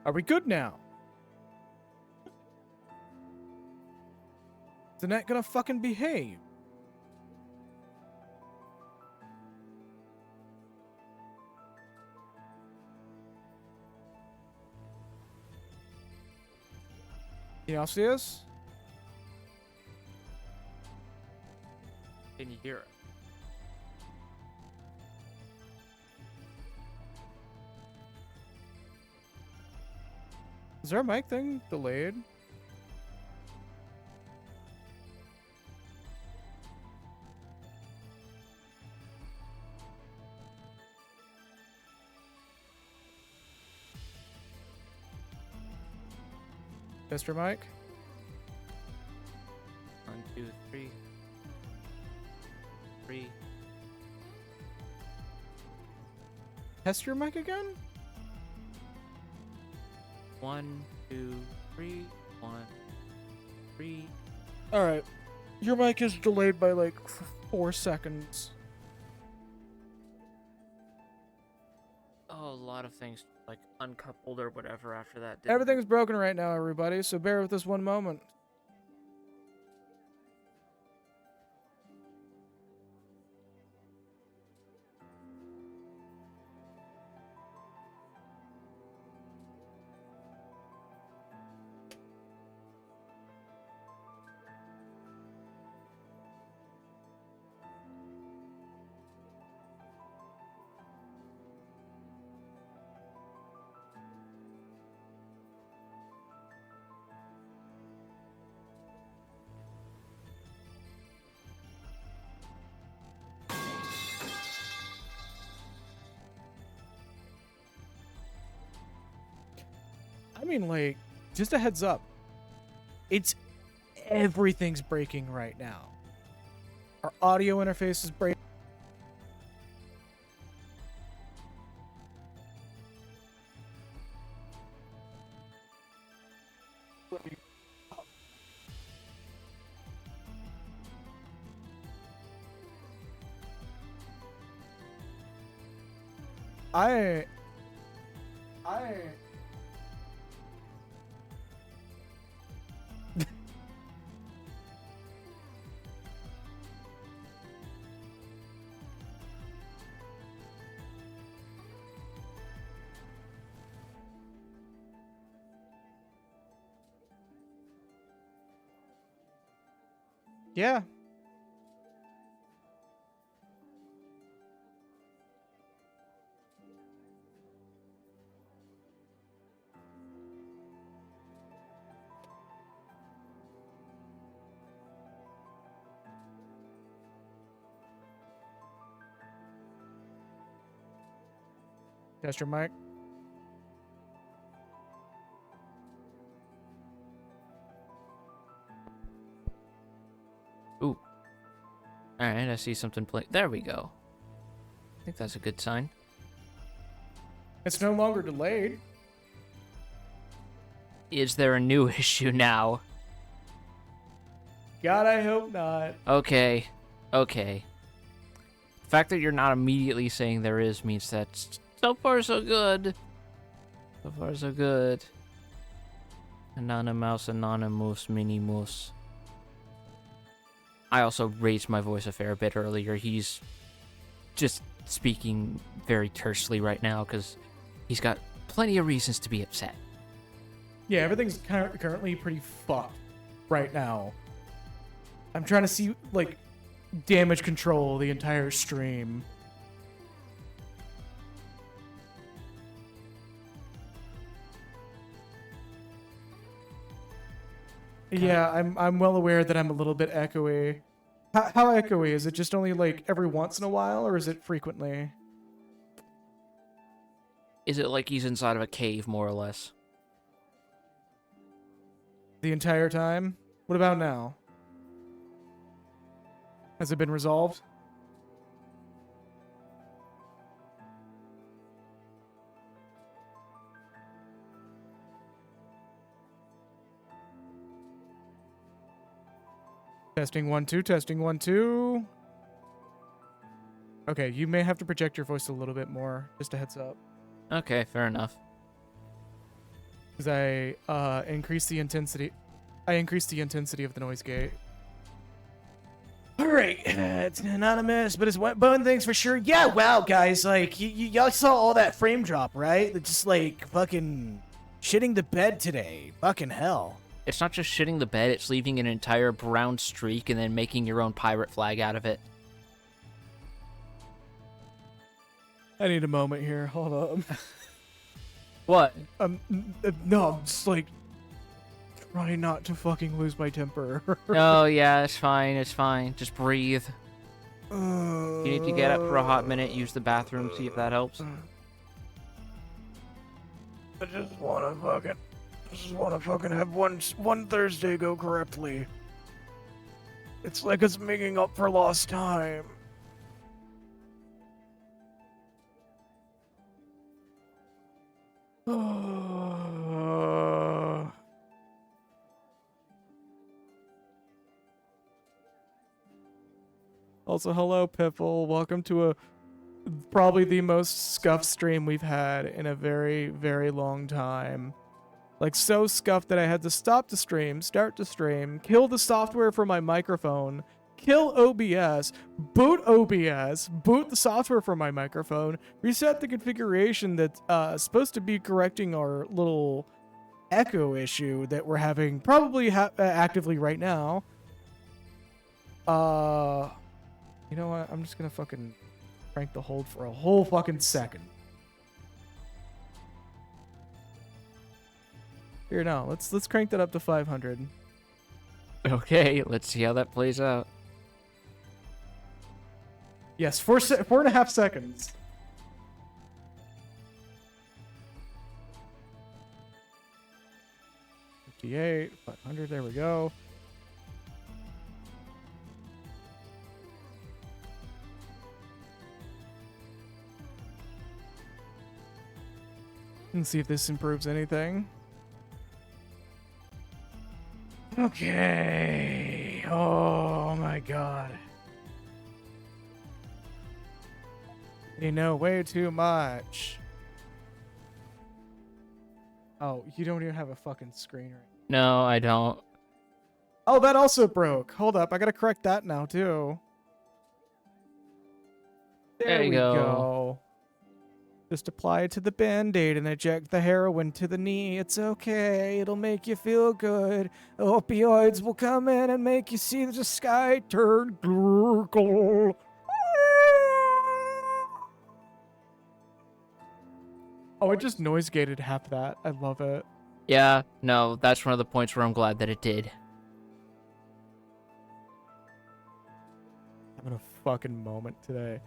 Are we good now? Is the net gonna fucking behave? Y'all see us? Can you hear it? Is our mic thing delayed? Test your mic. 1, 2, 3. 3. Test your mic again? 1, 2, 3. 1, 3. Alright. Your mic is delayed by like 4 seconds. Oh, a lot of things like uncoupled or whatever after that. Everything's broken right now, everybody, so bear with us one moment. I mean, like, just a heads up. Everything's breaking right now. Our audio interface is breaking. I Yeah. Test your mic. Ooh. Alright, I see something play. There we go. I think that's a good sign. It's no longer delayed. Is there a new issue now? God, I hope not. Okay. Okay. The fact that you're not immediately saying there is means that so far so good. So far so good. Anonymous, anonymous, minimus. I also raised my voice a fair bit earlier. He's just speaking very tersely right now because he's got plenty of reasons to be upset. Yeah, everything's currently pretty fucked right now. I'm trying to see, like, damage control the entire stream. Yeah, I'm well aware that I'm a little bit echoey. How echoey? Is it just only, like, every once in a while, or is it frequently? Is it like he's inside of a cave, more or less? The entire time? What about now? Has it been resolved? Testing 1 2, testing 1 2. Okay, you may have to project your voice a little bit more. Just a heads up. Okay, fair enough. Because I increased the intensity. I increased the intensity of the noise gate. All right, it's anonymous, but it's bone things for sure. Yeah, wow, guys, like y'all saw all that frame drop, right? Just like fucking shitting the bed today. Fucking hell. It's not just shitting the bed, it's leaving an entire brown streak and then making your own pirate flag out of it. I need a moment here. Hold up. What? No, I'm just like trying not to fucking lose my temper. Oh, yeah, it's fine, it's fine. Just breathe. You need to get up for a hot minute, use the bathroom, see if that helps. I just wanna fucking have one Thursday go correctly. It's like it's making up for lost time. Also, hello, Piffle. Welcome to probably the most scuffed stream we've had in a very, very long time. Like, so scuffed that I had to stop the stream, start the stream, kill the software for my microphone, kill OBS, boot the software for my microphone, reset the configuration that's supposed to be correcting our little echo issue that we're having probably actively right now. You know what? I'm just gonna fucking crank the hold for a whole fucking second. Here, now, let's crank that up to 500. Okay, let's see how that plays out. Yes, 4.5 seconds. $58, 500, there we go. Let's see if this improves anything. Okay. Oh my god. You know way too much. Oh, you don't even have a fucking screen right No, I don't. Oh, that also broke. Hold up, I gotta correct that now too. There you we go. go. Just apply it to the band-aid and inject the heroin to the knee. It's okay. It'll make you feel good. Opioids will come in and make you see the sky turn gurgle. Oh, it just noise gated half that. I love it. Yeah, no, that's one of the points where I'm glad that it did. Having a fucking moment today.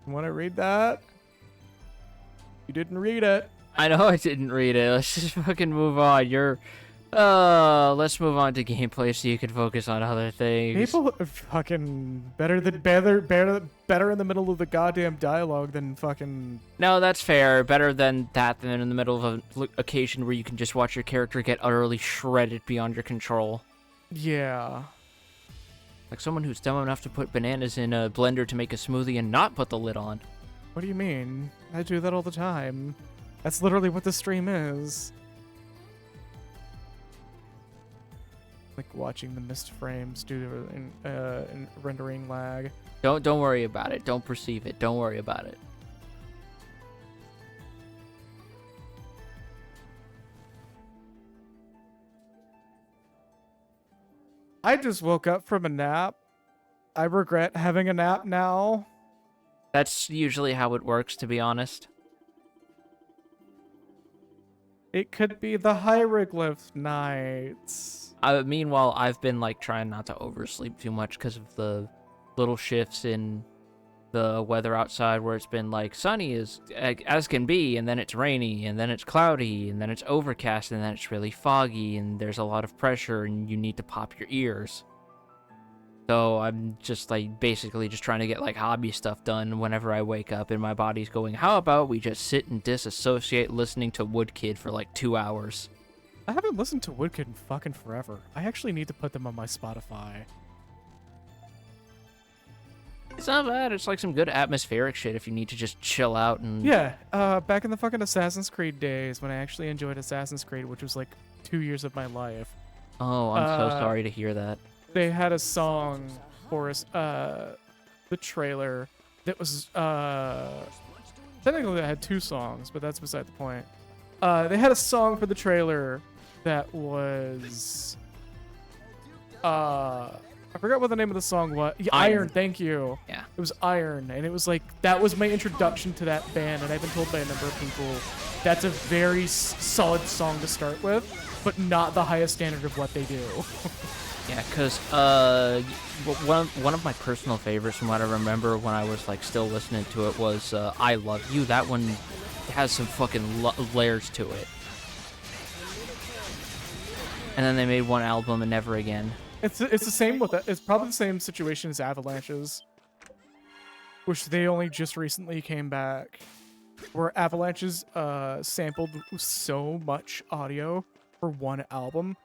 You want to read that? You didn't read it. I know I didn't read it. Let's just fucking move on. Let's move on to gameplay so you can focus on other things. People are fucking better in the middle of the goddamn dialogue than fucking. No, that's fair. Better than that than in the middle of an occasion where you can just watch your character get utterly shredded beyond your control. Yeah. Like someone who's dumb enough to put bananas in a blender to make a smoothie and not put the lid on. What do you mean? I do that all the time. That's literally what the stream is. Like watching the missed frames due to rendering lag. Don't worry about it. Don't perceive it. Don't worry about it. I just woke up from a nap. I regret having a nap now. That's usually how it works, to be honest. It could be the hieroglyph nights. Meanwhile, I've been like trying not to oversleep too much because of the little shifts in the weather outside where it's been like sunny as can be, and then it's rainy, and then it's cloudy, and then it's overcast, and then it's really foggy, and there's a lot of pressure, and you need to pop your ears. So I'm just like basically just trying to get like hobby stuff done whenever I wake up, and my body's going, how about we just sit and disassociate listening to Woodkid for like 2 hours? I haven't listened to Woodkid in fucking forever. I actually need to put them on my Spotify. It's not bad. It's like some good atmospheric shit if you need to just chill out and... Yeah, back in the fucking Assassin's Creed days when I actually enjoyed Assassin's Creed, which was like 2 years of my life. Oh, I'm so sorry to hear that. They had a song for us, the trailer that was, technically they had 2 songs, but that's beside the point. They had a song for the trailer that was, I forgot what the name of the song was. Yeah, Iron, thank you. Yeah. It was Iron, and it was like, that was my introduction to that band, and I've been told by a number of people that's a very solid song to start with, but not the highest standard of what they do. Yeah, because one of my personal favorites from what I remember when I was like still listening to it was I Love You. That one has some fucking layers to it. And then they made one album and never again. It's the same with that. It's probably the same situation as Avalanche's, which they only just recently came back. Where Avalanche's sampled so much audio for one album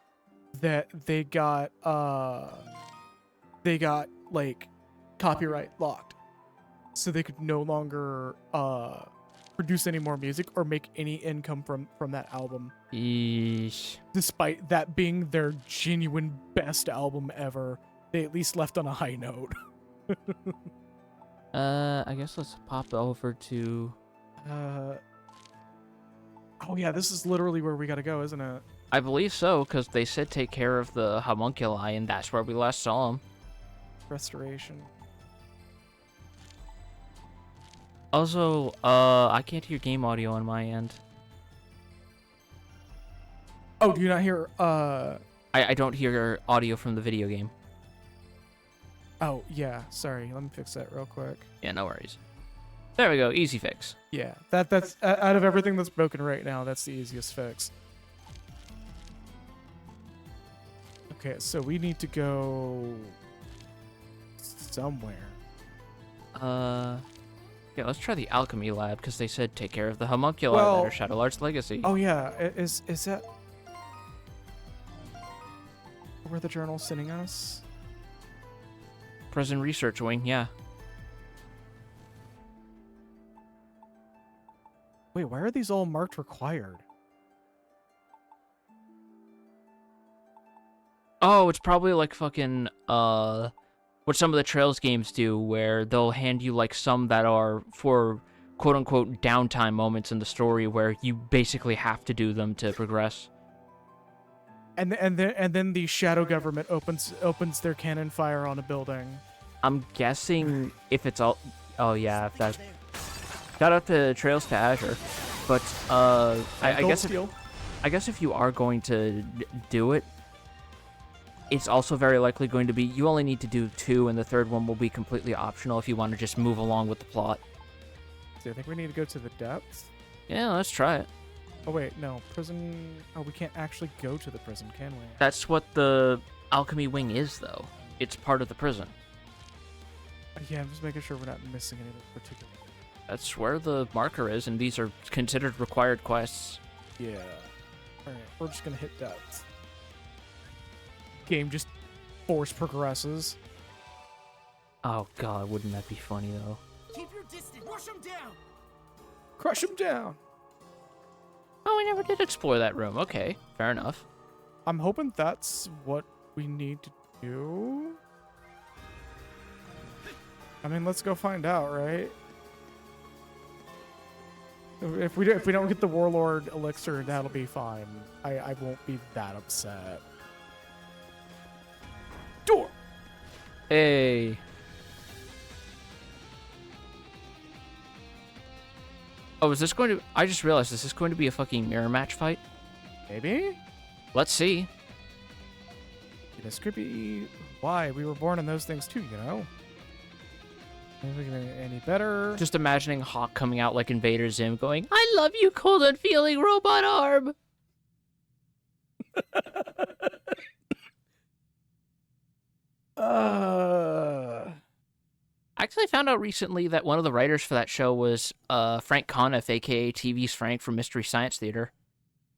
that they got like copyright locked, so they could no longer produce any more music or make any income from that album. Yeesh. Despite that being their genuine best album ever, they at least left on a high note. I guess let's pop over to... Oh yeah, this is literally where we gotta go, isn't it? I believe so, because they said take care of the homunculi, and that's where we last saw them. Restoration. Also, I can't hear game audio on my end. Oh, do you not hear, I don't hear audio from the video game. Oh, yeah, sorry. Let me fix that real quick. Yeah, no worries. There we go, easy fix. Yeah, that's out of everything that's broken right now, that's the easiest fix. Okay, so we need to go somewhere. Yeah, let's try the alchemy lab, because they said take care of the homunculi that are Shadowlar's legacy. Oh yeah, is that where the journal's sending us? Prison research wing, yeah. Wait, why are these all marked required? Oh, it's probably like fucking, what some of the Trails games do, where they'll hand you like some that are for quote-unquote downtime moments in the story where you basically have to do them to progress. And then the shadow government opens their cannon fire on a building. I'm guessing if it's all... Oh yeah, if that... Shout out to Trails to Azure. But, I guess if you are going to do it, it's also very likely going to be, you only need to do 2, and the third one will be completely optional if you want to just move along with the plot. So I think we need to go to the depths. Yeah, let's try it. Oh wait, no, prison. Oh, we can't actually go to the prison, can we? That's what the alchemy wing is, though. It's part of the prison. Yeah, I'm just making sure we're not missing anything particular. That's where the marker is, and these are considered required quests. Yeah. Alright, we're just gonna hit depths. Game just force progresses. Oh god, wouldn't that be funny, though? Keep your distance. Crush him down. Crush him down! Oh, we never did explore that room. Okay, fair enough. I'm hoping that's what we need to do. I mean, let's go find out, right? If we don't get the Warlord elixir, that'll be fine. I won't be that upset. Door. Hey. Oh, is this going to... I just realized, is this going to be a fucking mirror match fight? Maybe? Let's see. This could be why we were born in those things too, you know? Maybe any better? Just imagining Hawk coming out like Invader Zim going, I love you, cold and feeling robot arm. I actually found out recently that one of the writers for that show was Frank Conniff, aka TV's Frank from Mystery Science Theater.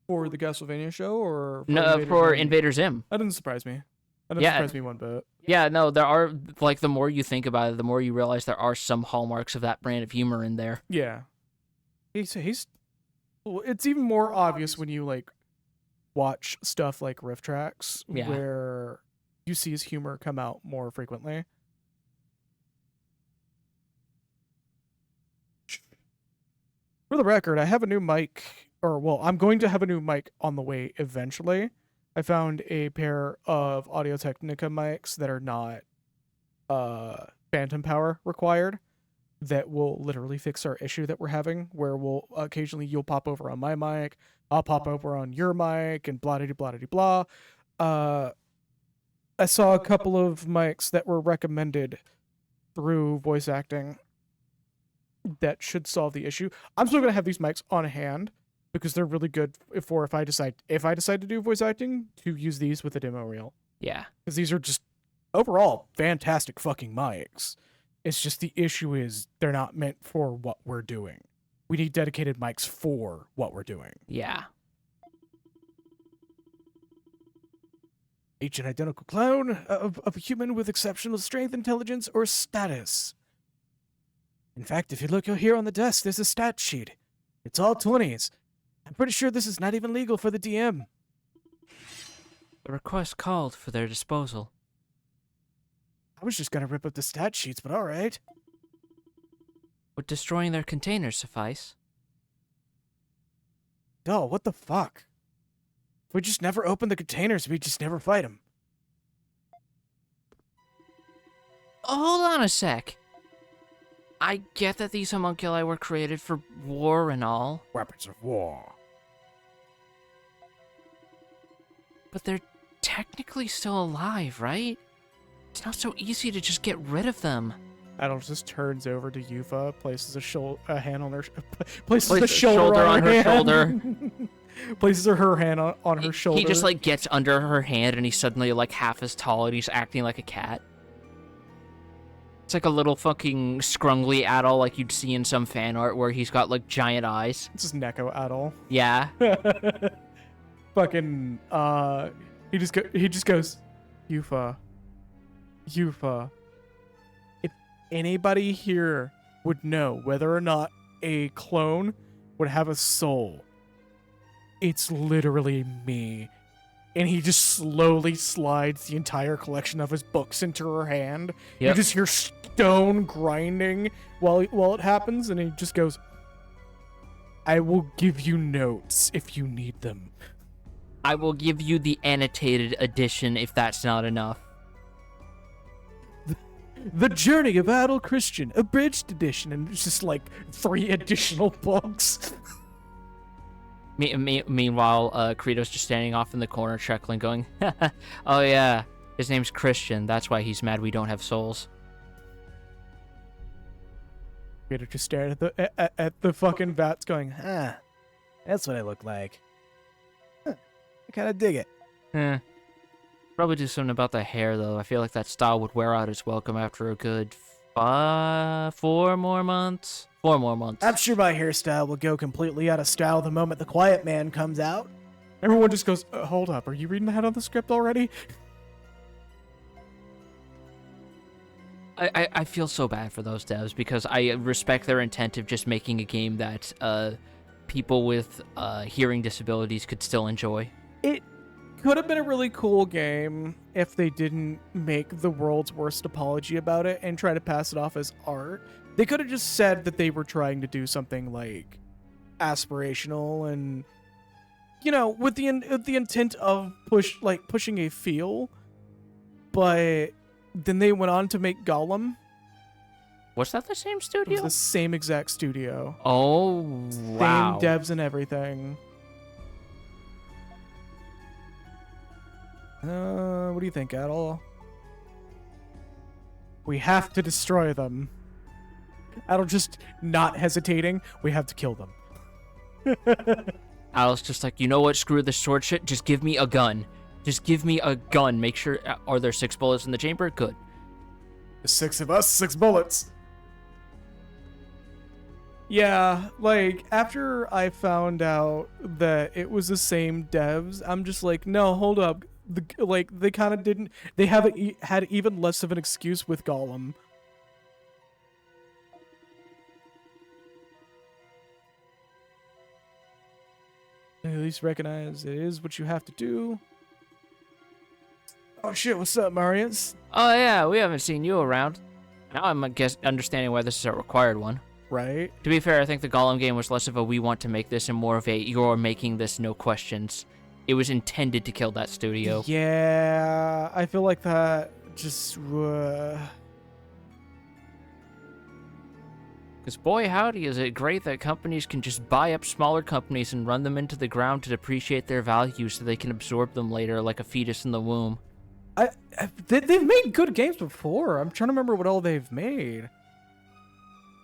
For the Castlevania show or No, for Invader Zim. That didn't surprise me. That doesn't Yeah. surprise me one bit. Yeah, no, there are, like, the more you think about it, the more you realize there are some hallmarks of that brand of humor in there. Yeah. Well, it's even more obvious when you like watch stuff like Riff Tracks, Yeah. where you see his humor come out more frequently. For the record, I have a new mic, I'm going to have a new mic on the way eventually. I found a pair of Audio-Technica mics that are not phantom power required that will literally fix our issue that we're having, where you'll pop over on my mic, I'll pop over on your mic, and blah blah blah blah. I saw a couple of mics that were recommended through voice acting that should solve the issue. I'm still gonna have these mics on hand because they're really good if I decide to do voice acting, to use these with a demo reel. Yeah. Because these are just overall fantastic fucking mics. It's just the issue is they're not meant for what we're doing. We need dedicated mics for what we're doing. Yeah. Each an identical clone of a human with exceptional strength, intelligence, or status. In fact, if you look here on the desk, there's a stat sheet. It's all 20s. I'm pretty sure this is not even legal for the DM. The request called for their disposal. I was just gonna rip up the stat sheets, but alright. Would destroying their containers suffice? Oh, what the fuck? If we just never open the containers, we just never fight them. Hold on a sec. I get that these homunculi were created for war and all, Weapons of war. but they're technically still alive, right? It's not so easy to just get rid of them. Adol just turns over to Yufa, places a hand on her, places Place a a shoulder, shoulder on her hand. shoulder. Places her hand on her shoulder. He just, like, gets under her hand and he's suddenly, like, half as tall and he's acting like a cat. It's like a little fucking scrungly Adol like you'd see in some fan art where he's got, like, giant eyes. It's just Neko Adol. Yeah. Fucking, he just goes, Yufa. If anybody here would know whether or not a clone would have a soul, it's literally me. And he just slowly slides the entire collection of his books into her hand. Yep. You just hear stone grinding while it happens, and he just goes, I will give you notes if you need them. I will give you the annotated edition if that's not enough. The Journey of Adol Christian, abridged edition, and it's just like 3 additional books. Meanwhile, Credo's just standing off in the corner chuckling, going, oh yeah, his name's Christian, that's why he's mad we don't have souls. Credo just stared at the fucking vats going, that's what I look like. I kind of dig it. Probably do something about the hair, though. I feel like that style would wear out its welcome after a good 4 more months. 4 more months. I'm sure my hairstyle will go completely out of style the moment the Quiet Man comes out. Everyone just goes, hold up, are you reading that on the script already? I feel so bad for those devs because I respect their intent of just making a game that people with hearing disabilities could still enjoy. It could have been a really cool game if they didn't make the world's worst apology about it and try to pass it off as art. They could have just said that they were trying to do something like aspirational and, you know, with the intent of pushing a feel, but then they went on to make Gollum. Was that the same It studio? was the same exact studio. Oh, wow. Same devs and everything. What do you think, Adol? We have to destroy them. Adol just not hesitating. We have to kill them. Adol's just like, you know what? Screw this sword shit. Just give me a gun. Just give me a gun. Make sure... Are there 6 bullets in the chamber? Good. 6 of us, 6 bullets. Yeah, like, after I found out that it was the same devs, I'm just like, no, hold up. they kind of didn't. They haven't had even less of an excuse with Gollum. They at least recognize it is what you have to do. Oh shit! What's up, Marius? Oh yeah, we haven't seen you around. Now I'm understanding why this is a required one. Right. To be fair, I think the Gollum game was less of a we want to make this and more of a you're making this, no questions. It was intended to kill that studio. Yeah, I feel like that just. Because boy howdy, is it great that companies can just buy up smaller companies and run them into the ground to depreciate their value so they can absorb them later like a fetus in the womb. They've made good games before. I'm trying to remember what all they've made.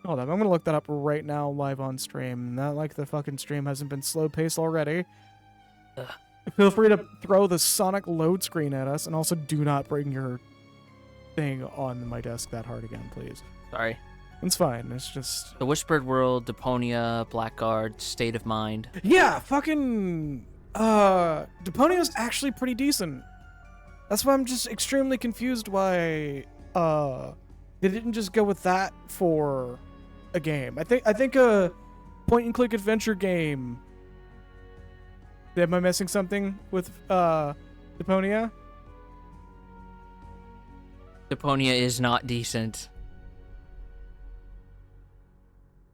Hold up, I'm gonna look that up right now live on stream. Not like the fucking stream hasn't been slow paced already. Ugh. Feel free to throw the Sonic load screen at us, and also do not bring your thing on my desk that hard again, please. Sorry. It's fine. It's just The Whispered World, Deponia, Blackguard, State of Mind. yeah, fucking Deponia's actually pretty decent. That's why I'm just extremely confused why they didn't just go with that for a game. I think a point and click adventure game. Am I missing something with Deponia? Deponia is not decent.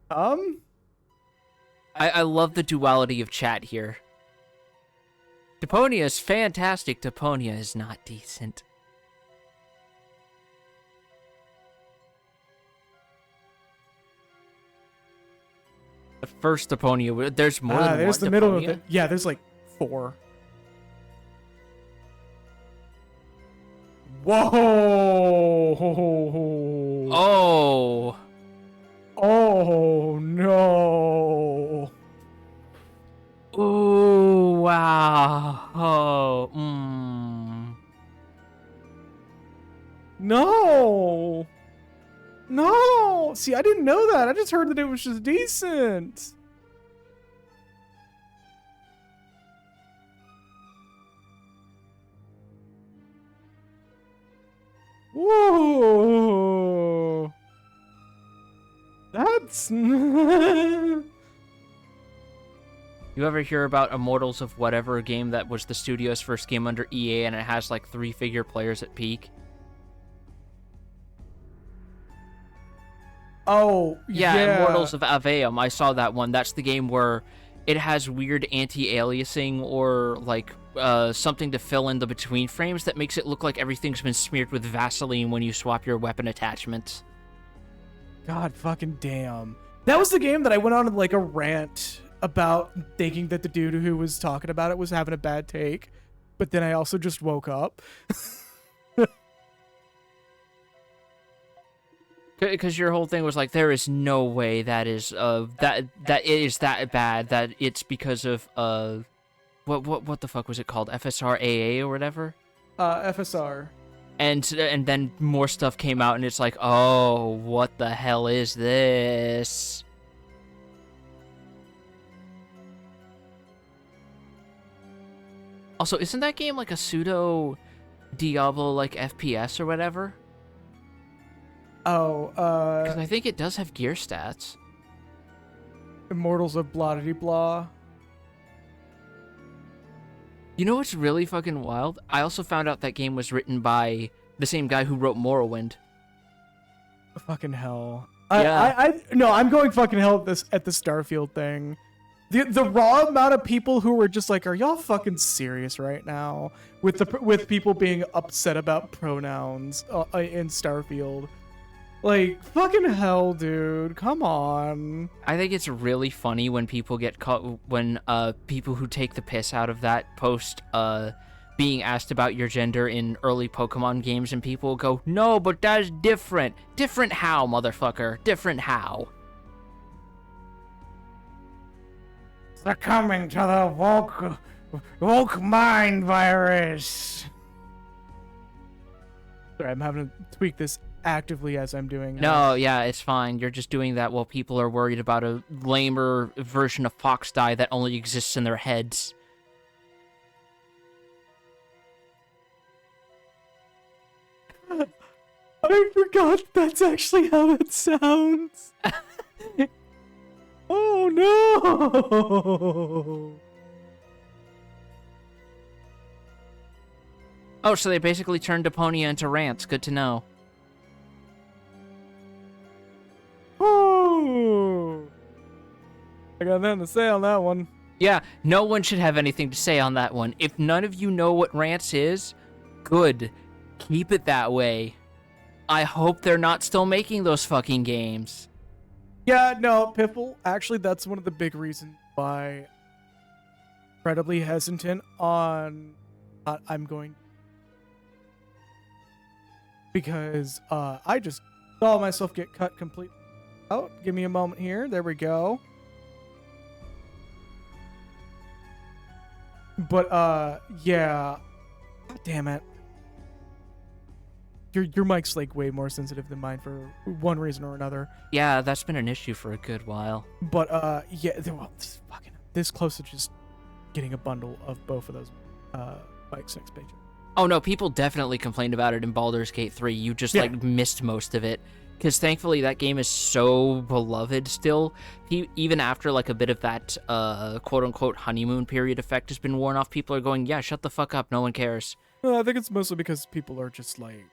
I love the duality of chat here. Deponia is fantastic. Deponia is not decent. The first Deponia, there's more than there's one the middle of Deponia? it. Yeah, there's like 4. Whoa! Oh! Oh no! Ooh, wow. Oh, mmm. No! No! See, I didn't know that. I just heard that it was just decent. Whoa! That's... You ever hear about Immortals of whatever game that was the studio's first game under EA and it has like 3-figure players at peak? Oh, Yeah, Immortals of Aveum. I saw that one. That's the game where it has weird anti-aliasing or like something to fill in the between frames that makes it look like everything's been smeared with Vaseline when you swap your weapon attachments. God fucking damn. That was the game that I went on like a rant about, thinking that the dude who was talking about it was having a bad take, but then I also just woke up. Because your whole thing was like, there is no way that is that it is that bad that it's because of what the fuck was it called, FSRAA or whatever? FSR. And then more stuff came out and it's like, oh, what the hell is this? Also, isn't that game like a pseudo Diablo like FPS or whatever? Oh, Because I think it does have gear stats. Immortals of blah de blah. You know what's really fucking wild? I also found out that game was written by the same guy who wrote Morrowind. Fucking hell. Yeah. No, I'm going fucking hell at the Starfield thing. The raw amount of people who were just like, are y'all fucking serious right now? With people being upset about pronouns in Starfield. Like, fucking hell, dude. Come on. I think it's really funny when people get caught, when people who take the piss out of that post being asked about your gender in early Pokemon games, and people go, no, but that's different. Different how, motherfucker? Different how? Succumbing to the woke mind virus. Sorry, I'm having to tweak this actively as I'm doing. No, yeah, it's fine. You're just doing that while people are worried about a lamer version of Fox Die that only exists in their heads. I forgot that's actually how it sounds. Oh no! Oh, so they basically turned Deponia into rants. Good to know. Oh! I got nothing to say on that one. Yeah, no one should have anything to say on that one. If none of you know what rants is, good. Keep it that way. I hope they're not still making those fucking games. Yeah, no, Piffle, actually, that's one of the big reasons why I'm incredibly hesitant on I'm going, because I just saw myself get cut completely out. Give me a moment here. There we go. But yeah. God damn it. Your mic's like way more sensitive than mine for one reason or another. Yeah, that's been an issue for a good while. But yeah, well, this close to just getting a bundle of both of those bikes next page. Oh no, people definitely complained about it in Baldur's Gate 3. You just like missed most of it. Because thankfully that game is so beloved still. Even after like a bit of that quote-unquote honeymoon period effect has been worn off, people are going, yeah, shut the fuck up, no one cares. I think it's mostly because people are just like...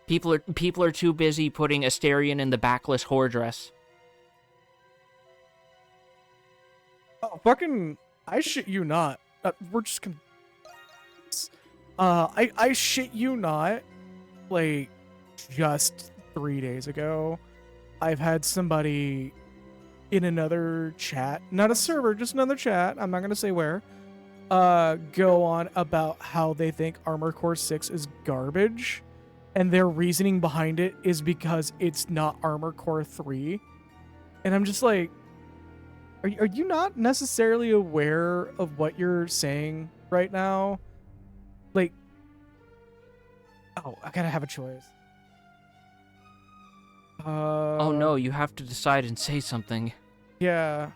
People are too busy putting Asterion in the backless whore dress. Oh, fucking... I shit you not. We're just gonna... I shit you not. Like, just 3 days ago, I've had somebody in another chat, not a server, just another chat, I'm not going to say where, go on about how they think Armored Core 6 is garbage, and their reasoning behind it is because it's not Armored Core 3. And I'm just like, are you not necessarily aware of what you're saying right now? Like, oh, I gotta have a choice. Oh no, you have to decide and say something. Yeah.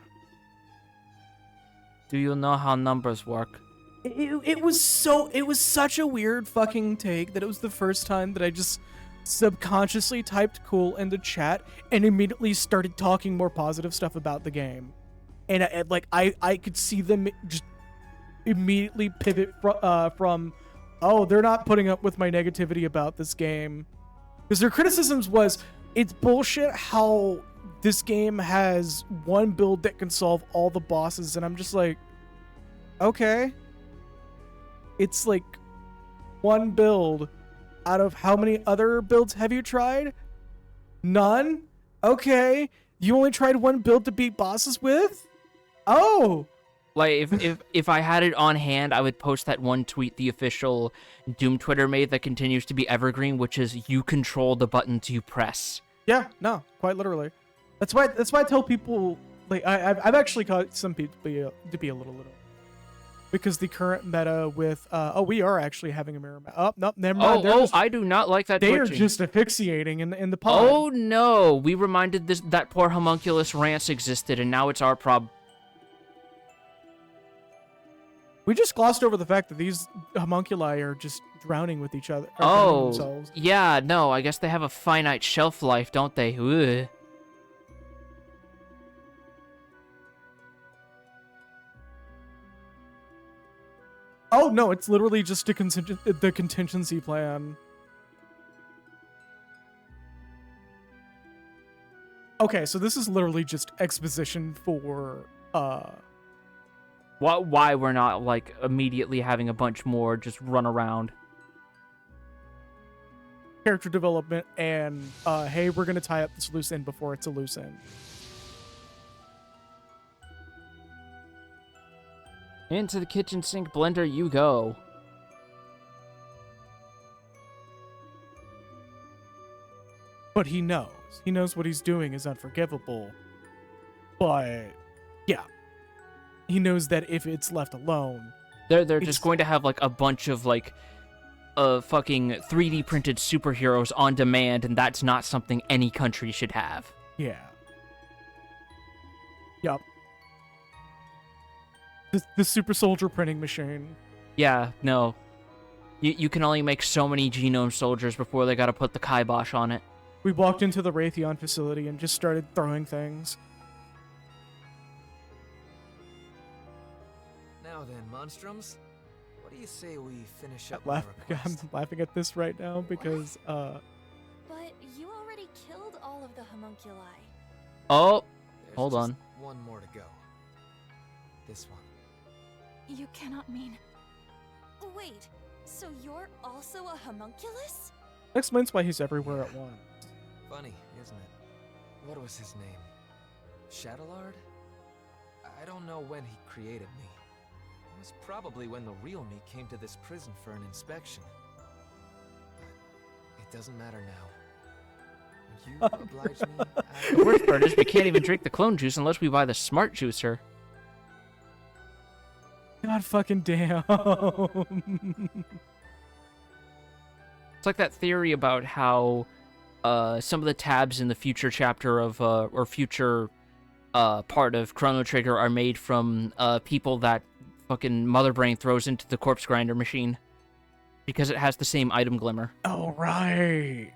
Do you know how numbers work? It was such a weird fucking take that it was the first time that I just subconsciously typed cool into chat and immediately started talking more positive stuff about the game. And I could see them just immediately pivot from, oh, they're not putting up with my negativity about this game. Because their criticisms was, it's bullshit how this game has one build that can solve all the bosses, and I'm just like, okay. It's like one build out of how many other builds have you tried? None? Okay. You only tried one build to beat bosses with? Oh. Like, if I had it on hand, I would post that one tweet the official Doom Twitter made that continues to be evergreen, which is, you control the buttons you press. Yeah, no, quite literally. That's why I tell people, like, I've actually caught some people to be a little, because the current meta with we are actually having a mirror. Oh, no, never mind. I do not like that. They twitching. are just asphyxiating in the pod. Oh no, we reminded that poor homunculus rants existed, and now it's our problem. We just glossed over the fact that these homunculi are just drowning with each other. Oh, themselves. Yeah, no, I guess they have a finite shelf life, don't they? Ugh. Oh no, it's literally just the contingency plan. Okay, so this is literally just exposition for why we're not like immediately having a bunch more just run around. Character development and hey, we're gonna tie up this loose end before it's a loose end. Into the kitchen sink blender you go. But he knows. He knows what he's doing is unforgivable. But yeah. He knows that if it's left alone, they're just going to have like a bunch of like fucking 3D printed superheroes on demand, and that's not something any country should have. Yeah. Yup. The super soldier printing machine. Yeah, no. You can only make so many genome soldiers before they gotta put the kibosh on it. We walked into the Raytheon facility and just started throwing things. Now then, Monstrums, what do you say we finish up I'm my request? laughing at this right now because But you already killed all of the homunculi. Oh, There's hold just on. one more to go. This one. You cannot mean... Wait, so you're also a homunculus? that explains why he's everywhere at once. Funny, isn't it? What was his name? Shadowlard? I don't know when he created me. It was probably when the real me came to this prison for an inspection. But it doesn't matter now. Would you oblige me? The worst part is we can't even drink the clone juice unless we buy the smart juicer. God fucking damn. It's like that theory about how some of the tabs in the future chapter of or future part of Chrono Trigger are made from people that fucking Mother Brain throws into the corpse grinder machine because it has the same item glimmer. Oh, right.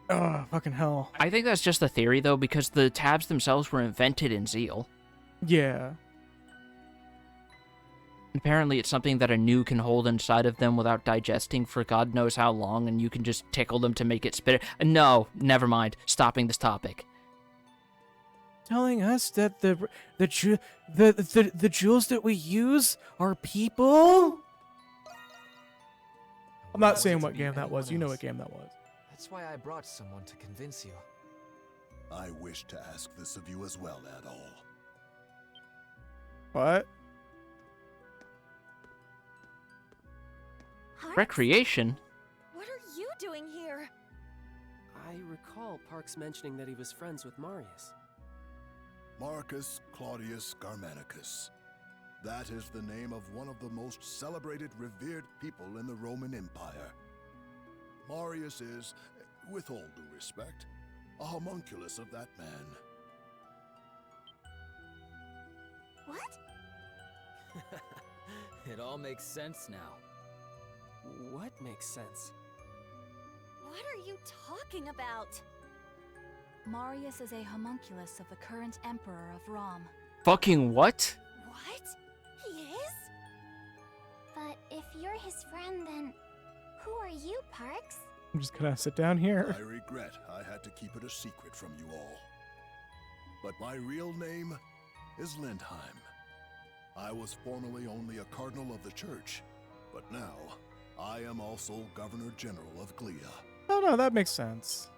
Oh, fucking hell. I think that's just a theory though, because the tabs themselves were invented in Zeal. Yeah. Apparently, it's something that a new can hold inside of them without digesting for God knows how long, and you can just tickle them to make it spit it. No, never mind. Stopping this topic. Telling us that the jewels that we use are people? I'm not saying what game that was. You know what game that was. That's why I brought someone to convince you. I wish to ask this of you as well, Adol. What? Parks? Recreation? What are you doing here? I recall Parks mentioning that he was friends with Marius. Marcus Claudius Germanicus. That is the name of one of the most celebrated, revered people in the Roman Empire. Marius is, with all due respect, a homunculus of that man. What? It all makes sense now. What makes sense? What are you talking about? Marius is a homunculus of the current emperor of Rom. Fucking what? What? He is? But if you're his friend, then who are you, Parks? I'm just gonna sit down here. I regret I had to keep it a secret from you all. But my real name is Lindheim. I was formerly only a cardinal of the church, but now I am also Governor General of Glea. Oh no, that makes sense.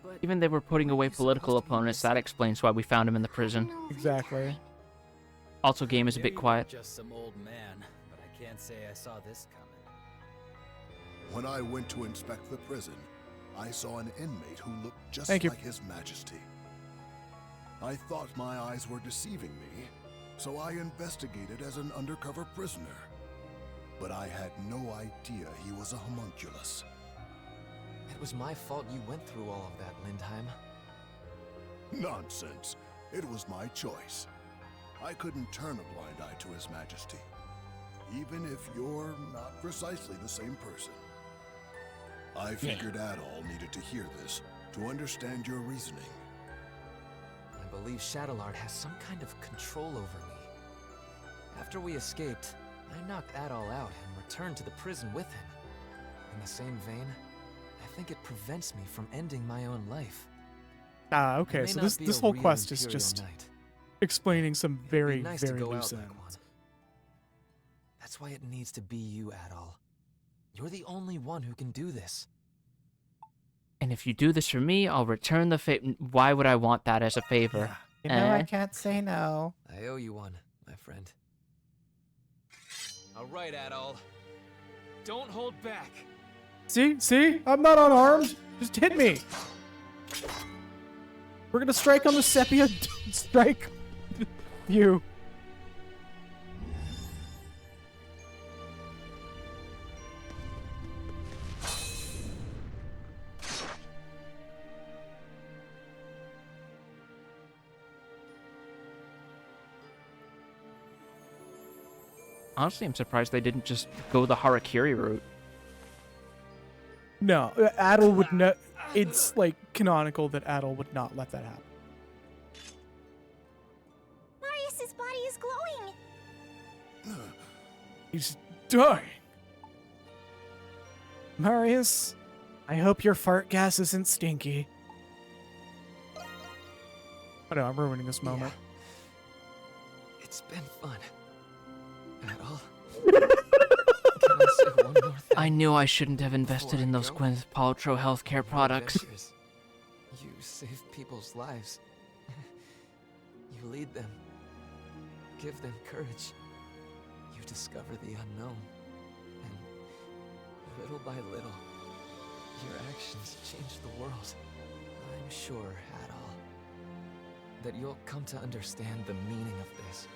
But Even they were putting away political opponents, that explains why we found him in the prison. No, Exactly. Lindheim. Also, game is a bit Maybe you're quiet. Just some old man, but I can't say I saw this coming. When I went to inspect the prison, I saw an inmate who looked just Thank you. like His Majesty. I thought my eyes were deceiving me, so I investigated as an undercover prisoner. But I had no idea he was a homunculus. It was my fault you went through all of that, Lindheim. Nonsense. It was my choice. I couldn't turn a blind eye to His Majesty, even if you're not precisely the same person. I figured Adol needed to hear this to understand your reasoning. I believe Shadowlard has some kind of control over me. After we escaped, I knocked Adol out and returned to the prison with him. In the same vein, I think it prevents me from ending my own life. Ah, I okay. may So not this be this a whole real quest is Imperial just knight. explaining some It'd very be nice very to go loose out like ends. one. That's why it needs to be you, Adol. You're the only one who can do this. And if you do this for me, I'll return the favor. Why would I want that as a favor? You know I Eh? can't say no. I owe you one, my friend. All right, Adol. Don't hold back. See? I'm not unarmed. Just hit me. We're gonna strike on the sepia. Strike you. Honestly, I'm surprised they didn't just go the Harakiri route. No, Adel would not. It's like canonical that Adel would not let that happen. Marius's body is glowing. He's dying. Marius, I hope your fart gas isn't stinky. Oh no, I'm ruining this moment. Yeah. It's been fun. Adol. Can I say one more thing? I knew I shouldn't have invested in those Gwyneth Paltrow healthcare products. Adventures. You save people's lives. You lead them. Give them courage. You discover the unknown. And little by little, your actions change the world. I'm sure, Adol, that you'll come to understand the meaning of this.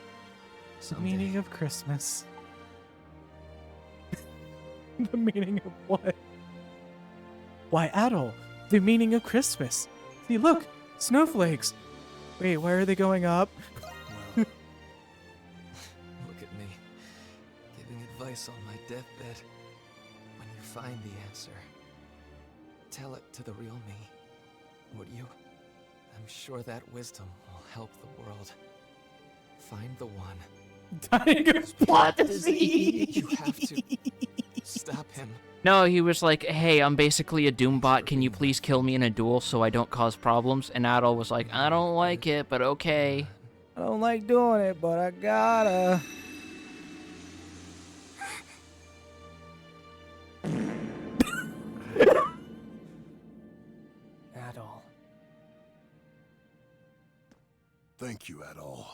The Someday. meaning of Christmas. The meaning of what? Why, Adol, the meaning of Christmas. See, look, snowflakes. Wait, why are they going up? Well, look at me, giving advice on my deathbed. When you find the answer, tell it to the real me, would you? I'm sure that wisdom will help the world. Find the one. Dying of plot disease. You have to stop him. No, he was like, hey, I'm basically a Doombot. Can you please kill me in a duel so I don't cause problems? And Adol was like, I don't like it, but okay. I don't like doing it, but I gotta. Adol. Thank you, Adol.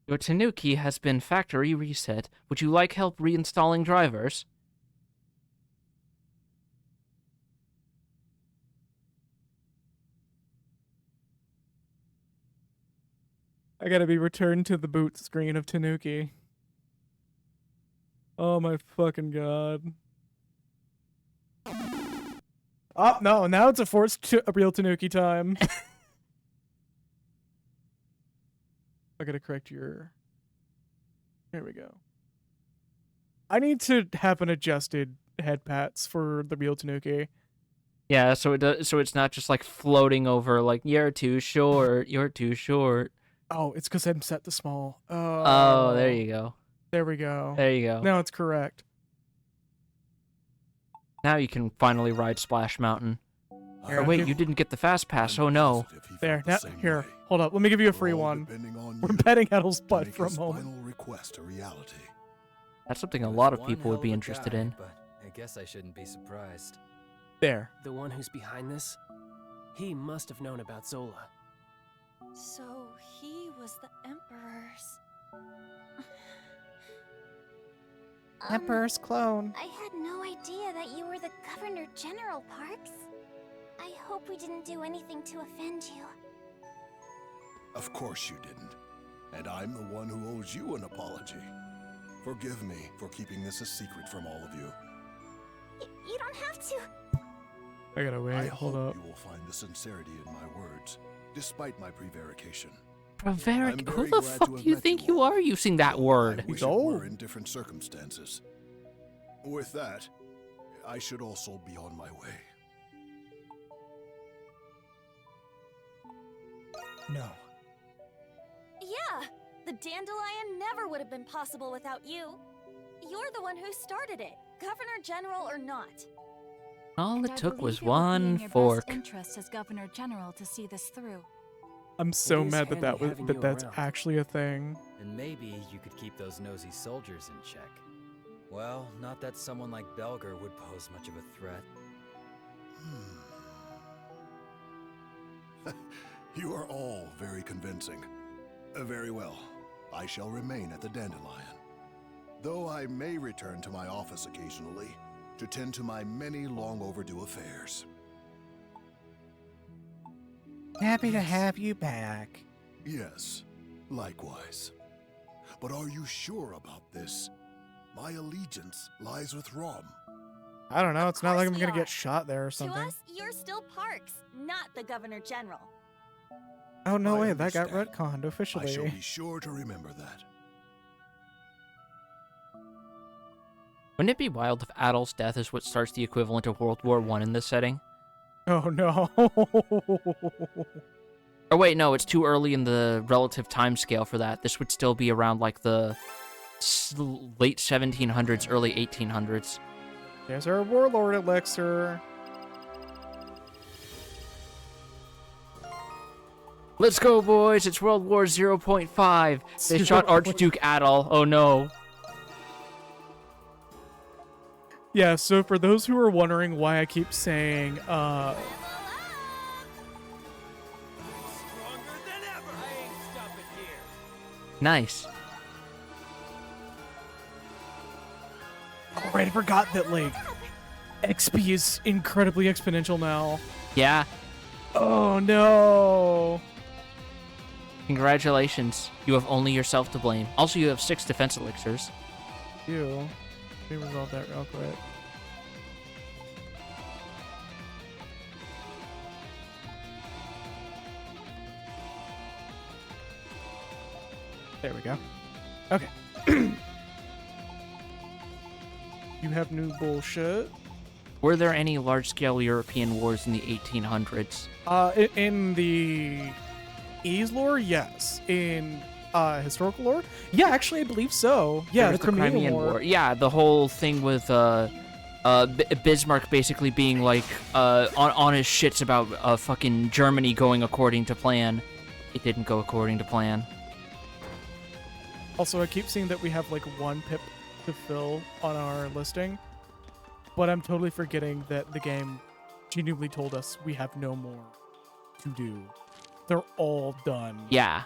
Your Tanuki has been factory reset. Would you like help reinstalling drivers? I gotta be returned to the boot screen of Tanuki. Oh my fucking god. Oh, no, now it's a real Tanuki time. I gotta correct your... There we go. I need to have an adjusted head pats for the real Tanuki. Yeah, so it's not just like floating over like, you're too short, you're too short. Oh, it's because I'm set to small. Oh, there you go. There we go. There you go. Now it's correct. Now you can finally ride Splash Mountain. Here, Oh, wait, give- you didn't get the fast pass. Oh, no. There, now, here, hold up. Let me give you a free one. We're betting Adel's butt for a moment. Request a reality. That's something a He was lot of one people hell would be of a interested guy, in. But I guess I shouldn't be surprised. There. The one who's behind this? He must have known about Zola. So he was the Emperor's. Emperor's clone. I had no idea that you were the Governor General, Parks. I hope we didn't do anything to offend you. Of course you didn't. And I'm the one who owes you an apology. Forgive me for keeping this a secret from all of you. You don't have to. I gotta I wait. Hold hope up. you will find the sincerity in my words, despite my prevarication. Bavaric, I'm who very the glad fuck to do have you met think you you all. are using that word? I wish He's it old. were in different circumstances. With that, I should also be on my way. No. Yeah, the dandelion never would have been possible without you. You're the one who started it, Governor General or not. All And it I took believe was it would be in one your fork. best interest as Governor General to see this through. I'm so It is mad that handy having you that's around. actually a thing. And maybe you could keep those nosy soldiers in check. Well, not that someone like Belger would pose much of a threat. You are all very convincing. Very well. I shall remain at the Dandelion. Though I may return to my office occasionally to tend to my many long overdue affairs. Happy to have you back. Yes, likewise. But are you sure about this? My allegiance lies with Rom. I don't know. It's not like I'm course we gonna are. get shot there or To something. us, you're still Parks, not the Governor General. Oh no I way, that got understand. retconned I shall officially. be sure to remember that. Wouldn't it be wild if Adol's death is what starts the equivalent of World War I in this setting? Oh no. Or wait, no, it's too early in the relative time scale for that. This would still be around like the late 1700s, early 1800s. There's our warlord elixir. Let's go, boys! It's World War 0.5. They shot Archduke Adol. Oh no. Yeah, so for those who are wondering why I keep saying, Stronger than ever. I ain't stopping here. Nice. oh, right, I forgot that, like, XP is incredibly exponential now. Yeah. Oh, no. Congratulations. You have only yourself to blame. Also, you have 6 defense elixirs. Ew. Let me resolve that real quick. There we go. Okay. You have new bullshit. Were there any large-scale European wars in the 1800s? In the Ease lore, yes. In historical lore, yeah, actually, I believe so. Yeah, There was the Crimean War. Yeah, the whole thing with Bismarck basically being like on his shits about fucking Germany going according to plan. It didn't go according to plan. Also, I keep seeing that we have like 1 pip to fill on our listing, but I'm totally forgetting that the game genuinely told us we have no more to do. They're all done. Yeah.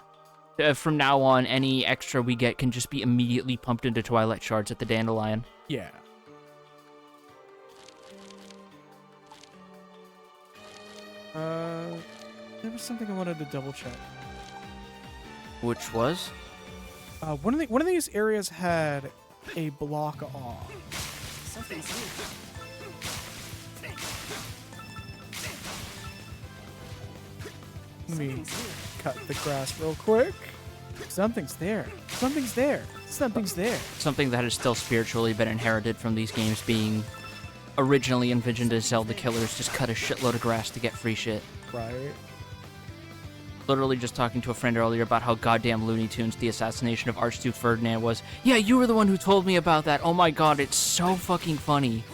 From now on, any extra we get can just be immediately pumped into Twilight Shards at the Dandelion. Yeah. There was something I wanted to double check. Which was? One of these areas had a block off. Something's here. Let me Something's here. cut the grass real quick. Something's there. Something's there. Something's there. Something that has still spiritually been inherited from these games being originally envisioned as Zelda killers just cut a shitload of grass to get free shit. Right. Literally just talking to a friend earlier about how goddamn Looney Tunes the assassination of Archduke Ferdinand was. Yeah, you were the one who told me about that. Oh my god, it's so fucking funny.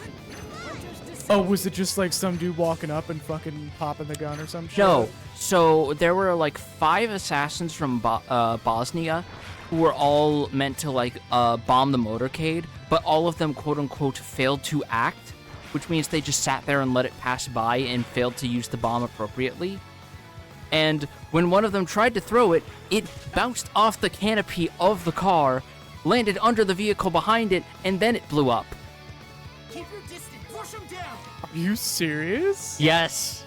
Oh, was it just like some dude walking up and fucking popping the gun or some shit? No. So there were like 5 assassins from Bosnia who were all meant to like bomb the motorcade, but all of them quote unquote failed to act, which means they just sat there and let it pass by and failed to use the bomb appropriately. And when one of them tried to throw it, it bounced off the canopy of the car, landed under the vehicle behind it, and then it blew up. Keep your distance. Push him down. Are you serious? Yes.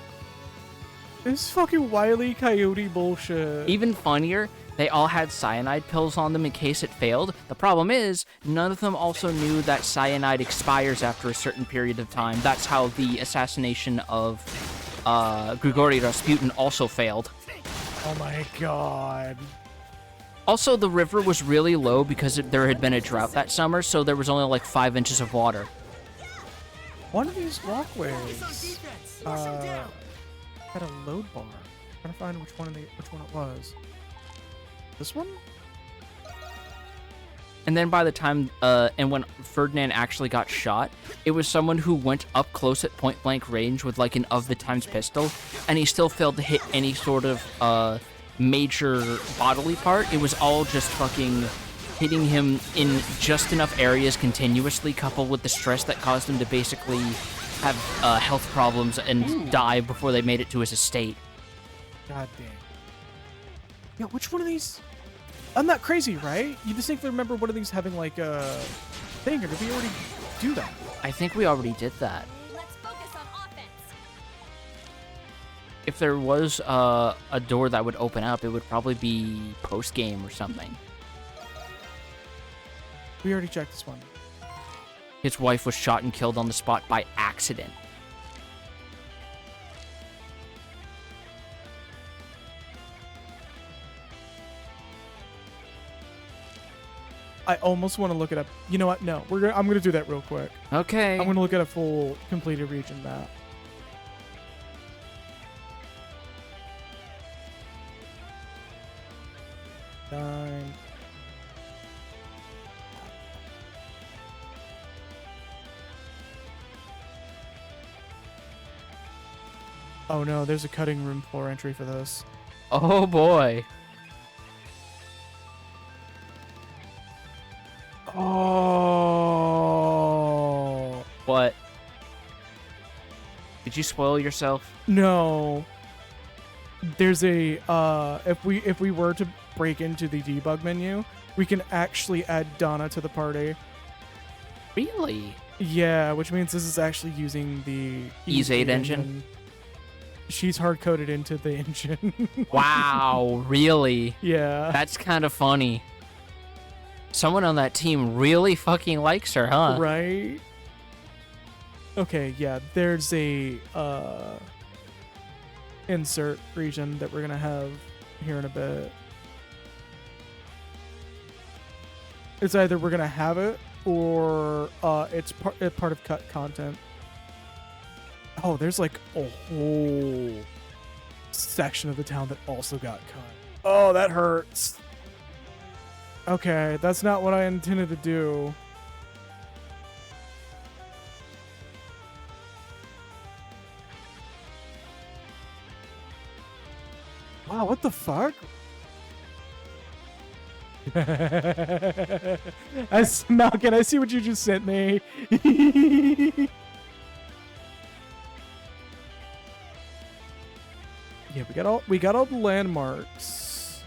This fucking Wile E. Coyote bullshit. Even funnier, they all had cyanide pills on them in case it failed. The problem is, none of them also knew that cyanide expires after a certain period of time. That's how the assassination of Grigory Rasputin also failed. Oh my god. Also, the river was really low because there had been a drought that summer, so there was only like 5 inches of water. One of these walkways had a load bar. I'm trying to find which one it was. This one? And then by the time, and when Ferdinand actually got shot, it was someone who went up close at point blank range with like an of the times pistol, and he still failed to hit any sort of major bodily part. It was all just fucking hitting him in just enough areas continuously, coupled with the stress that caused him to basically have health problems and die before they made it to his estate. God damn. Yeah, which one of these? I'm not crazy, right? You distinctly remember one of these having like a thing, or did we already do that? I think we already did that. Let's focus on offense. If there was a door that would open up, it would probably be post-game or something. We already checked this one. His wife was shot and killed on the spot by accident. I almost want to look it up. You know what? No, I'm gonna do that real quick. Okay. I'm gonna look at a full completed region map. Nine. Oh no, there's a cutting room floor entry for this. Oh boy. Oh. What? Did you spoil yourself? No. There's a if we were to break into the debug menu, we can actually add Donna to the party. Really? Yeah, which means this is actually using the Ease 8 engine. She's hard-coded into the engine. Wow, really? Yeah. That's kind of funny. Someone on that team really fucking likes her, huh? Right? Okay, yeah, there's a insert region that we're gonna have here in a bit. It's either we're gonna have it or it's part of cut content. Oh, there's like a whole section of the town that also got cut. Oh, that hurts. Okay, that's not what I intended to do. Wow, what the fuck? Malkin, I see what you just sent me. Yeah, we got all the landmarks.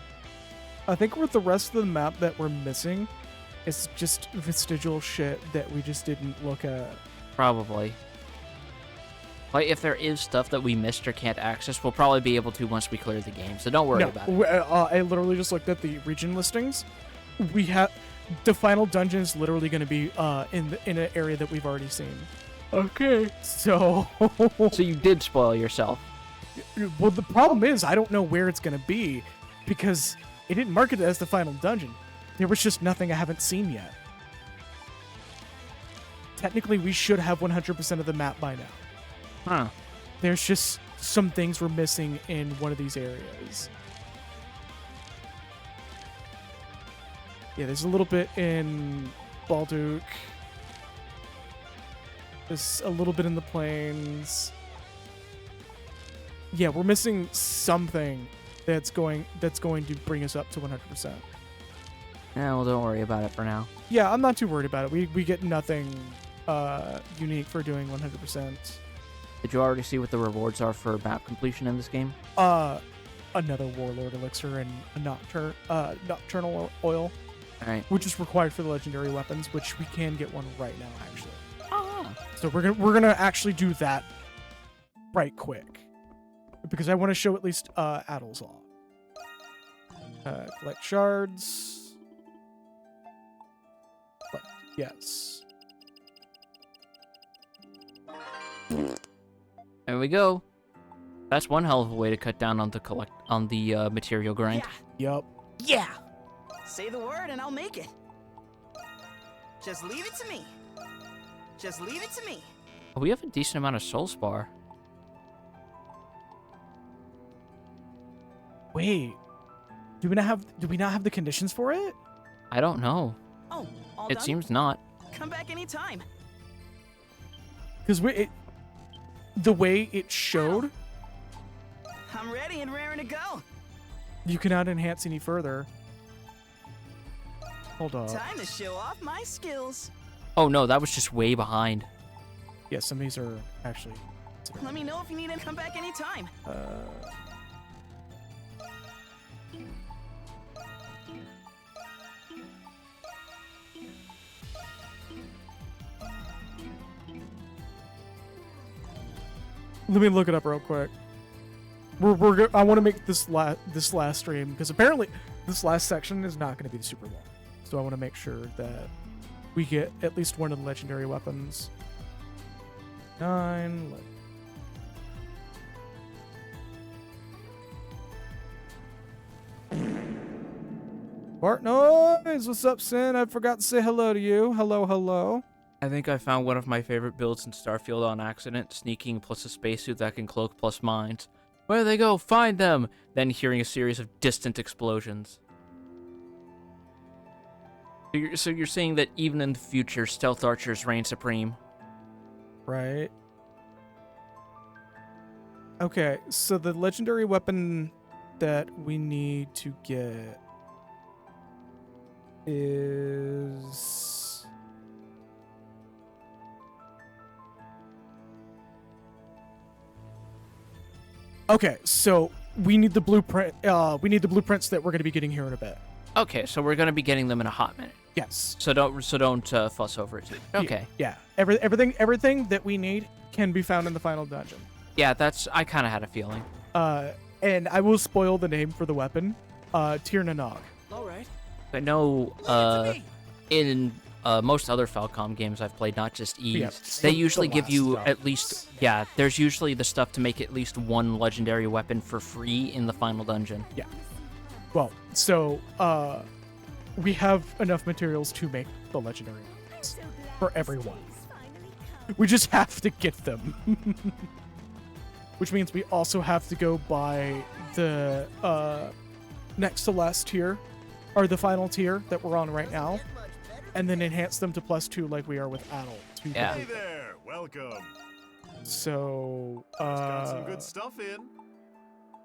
I think with the rest of the map that we're missing, it's just vestigial shit that we just didn't look at. Probably. Like, if there is stuff that we missed or can't access, we'll probably be able to once we clear the game, so don't worry about it. I literally just looked at the region listings. We have the final dungeon is literally going to be in an area that we've already seen. Okay, so So you did spoil yourself. well, the problem is I don't know where it's going to be because it didn't mark it as the final dungeon. There was just nothing I haven't seen yet. Technically, we should have 100% of the map by now. Huh. There's just some things we're missing in one of these areas. Yeah, there's a little bit in Balduke. There's a little bit in the plains. Yeah, we're missing something that's going to bring us up to 100%. Yeah, well, don't worry about it for now. Yeah, I'm not too worried about it. We get nothing unique for doing 100%. Did you already see what the rewards are for map completion in this game? Another Warlord Elixir and a Nocturnal Oil, Alright. which is required for the legendary weapons, which we can get one right now, actually. Ah. So we're gonna actually do that right quick, because I want to show at least Addle's Law. Collect shards. Yes. There we go. That's one hell of a way to cut down on the material grind. Yup. Yeah! Say the word and I'll make it. Just leave it to me. Just leave it to me. Oh, we have a decent amount of soul spar. Wait. Do we not have the conditions for it? I don't know. Oh, all It done? seems not. Come back anytime. Because the way it showed, I'm ready and raring to go. you cannot enhance any further. Hold on. Time to show off my skills. Oh no, that was just way behind. Yeah, some of these are actually. Let me know if you need to come back anytime. Let me look it up real quick. I want to make this last stream, because apparently this last section is not going to be super long. So I want to make sure that we get at least one of the legendary weapons. 9. Bart Noise, what's up, Sin? I forgot to say hello to you. Hello, hello. I think I found one of my favorite builds in Starfield on accident, sneaking plus a spacesuit that can cloak plus mines. Where they go? Find them! Then hearing a series of distant explosions. So you're saying that even in the future, stealth archers reign supreme? Right. Okay, so the legendary weapon that we need to get is... Okay, so we need the blueprint. We need the blueprints that we're going to be getting here in a bit. Okay, so we're gonna be getting them in a hot minute. Yes. So don't fuss over it. Okay. Yeah. Everything that we need can be found in the final dungeon. Yeah, I kind of had a feeling. And I will spoil the name for the weapon. Tirna Nog. All right. I know. In most other Falcom games I've played, not just Eve, Yeah, they usually the give last you stuff. at least, yeah, there's usually the stuff to make at least one legendary weapon for free in the final dungeon. Yeah. Well, so we have enough materials to make the legendary weapons for everyone. We just have to get them. Which means we also have to go buy the next to last tier, or the final tier that we're on right now, and then enhance them to +2 like we are with adult. Yeah. Hey there, welcome. So, Got some good stuff in.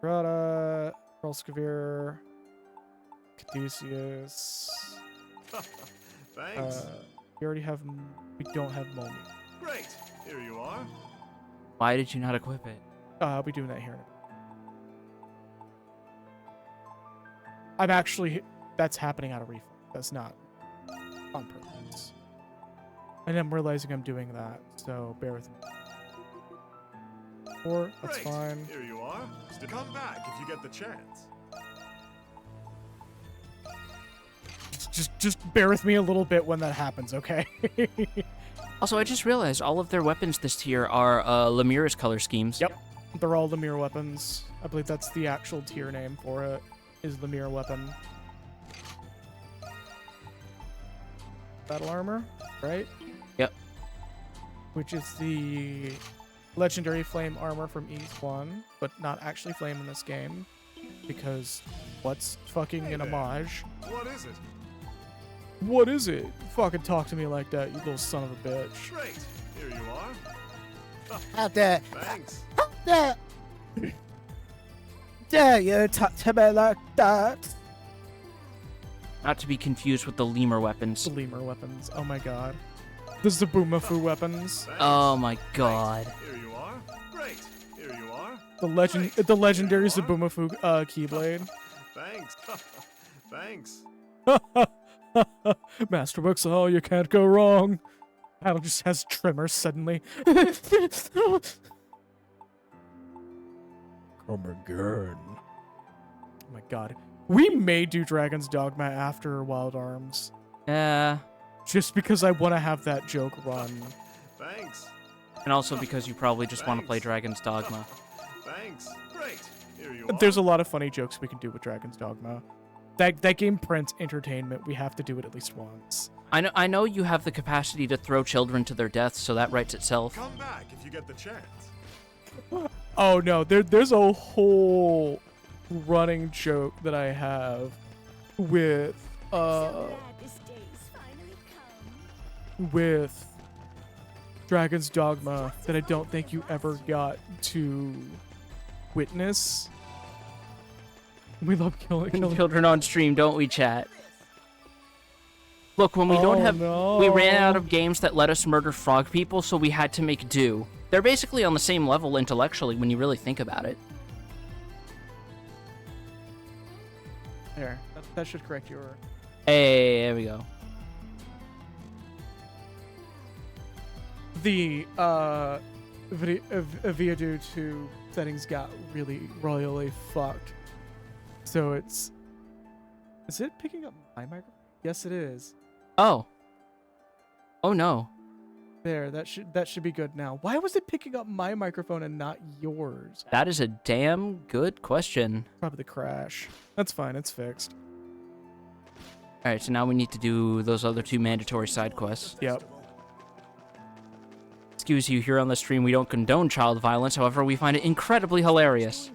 Rada, Rolskavir, Caduceus. Thanks. We already have. We don't have Momi. Great. Here you are. Why did you not equip it? I'll be doing that here. I'm actually. That's happening out of reflex. That's not on purpose. And I'm realizing I'm doing that, so bear with me. Or that's Great. fine. Here you are. Come back if you get the chance. Just bear with me a little bit when that happens, okay? Also, I just realized all of their weapons this tier are Lemura's color schemes. Yep. They're all Lemure weapons. I believe that's the actual tier name for it, is Lemure weapon. Battle armor, right? Yep. Which is the legendary flame armor from Ease 1, but not actually flame in this game. Because what's fucking an homage? What is it? What is it? Fucking talk to me like that, you little son of a bitch. Great. Here you are. How dare, Thanks. dare you talk to me like that? Not to be confused with the lemur weapons. The lemur weapons, oh my god. The Zabumafu weapons. Thanks. Oh my god. Here you are. Great. Here you are. The legendary Zabumafu keyblade. Thanks. Thanks. Masterbooks, oh, you can't go wrong. Battle just has tremors suddenly. Come again. Oh my god. We may do Dragon's Dogma after Wild Arms. Yeah. Just because I want to have that joke run. Thanks. And also because you probably just want to play Dragon's Dogma. Thanks. Great. Here you are. There's a lot of funny jokes we can do with Dragon's Dogma. That game prints entertainment. We have to do it at least once. I know you have the capacity to throw children to their deaths, so that writes itself. Come back if you get the chance. Oh no, there's a whole running joke that I have with Dragon's Dogma that I don't think you ever got to witness. We love killing Children on stream, don't we, chat? Look, when we don't have... no. We ran out of games that let us murder frog people, so we had to make do. They're basically on the same level intellectually when you really think about it. There, that should correct your... Hey, there we go. The Viadu 2 settings got really royally fucked. So it's... Is it picking up my microphone? Yes, it is. Oh. Oh no. There, that should be good now. Why was it picking up my microphone and not yours? That is a damn good question. Probably the crash. That's fine, it's fixed. Alright, so now we need to do those other 2 mandatory side quests. Yep. Excuse you, here on the stream, we don't condone child violence, however, we find it incredibly hilarious.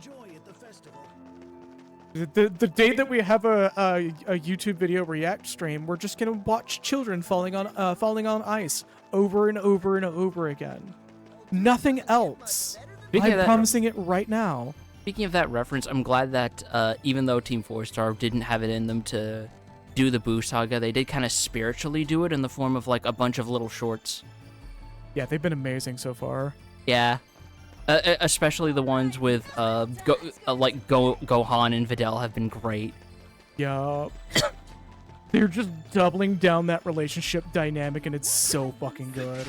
The day that we have a YouTube video react stream, we're just gonna watch children falling on ice over and over and over again. Nothing else. I'm promising it right now. Speaking of that reference, I'm glad that even though Team 4-Star didn't have it in them to do the Boo Saga, they did kind of spiritually do it in the form of like a bunch of little shorts. Yeah, they've been amazing so far. Yeah. Especially the ones with Gohan and Videl have been great. Yup. They're just doubling down that relationship dynamic, and it's so fucking good.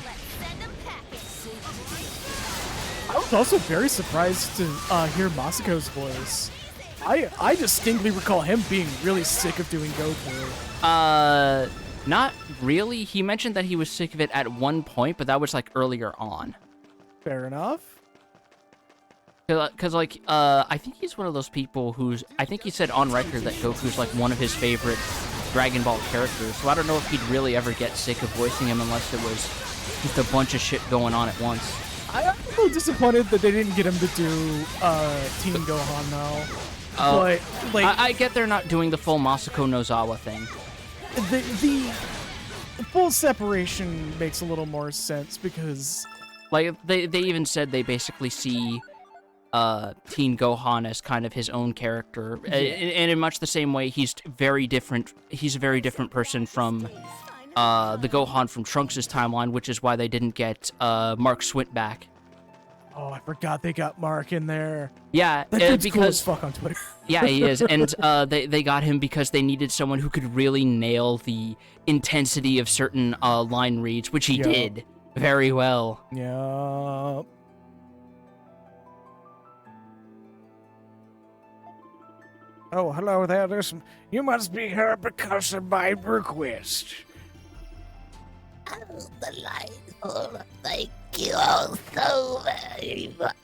I was also very surprised to hear Masako's voice. I distinctly recall him being really sick of doing Goku. Not really. He mentioned that he was sick of it at one point, but that was like earlier on. Fair enough. Because, like, I think he's one of those people who's... I think he said on record that Goku's, like, one of his favorite Dragon Ball characters. So I don't know if he'd really ever get sick of voicing him unless it was just a bunch of shit going on at once. I'm a little disappointed that they didn't get him to do Team Gohan now. But, like... I get they're not doing the full Masako Nozawa thing. The full separation makes a little more sense because... Like, they even said they basically see... Teen Gohan as kind of his own character, and in much the same way, he's very different. He's a very different person from the Gohan from Trunks' timeline, which is why they didn't get Mark Swint back. Oh, I forgot they got Mark in there. Yeah, that dude's because cool as fuck on Twitter. Yeah, he is, and they got him because they needed someone who could really nail the intensity of certain line reads, which he did very well. Yeah. Oh, hello there. You must be here because of my request. Oh, delightful. Thank you all so very much.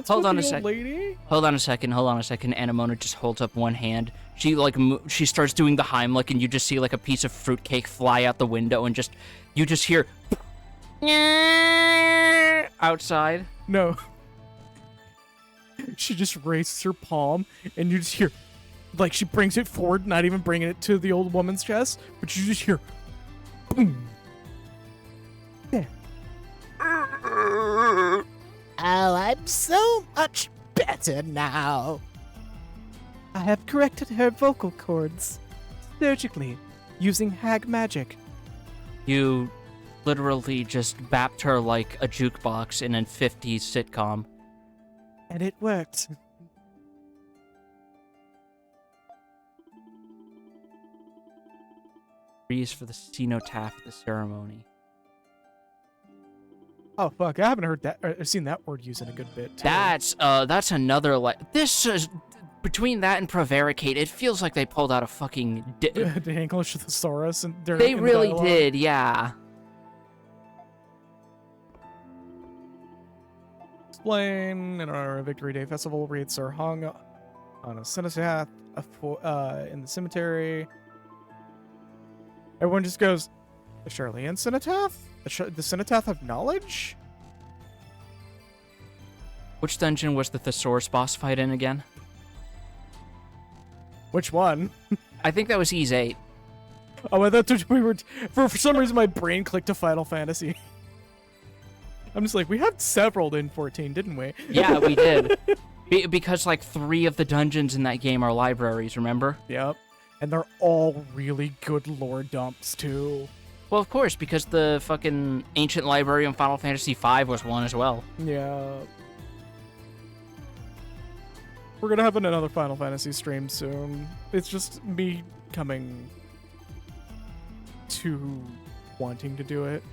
Hold on a second. Hold on a second. Anamona just holds up one hand. She she starts doing the Heimlich, and you just see like a piece of fruitcake fly out the window, and you just hear outside. No. She just raises her palm, and you just hear, like, she brings it forward, not even bringing it to the old woman's chest, but you just hear, boom. There. Oh, I'm so much better now. I have corrected her vocal cords surgically using hag magic. You literally just bapped her like a jukebox in a 50s sitcom. And it worked. Freeze for the cenotaph at the ceremony. Oh fuck! I haven't heard that or seen that word used in a good bit. Too. That's another this is between that and prevaricate. It feels like they pulled out a fucking the English thesaurus and they really did, yeah. Explain in our Victory Day festival, wreaths are hung on a cenotaph in the cemetery. Everyone just goes, the Charlean cenotaph? The cenotaph of knowledge? Which dungeon was the thesaurus boss fight in again? Which one? I think that was Ys 8. Oh, I thought we were... For some reason, my brain clicked to Final Fantasy. I'm just like, we had several in 14, didn't we? Yeah, we did. Because, like, 3 of the dungeons in that game are libraries, remember? Yep. And they're all really good lore dumps, too. Well, of course, because the fucking ancient library in Final Fantasy V was one as well. Yeah. We're gonna have another Final Fantasy stream soon. It's just me coming to wanting to do it.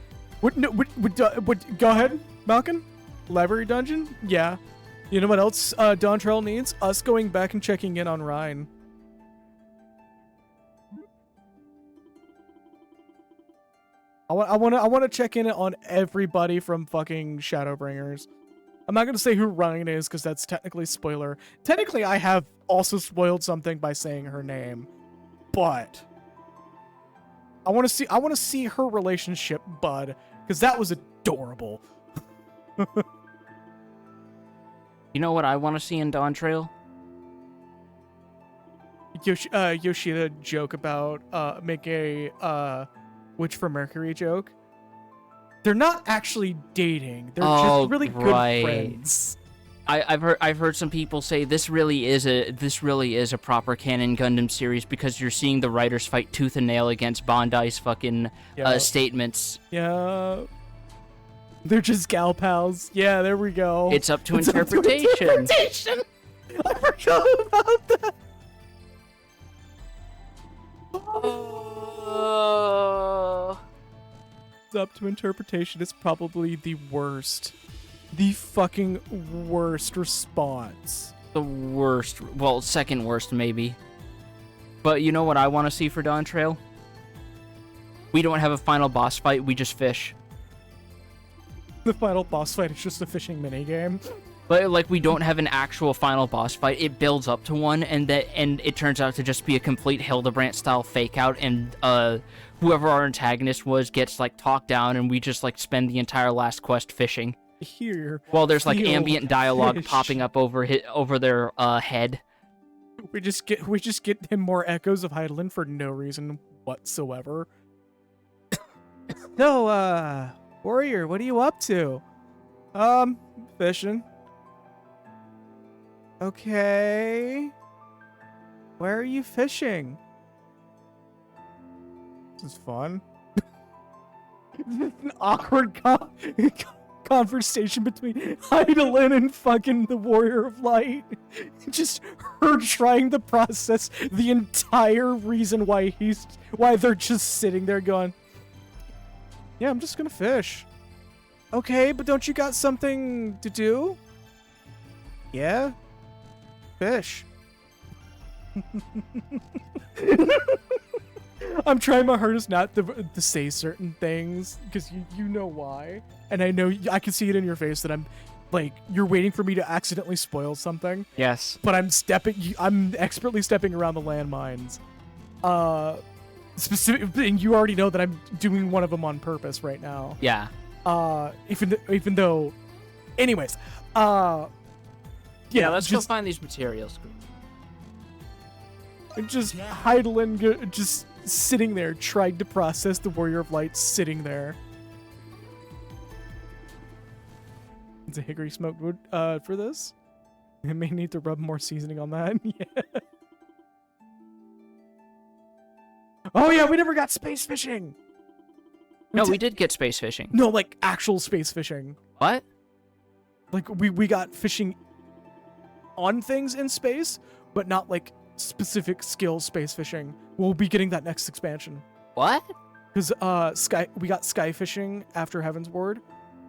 Go ahead, Malkin. Library dungeon? Yeah. You know what else Dontrell needs? Us going back and checking in on Rhine. I want to check in on everybody from fucking Shadowbringers. I'm not gonna say who Ryan is because that's technically spoiler. Technically, I have also spoiled something by saying her name, but I want to see her relationship, bud, because that was adorable. You know what I want to see in Dawn Trail? Yoshida joke about make a Witch for Mercury joke. They're not actually dating. They're just really good friends. I've heard some people say this really is a proper canon Gundam series because you're seeing the writers fight tooth and nail against Bandai's fucking statements. Yeah. They're just gal pals. Yeah, there we go. It's up to interpretation. I forgot about that. It's up to interpretation. It's probably the worst. The fucking worst response. The worst. Well, second worst, maybe. But you know what I want to see for Dawn Trail? We don't have a final boss fight, we just fish. The final boss fight is just a fishing minigame. But, like, we don't have an actual final boss fight. It builds up to one, and it turns out to just be a complete Hildebrandt-style fake-out, and whoever our antagonist was gets, like, talked down, and we just, like, spend the entire last quest fishing. Here. Well, there's, like, ambient dialogue popping up over their head. We just get him more echoes of Heidelin for no reason whatsoever. So, Warrior, what are you up to? Fishing. Okay. Where are you fishing? This is fun. An awkward conversation between Heidelin and fucking the Warrior of Light. Just her trying to process the entire reason why they're just sitting there going, yeah, I'm just gonna fish. Okay, but don't you got something to do? Yeah? Fish. I'm trying my hardest not to say certain things, because you know why. And I know, I can see it in your face that I'm, like, you're waiting for me to accidentally spoil something. Yes. But I'm expertly stepping around the landmines. Specifically, and you already know that I'm doing one of them on purpose right now. Yeah. Even though, anyways, yeah, let's go find these materials. Just Heidelin just sitting there trying to process the Warrior of Light sitting there. It's a hickory smoked wood for this. I may need to rub more seasoning on that. Yeah. Oh yeah, we never got space fishing. No, we did get space fishing. No, like actual space fishing. What? Like we got fishing on things in space, but not like specific skill space fishing. We'll be getting that next expansion. What? Because we got sky fishing after Heaven's Ward,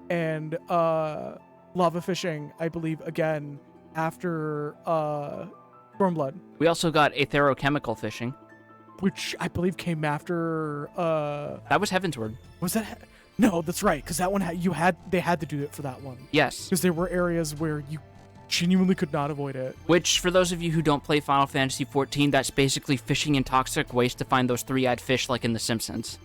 and lava fishing, I believe, again after Stormblood. We also got aetherochemical fishing, which I believe came after that was Heavensward. Was that? No, that's right, because that one they had to do it for that one. Yes. Because there were areas where you genuinely could not avoid it. Which, for those of you who don't play Final Fantasy XIV, that's basically fishing in toxic waste to find those three-eyed fish like in The Simpsons.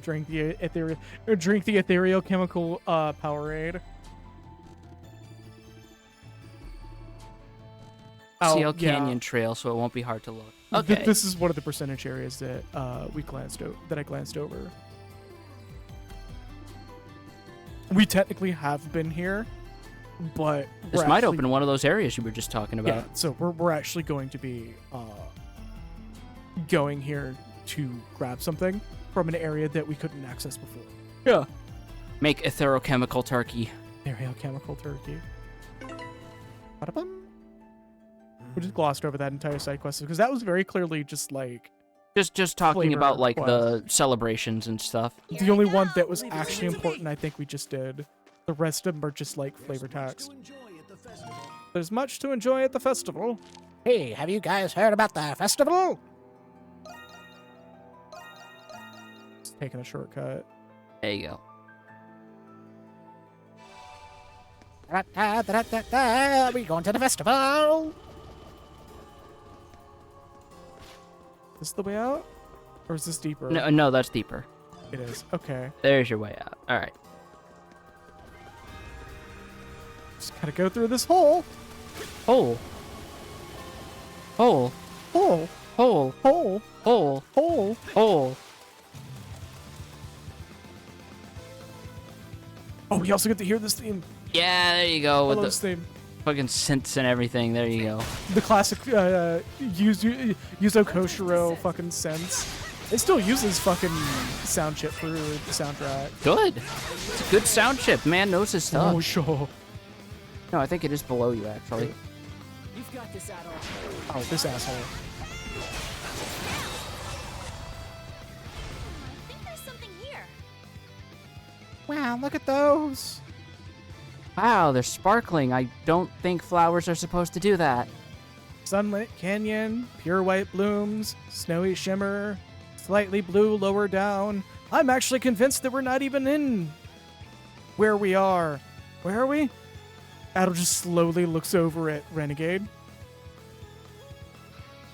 Drink the ethereal chemical Powerade. Seal Canyon Trail, so it won't be hard to look. Okay. This is one of the percentage areas that I glanced over. We technically have been here, but this might open one of those areas you were just talking about. Yeah, so we're actually going to be going here to grab something from an area that we couldn't access before. Yeah. Make etherochemical turkey. Etherochemical turkey. Ba-da-bum. We just glossed over that entire side quest because that was very clearly just like just talking about like the celebrations and stuff. The only one that was actually important, I think we just did. The rest of them are just like flavor text. There's much to enjoy at the festival. Hey, have you guys heard about the festival? Just taking a shortcut. There you go. We going to the festival? Is this the way out? Or is this deeper? No, that's deeper. It is. Okay. There's your way out. All right. Just gotta go through this hole. Hole. Hole. Hole. Hole. Hole. Hole. Hole. Hole. Oh, we also get to hear this theme. Yeah, there you go. I With love the this theme. fucking synths and everything. There you go. The classic Yuzo Koshiro fucking sense. It still uses fucking sound chip for the soundtrack. Good. It's a good sound chip. Man knows his stuff. Oh, sure. No, I think it is below you, actually. You've got this, Adol. Oh, this asshole. I think there's something here. Wow, look at those. Wow, they're sparkling. I don't think flowers are supposed to do that. Sunlit canyon, pure white blooms, snowy shimmer, slightly blue lower down. I'm actually convinced that we're not even in where we are. Where are we? Adol just slowly looks over at Renegade.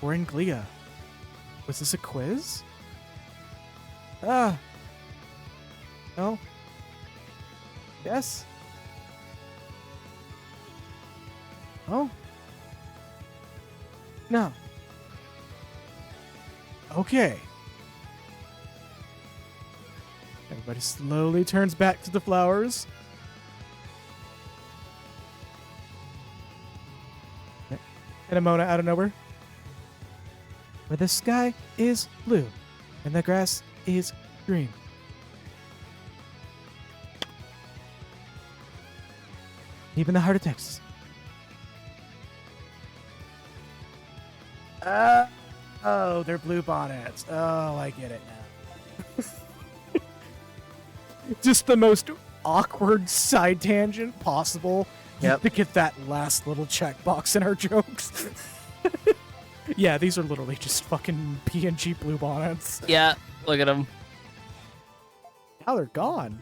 We're in Glia. Was this a quiz? Ah. No. Yes. Oh. No. Okay. Everybody slowly turns back to the flowers. And a Mona out of nowhere. Where the sky is blue and the grass is green. Deep in the heart of Texas. Oh, they're blue bonnets. Oh, I get it now. Just the most awkward side tangent possible. Yep. To get that last little checkbox in our jokes. Yeah, these are literally just fucking PNG blue bonnets. Yeah, look at them. Now they're gone.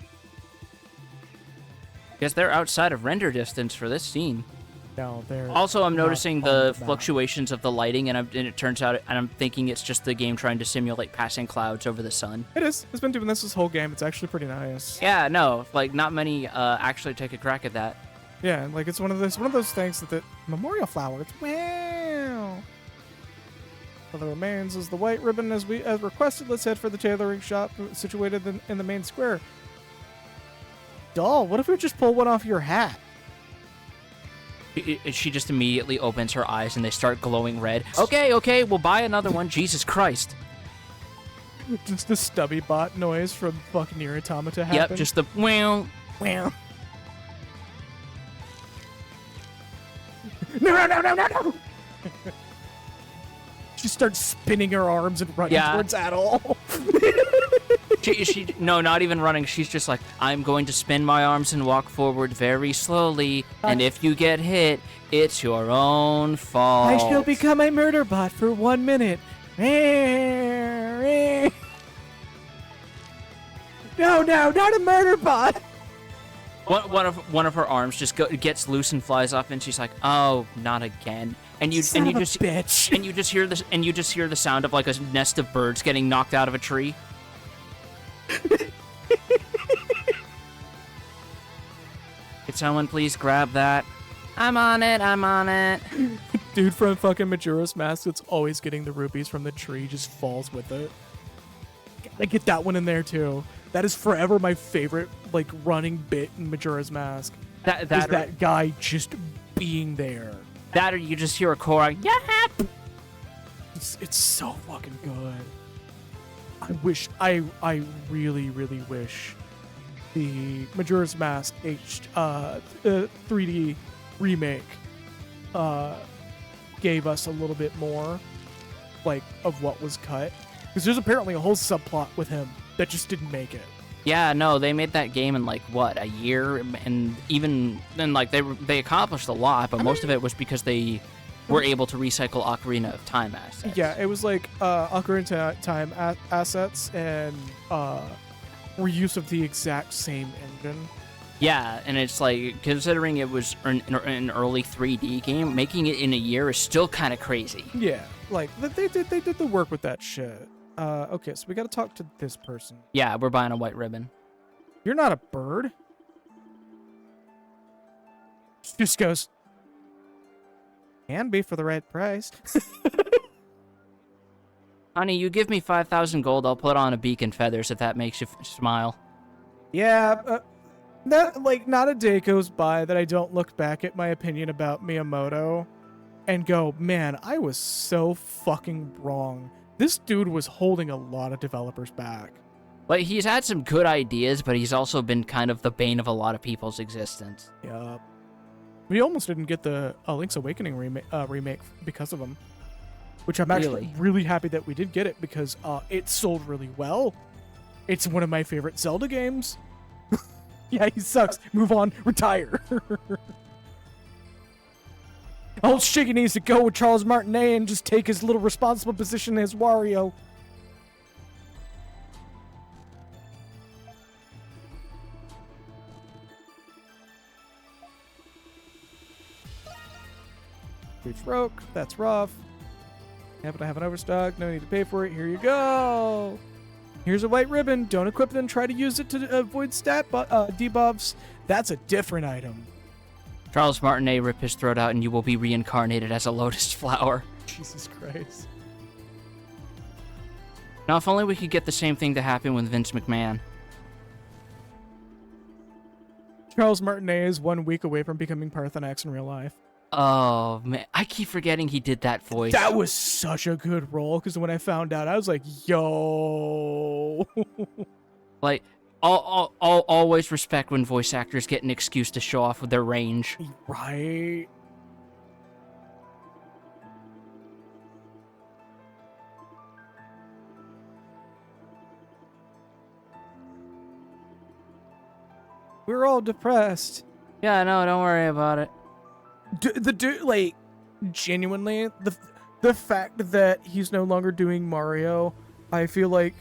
Guess they're outside of render distance for this scene. No, they're Also, I'm not noticing on the map. fluctuations of the lighting, and it turns out, and I'm thinking it's just the game trying to simulate passing clouds over the sun. It is. It's been doing this whole game. It's actually pretty nice. Yeah, no, like not many actually take a crack at that. Yeah, like it's one of those things that the memorial flower. It's wow. For the remains is the white ribbon as requested. Let's head for the tailoring shop situated in the main square. Doll, what if we just pull one off your hat? She just immediately opens her eyes and they start glowing red. Okay, we'll buy another one. Jesus Christ. Just the stubby bot noise from fucking Nier Automata happen. Yep, just the wow. Wow. No. She starts spinning her arms and running towards Adol. she no, not even running. She's just like, I'm going to spin my arms and walk forward very slowly, and if you get hit, it's your own fault. I shall become a murder bot for 1 minute. No, not a murder bot. One of her arms just gets loose and flies off, and she's like, "Oh, not again!" And you just bitch. And you just hear the sound of like a nest of birds getting knocked out of a tree. Could someone please grab that? I'm on it. Dude from fucking Majora's Mask that's always getting the rupees from the tree just falls with it. Gotta get that one in there too. That is forever my favorite like running bit in Majora's Mask. That guy just being there. That or you just hear a chorus. Yeah. It's so fucking good. I really wish the Majora's Mask 3D remake gave us a little bit more like of what was cut, because there's apparently a whole subplot with him that just didn't make it. Yeah, no, they made that game in like what, a year, and even then like they accomplished a lot, but most of it was because they were able to recycle Ocarina of Time assets. Yeah, it was like Ocarina of Time assets and reuse of the exact same engine. Yeah, and it's like, considering it was an early 3D game, making it in a year is still kind of crazy. Yeah, like they did the work with that shit. Okay, so we got to talk to this person. Yeah, we're buying a white ribbon. You're not a bird. Just goes. Can be for the right price. Honey, you give me 5,000 gold, I'll put on a beak and feathers if that makes you smile. Yeah, not a day goes by that I don't look back at my opinion about Miyamoto and go, man, I was so fucking wrong. This dude was holding a lot of developers back. Like, he's had some good ideas, but he's also been kind of the bane of a lot of people's existence. Yeah. We almost didn't get the Link's Awakening remake because of him. Which I'm actually really happy that we did get it because it sold really well. It's one of my favorite Zelda games. Yeah, he sucks. Move on. Retire. Old Shiggy needs to go with Charles Martinet and just take his little responsible position as Wario. Reach Roke. That's rough. Happen to have an overstock. No need to pay for it. Here you go. Here's a white ribbon. Don't equip it and try to use it to avoid stat debuffs. That's a different item. Charles Martinet, rip his throat out and you will be reincarnated as a lotus flower. Jesus Christ. Now, if only we could get the same thing to happen with Vince McMahon. Charles Martinet is 1 week away from becoming Parthenax in real life. Oh, man. I keep forgetting he did that voice. That was such a good role, because when I found out, I was like, yo. Like, I'll always respect when voice actors get an excuse to show off with their range. Right. We're all depressed. Yeah, no, don't worry about it. Genuinely, the fact that he's no longer doing Mario, I feel like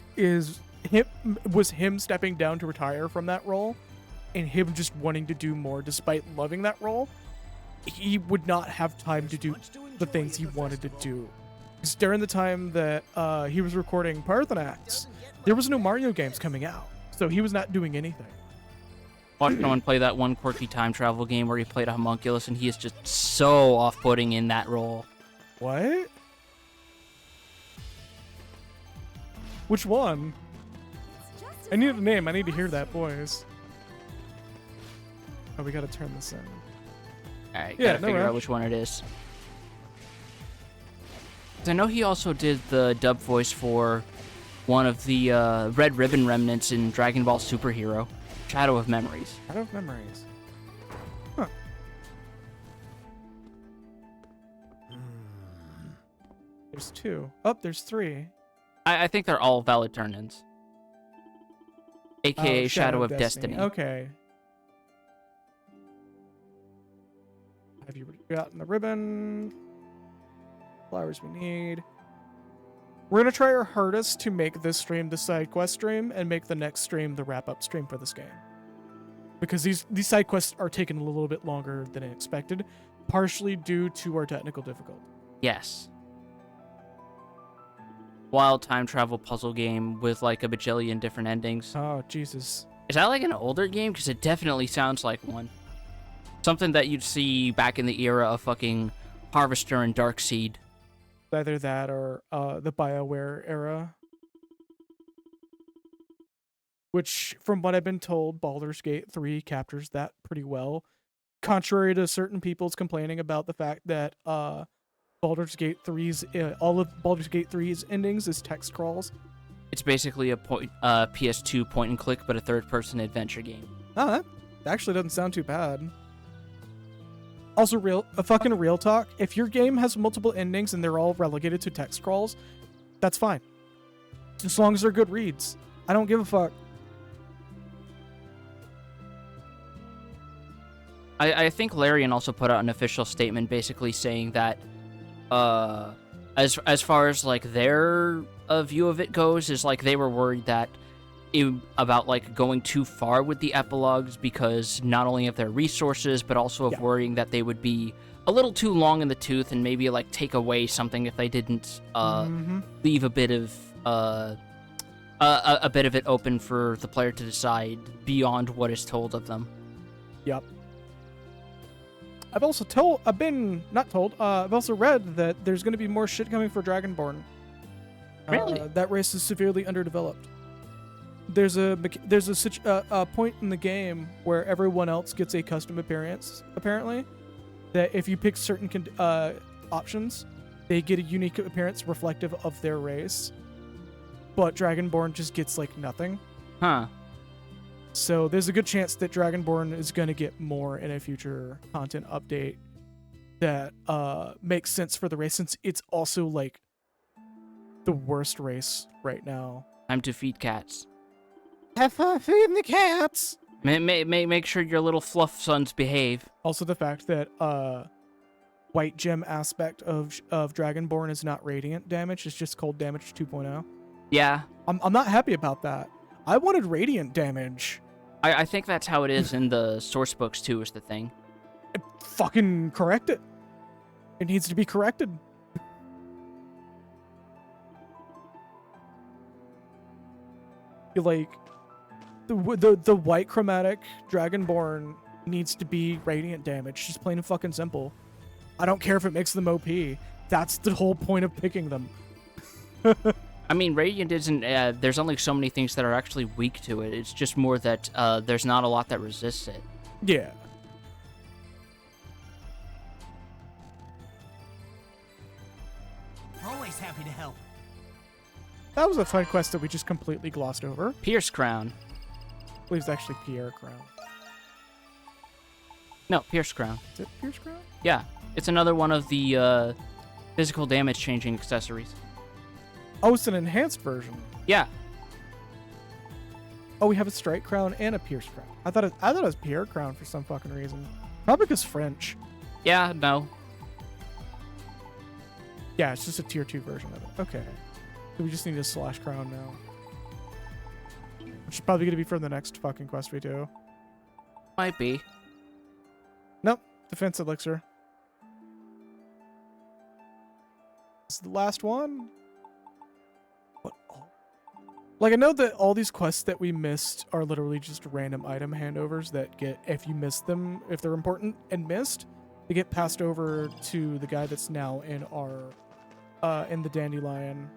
was him stepping down to retire from that role, and him just wanting to do more despite loving that role. He would not have time to do the things he wanted to do. Because during the time that he was recording Parthenax, there was no Mario games coming out, so he was not doing anything. Watched someone play that one quirky time travel game where he played a homunculus, and he is just so off-putting in that role. What? Which one? I need a name. I need to hear that voice. Oh, we gotta turn this in. Alright, gotta figure out which one it is. 'Cause I know he also did the dub voice for one of the Red Ribbon remnants in Dragon Ball Superhero. Shadow of Memories. Shadow of Memories. Huh. There's 2. Oh, there's 3. I think they're all valid turn-ins. AKA Shadow of Destiny. Okay. Have you gotten the ribbon? Flowers we need. We're going to try our hardest to make this stream the side quest stream and make the next stream the wrap-up stream for this game. Because these side quests are taking a little bit longer than expected, partially due to our technical difficulty. Yes. Wild time travel puzzle game with like a bajillion different endings. Oh, Jesus. Is that like an older game? Because it definitely sounds like one. Something that you'd see back in the era of fucking Harvester and Darkseid. Either that or the BioWare era. Which, from what I've been told, Baldur's Gate 3 captures that pretty well. Contrary to certain people's complaining about the fact that Baldur's Gate 3's all of Baldur's Gate 3's endings is text crawls. It's basically a PS2 point and click, but a third-person adventure game. Oh, that actually doesn't sound too bad. Also, fucking real talk. If your game has multiple endings and they're all relegated to text crawls, that's fine. As long as they're good reads. I don't give a fuck. I think Larian also put out an official statement basically saying that as far as like their view of it goes, is like they were worried that about like going too far with the epilogues because not only of their resources, but also of worrying that they would be a little too long in the tooth and maybe like take away something if they didn't leave a bit of it open for the player to decide beyond what is told of them. Yep. I've also I've also read that there's going to be more shit coming for Dragonborn. Really? That race is severely underdeveloped. There's a point in the game where everyone else gets a custom appearance, apparently, that if you pick certain options, they get a unique appearance reflective of their race. But Dragonborn just gets, like, nothing. Huh. So there's a good chance that Dragonborn is going to get more in a future content update that makes sense for the race, since it's also, like, the worst race right now. Time to feed cats. Have fun feeding the cats. Make sure your little fluff sons behave. Also the fact that white gem aspect of Dragonborn is not radiant damage, it's just cold damage 2.0. Yeah. I'm not happy about that. I wanted radiant damage. I think that's how it is in the source books too, is the thing. Fucking correct it. It needs to be corrected. Like, the white chromatic Dragonborn needs to be radiant damage. Just plain and fucking simple. I don't care if it makes them OP. That's the whole point of picking them. I mean, Radiant isn't, there's only so many things that are actually weak to it. It's just more that there's not a lot that resists it. Yeah. Always happy to help. That was a fun quest that we just completely glossed over. Pierce Crown. I believe it's actually Pierre Crown. No, Pierce Crown. Is it Pierce Crown? Yeah. It's another one of the physical damage changing accessories. Oh, it's an enhanced version. Yeah. Oh, we have a Strike Crown and a Pierce Crown. I thought it was Pierre Crown for some fucking reason. Probably because French. Yeah, no. Yeah, it's just a tier 2 version of it. Okay. So we just need a Slash Crown now. Which is probably going to be for the next fucking quest we do. Might be. Nope. Defense Elixir. This is the last one. What? Like, I know that all these quests that we missed are literally just random item handovers that get, if you miss them, if they're important and missed, they get passed over to the guy that's now in our, in the Dandelion.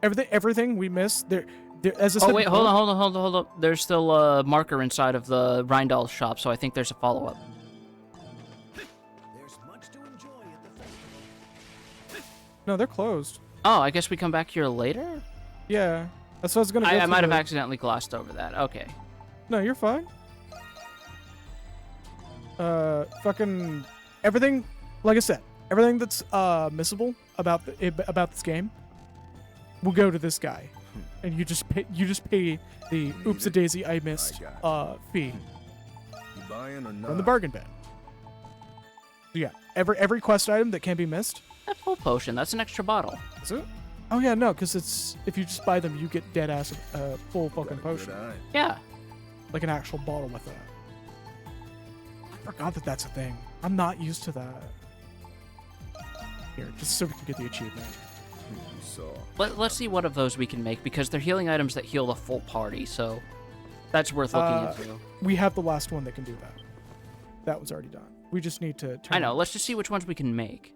Everything we missed, there, as I said. Oh wait, hold on. There's still a marker inside of the Rindal shop, so I think there's a follow-up. There's much to enjoy at the festival. No, they're closed. Oh, I guess we come back here later? Yeah, that's what I was gonna. I might have accidentally glossed over that. Okay. No, you're fine. Fucking everything. Like I said, everything that's missable about this game will go to this guy, and you just pay the oops-a-daisy I missed fee You buying or not? from the bargain bin. So yeah, every quest item that can be missed. That's full potion. That's an extra bottle. Is it? Oh yeah, no, because it's if you just buy them, you get dead ass full fucking potion, Yeah. like an actual bottle with that. I forgot that that's a thing. I'm not used to that. Here, just so we can get the achievement. Let's see what of those we can make, because they're healing items that heal the full party, so that's worth looking into. We have the last one that can do that. That was already done. We just need to turn. I know. Let's just see which ones we can make.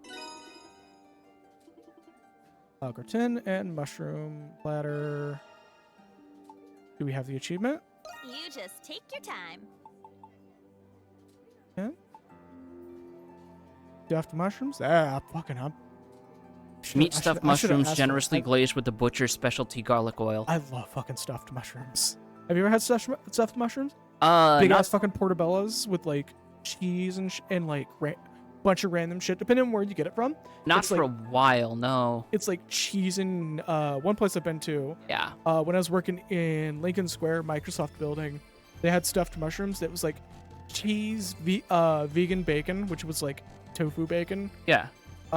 Gratin and mushroom platter. Do we have the achievement? You just take your time. Yeah. Stuffed mushrooms? Ah, fucking hell. Meat stuffed mushrooms generously glazed with the butcher's specialty garlic oil. I love fucking stuffed mushrooms. Have you ever had stuffed mushrooms? Big ass fucking portobellos with like cheese and like bunch of random shit, depending on where you get it from. Not for a while, no. It's like cheese in one place I've been to. Yeah. When I was working in Lincoln Square, Microsoft building, they had stuffed mushrooms that was like cheese, vegan bacon, which was like tofu bacon. Yeah. It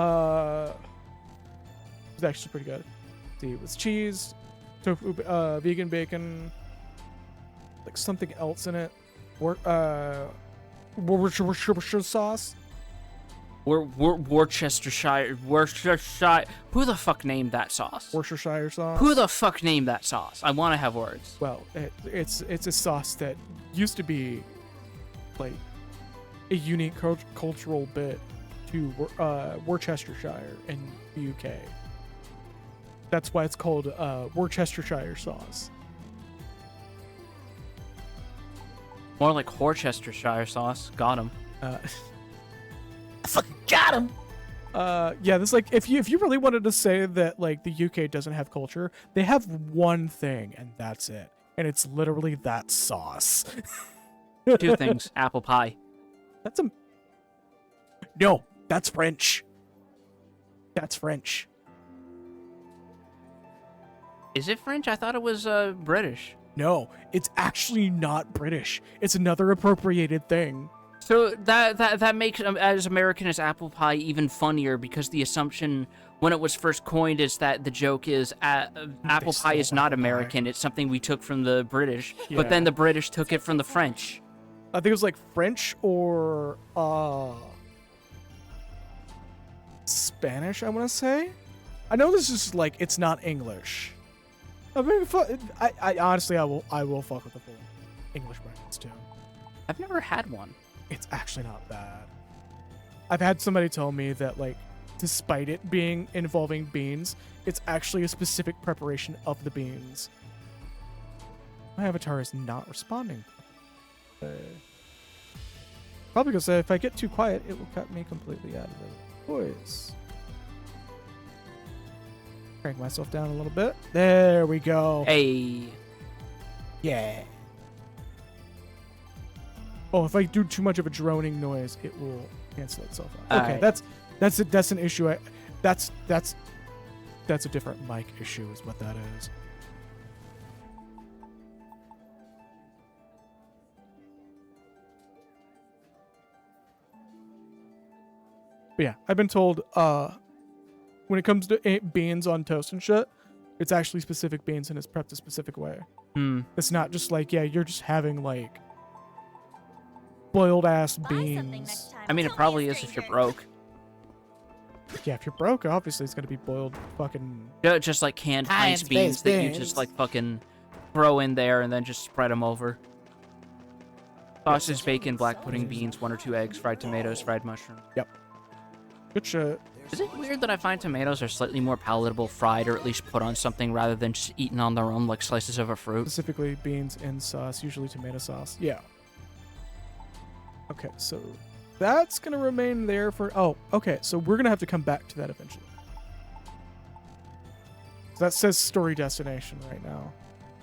was actually pretty good. See, it was cheese, tofu, vegan bacon, like something else in it. Worcestershire sauce. Worcestershire. Who the fuck named that sauce? Worcestershire sauce. Who the fuck named that sauce? I want to have words. Well, it's a sauce that used to be like a unique cultural bit to Worcestershire in the UK. That's why it's called Worcestershire sauce. More like Worcestershire sauce. Got him. I fucking got him. Yeah, this like if you really wanted to say that like the UK doesn't have culture, they have one thing and that's it. And it's literally that sauce. 2 things. Apple pie. No, that's French. That's French. Is it French? I thought it was British. No, it's actually not British. It's another appropriated thing. So that makes as American as apple pie even funnier, because the assumption when it was first coined is that the joke is apple pie is not American. It's something we took from the British, but then the British took it from the French. I think it was like French or Spanish, I want to say. I know this is like it's not English. I mean, I honestly I will fuck with the full English breakfast too. I've never had one. It's actually not bad. I've had somebody tell me that like, despite it being involving beans, it's actually a specific preparation of the beans. My avatar is not responding. Probably because if I get too quiet, it will cut me completely out of the voice. Crank myself down a little bit. There we go. Hey. Yeah. Oh, if I do too much of a droning noise, it will cancel itself out. Okay, right. that's an issue. That's a different mic issue, is what that is. But yeah, I've been told when it comes to beans on toast and shit, it's actually specific beans and it's prepped a specific way. It's not just like, yeah, you're just having like boiled ass beans. I mean, it probably is if you're broke. Yeah, if you're broke, obviously it's gonna be boiled fucking. Yeah, just like canned Heinz beans that you just like fucking throw in there and then just spread them over. Sausage, bacon, black pudding, beans, 1 or 2 eggs, fried tomatoes, fried mushrooms. Yep. Good shit. Is it weird that I find tomatoes are slightly more palatable fried, or at least put on something, rather than just eaten on their own like slices of a fruit? Specifically beans in sauce, usually tomato sauce. Yeah. Okay, so that's gonna remain there for. Oh, okay. So we're gonna have to come back to that eventually. So that says story destination right now.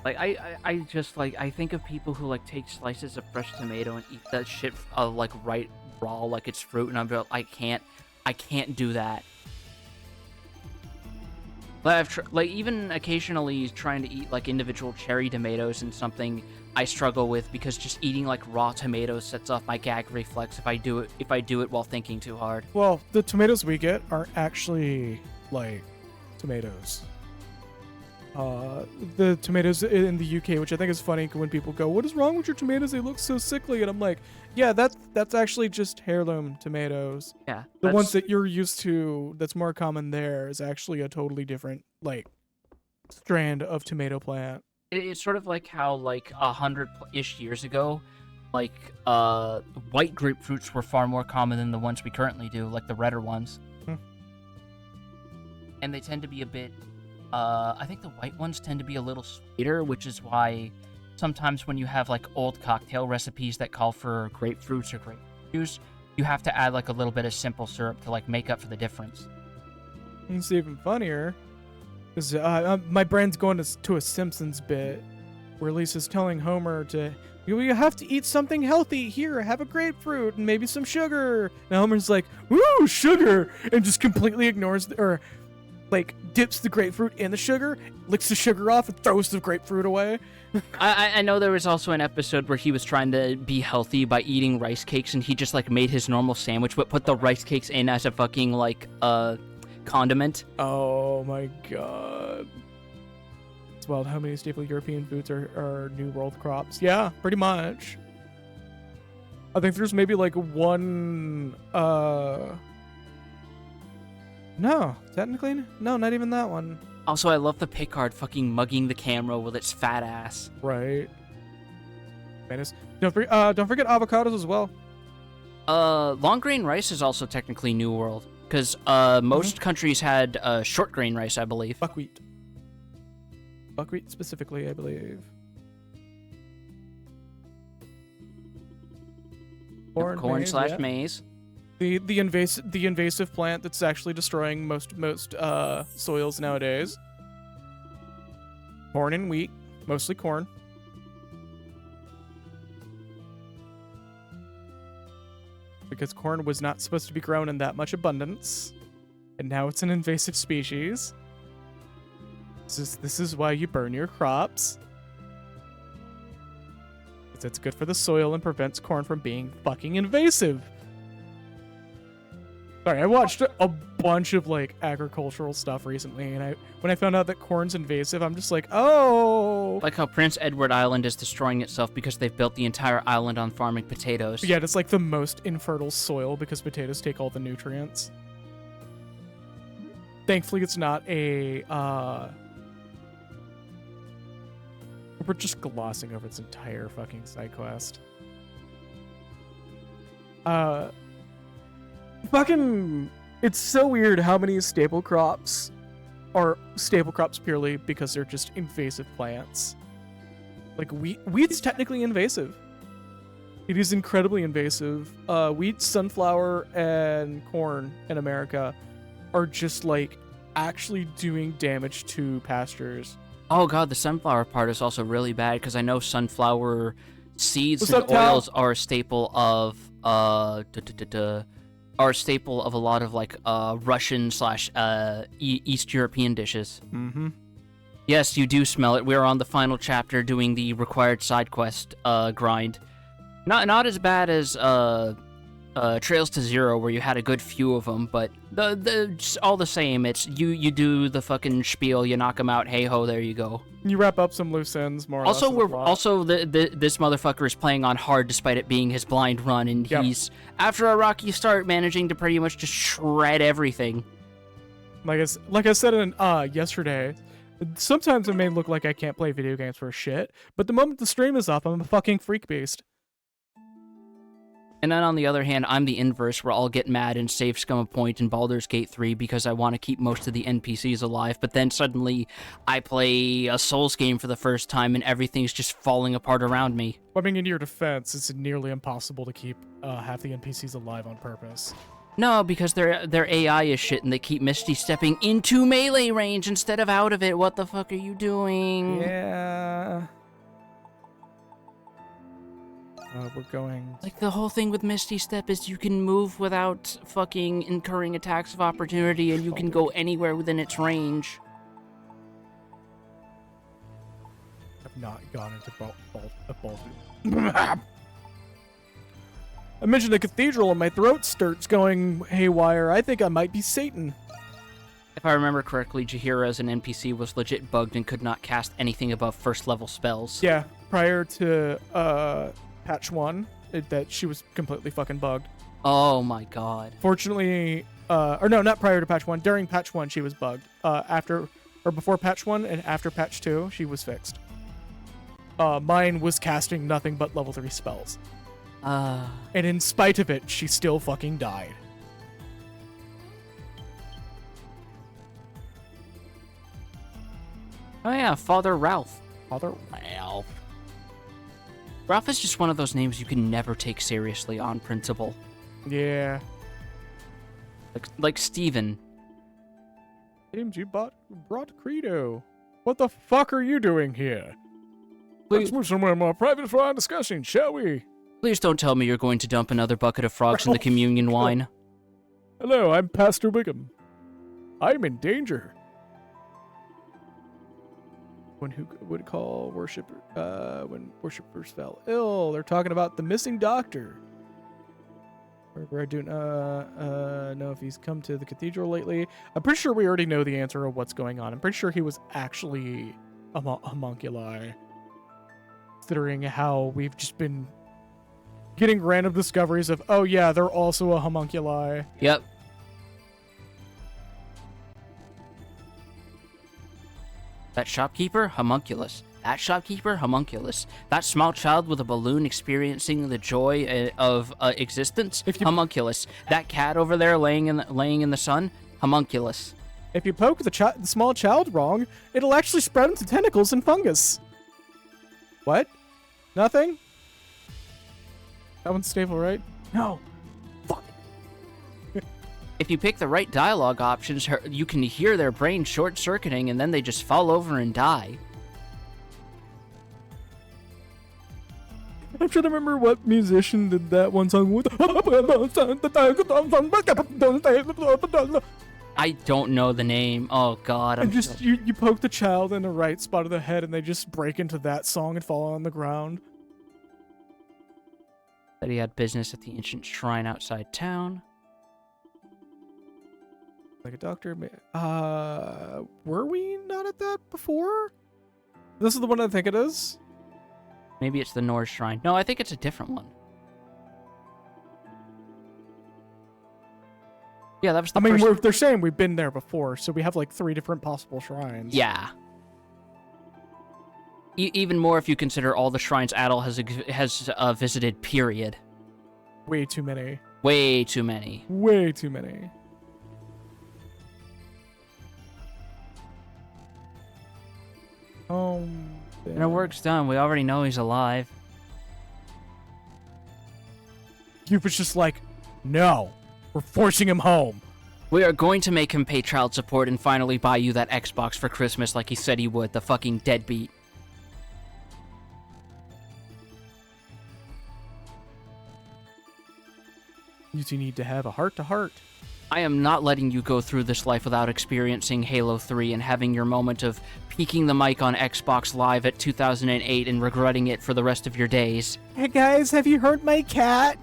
Like I just like I think of people who like take slices of fresh tomato and eat that shit like right raw like it's fruit, and I'm like, I can't do that. Like like even occasionally trying to eat like individual cherry tomatoes and something I struggle with, because just eating like raw tomatoes sets off my gag reflex if I do it while thinking too hard. Well, the tomatoes we get aren't actually like tomatoes. The tomatoes in the UK, which I think is funny when people go, "What is wrong with your tomatoes? They look so sickly." And I'm like, "Yeah, that's actually just heirloom tomatoes. Yeah, the ones that you're used to, that's more common there, is actually a totally different like strand of tomato plant." It's sort of like how like 100-ish years ago, like white grapefruits were far more common than the ones we currently do, like the redder ones. And they tend to be a bit. I think the white ones tend to be a little sweeter, which is why sometimes when you have like old cocktail recipes that call for grapefruits or grape juice, you have to add like a little bit of simple syrup to like make up for the difference. It's even funnier because my brain's going to a Simpsons bit where Lisa's telling Homer to, "You have to eat something healthy. Here, have a grapefruit and maybe some sugar." And Homer's like, "Woo, sugar!" and just completely ignores or like dips the grapefruit in the sugar, licks the sugar off, and throws the grapefruit away. I know there was also an episode where he was trying to be healthy by eating rice cakes, and he just like made his normal sandwich but put the rice cakes in as a fucking like condiment. Oh my god. It's wild how many staple European foods are New World crops. Yeah, pretty much. I think there's maybe like one, no, technically, no, not even that one. Also, I love the Picard fucking mugging the camera with its fat ass. Right. Don't forget avocados as well. Long grain rice is also technically New World, because most countries had short grain rice, I believe. Buckwheat. Buckwheat specifically, I believe. Corn slash maize. The invasive plant that's actually destroying most soils nowadays. Corn and wheat, mostly corn. Because corn was not supposed to be grown in that much abundance, and now it's an invasive species. This is why you burn your crops. It's good for the soil and prevents corn from being fucking invasive. Sorry, I watched a bunch of like agricultural stuff recently, and when I found out that corn's invasive, I'm just like, oh. Like how Prince Edward Island is destroying itself because they've built the entire island on farming potatoes. Yeah, it's like the most infertile soil because potatoes take all the nutrients. Thankfully, it's not a. We're just glossing over this entire fucking side quest. Fucking, it's so weird how many staple crops are staple crops purely because they're just invasive plants. Like wheat's technically invasive. It is incredibly invasive. Wheat, sunflower, and corn in America are just like actually doing damage to pastures. Oh god, the sunflower part is also really bad because I know sunflower seeds What's and up, Tal? oils are a staple of are a staple of a lot of like Russian slash East European dishes. Mm-hmm. Yes, you do smell it. We're on the final chapter doing the required side quest grind. Not as bad as Trails to Zero, where you had a good few of them, but just all the same, it's you do the fucking spiel, you knock them out, hey ho, there you go. You wrap up some loose ends, more or Also, less. This motherfucker is playing on hard despite it being his blind run, and he's after a rocky start managing to pretty much just shred everything. Like I said in yesterday, sometimes it may look like I can't play video games for shit, but the moment the stream is up, I'm a fucking freak beast. And then on the other hand, I'm the inverse, where I'll get mad and save scum a point in Baldur's Gate 3 because I want to keep most of the NPCs alive, but then suddenly I play a Souls game for the first time and everything's just falling apart around me. I mean, in your defense, it's nearly impossible to keep half the NPCs alive on purpose. No, because their AI is shit and they keep Misty stepping into melee range instead of out of it. What the fuck are you doing? Yeah. We're going... Like, the whole thing with Misty Step is you can move without fucking incurring attacks of opportunity, and you can go anywhere within its range. I've not gone into Baldur. I mentioned the cathedral and my throat starts going haywire. I think I might be Satan. If I remember correctly, Jaheira as an NPC was legit bugged and could not cast anything above first level spells. Yeah, prior to patch 1, that she was completely fucking bugged. Oh my god. Fortunately, or no, not prior to patch 1. During patch 1, she was bugged. Before patch 1 and after patch 2, she was fixed. Mine was casting nothing but level 3 spells. And in spite of it, she still fucking died. Oh yeah, Father Ralph. Father Ralph. Ralph is just one of those names you can never take seriously on principle. Yeah. Like Steven. James, you brought Credo. What the fuck are you doing here? Let's move somewhere more private for our discussion, shall we? Please don't tell me you're going to dump another bucket of frogs in the communion wine. Hello, I'm Pastor Wiggum. I'm in danger. When who would call when worshippers fell ill? They're talking about the missing doctor. I do know if he's come to the cathedral lately. I'm pretty sure we already know the answer of what's going on. I'm pretty sure he was actually homunculi. Considering how we've just been getting random discoveries of, oh yeah, they're also a homunculi. Yep. That shopkeeper, homunculus. That shopkeeper, homunculus. That small child with a balloon experiencing the joy of existence, homunculus. That cat over there laying in the sun, homunculus. If you poke the small child wrong, it'll actually spread into tentacles and fungus. What? Nothing? That one's stable, right? No. Fuck. If you pick the right dialogue options, you can hear their brain short-circuiting and then they just fall over and die. I'm trying to remember what musician did that one song with. I don't know the name. Oh god. And just you poke the child in the right spot of the head and they just break into that song and fall on the ground. That he had business at the ancient shrine outside town. Like a doctor. Were we not at that before? This is the one I think it is. Maybe it's the Norse shrine. No, I think it's a different one. Yeah, that was the first... they're saying we've been there before, so we have like 3 different possible shrines. Yeah. Even more if you consider all the shrines Adel has visited, period. Way too many. Way too many. Way too many. And our work's done. We already know he's alive. Cupid's just like, no. We're forcing him home. We are going to make him pay child support and finally buy you that Xbox for Christmas like he said he would, the fucking deadbeat. You two need to have a heart-to-heart. I am not letting you go through this life without experiencing Halo 3 and having your moment of peeking the mic on Xbox Live at 2008 and regretting it for the rest of your days. Hey guys, have you heard my cat?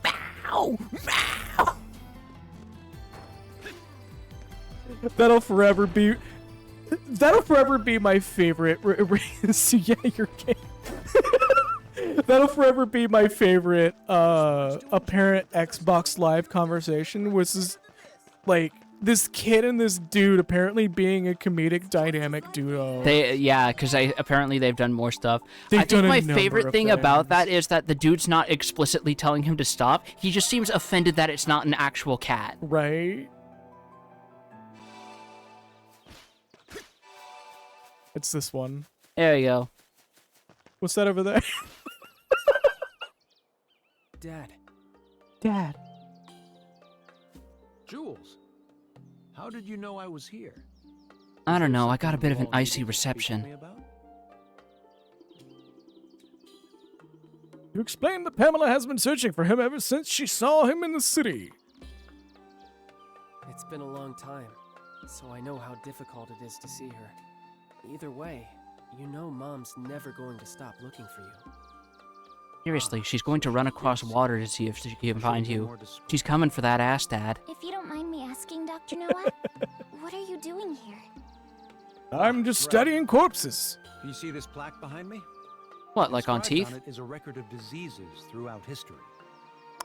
Meow! Meow! That'll forever be my favorite. So yeah, you're gay. That'll forever be my favorite apparent Xbox Live conversation, which is like this kid and this dude apparently being a comedic dynamic duo. Because apparently they've done more stuff. I think my favorite thing about that is that the dude's not explicitly telling him to stop. He just seems offended that it's not an actual cat. Right? It's this one. There you go. What's that over there? Dad. Dad. Jules, how did you know I was here? I don't know. I got a bit of an icy reception. You explained that Pamela has been searching for him ever since she saw him in the city. It's been a long time, so I know how difficult it is to see her. Either way, you know Mom's never going to stop looking for you. Seriously, she's going to run across water to see if she can find you. She's coming for that ass, Dad. If you don't mind me asking, Dr. Noah, what are you doing here? I'm just studying corpses. Do you see this plaque behind me? What, like on Inscribed teeth? on it is a record of diseases throughout history.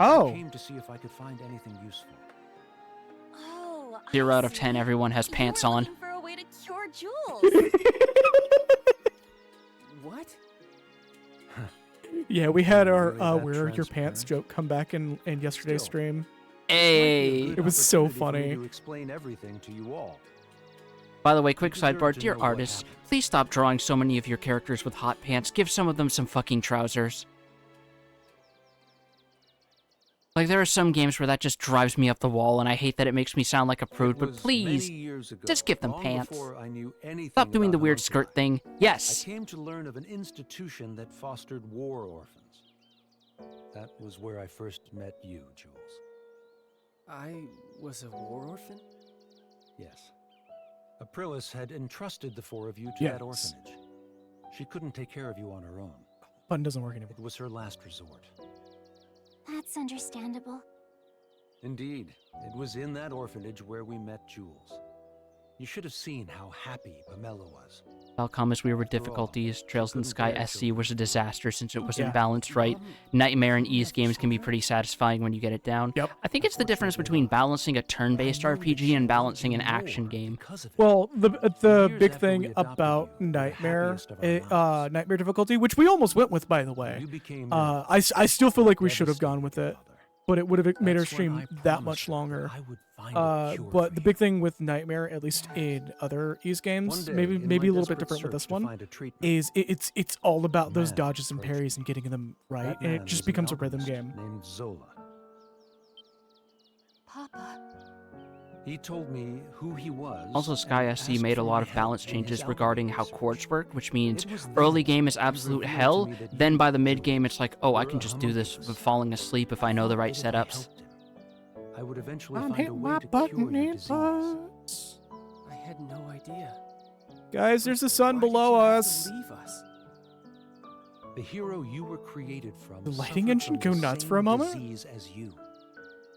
Oh. I came to see if I could find anything useful. Oh, 0 out of 10, everyone has pants on. For a way to cure Jules. What? Yeah, we had our where are your pants joke come back in yesterday's stream. Hey! It was so funny. To explain everything to you all. By the way, quick sidebar, dear artists, please stop drawing so many of your characters with hot pants. Give some of them some fucking trousers. Like, there are some games where that just drives me up the wall, and I hate that it makes me sound like a prude, but please, just give them pants. Stop doing the weird skirt thing. Yes! I came to learn of an institution that fostered war orphans. That was where I first met you, Jules. I was a war orphan? Yes. Aprilis had entrusted the 4 of you to that orphanage. She couldn't take care of you on her own. Button doesn't work anymore. It was her last resort. That's understandable. Indeed. It was in that orphanage where we met Jules. You should have seen how happy Pamela was. Falcomus Weird with difficulties. Trails in the Sky SC was a disaster since it wasn't balanced right. Nightmare and Ease games can be pretty satisfying when you get it down. Yep. I think it's the difference between balancing a turn-based RPG and balancing an action game. Well, the big thing about Nightmare, Nightmare difficulty, which we almost went with, by the way. I still feel like we should have gone with it, but it would have made our stream that much longer. But the big thing with Nightmare, at least in other Ease games, maybe a little bit different with this one, is it's all about those dodges and parries and getting them right, and it just becomes a rhythm game. Named Zola. Papa. He told me who he was. Also, Sky SC made a lot of balance changes regarding how chords work, which means early game is absolute hell, then by the mid game it's like, oh, I can just do this with falling asleep if I know the right setups. I would eventually I'm find a hitting way my to button cure your in disease. parts. I had no idea. Guys, there's the sun Why did below you have us. to leave us? The hero you were created from. The lighting suffered engine from go the nuts same for a moment? disease as you.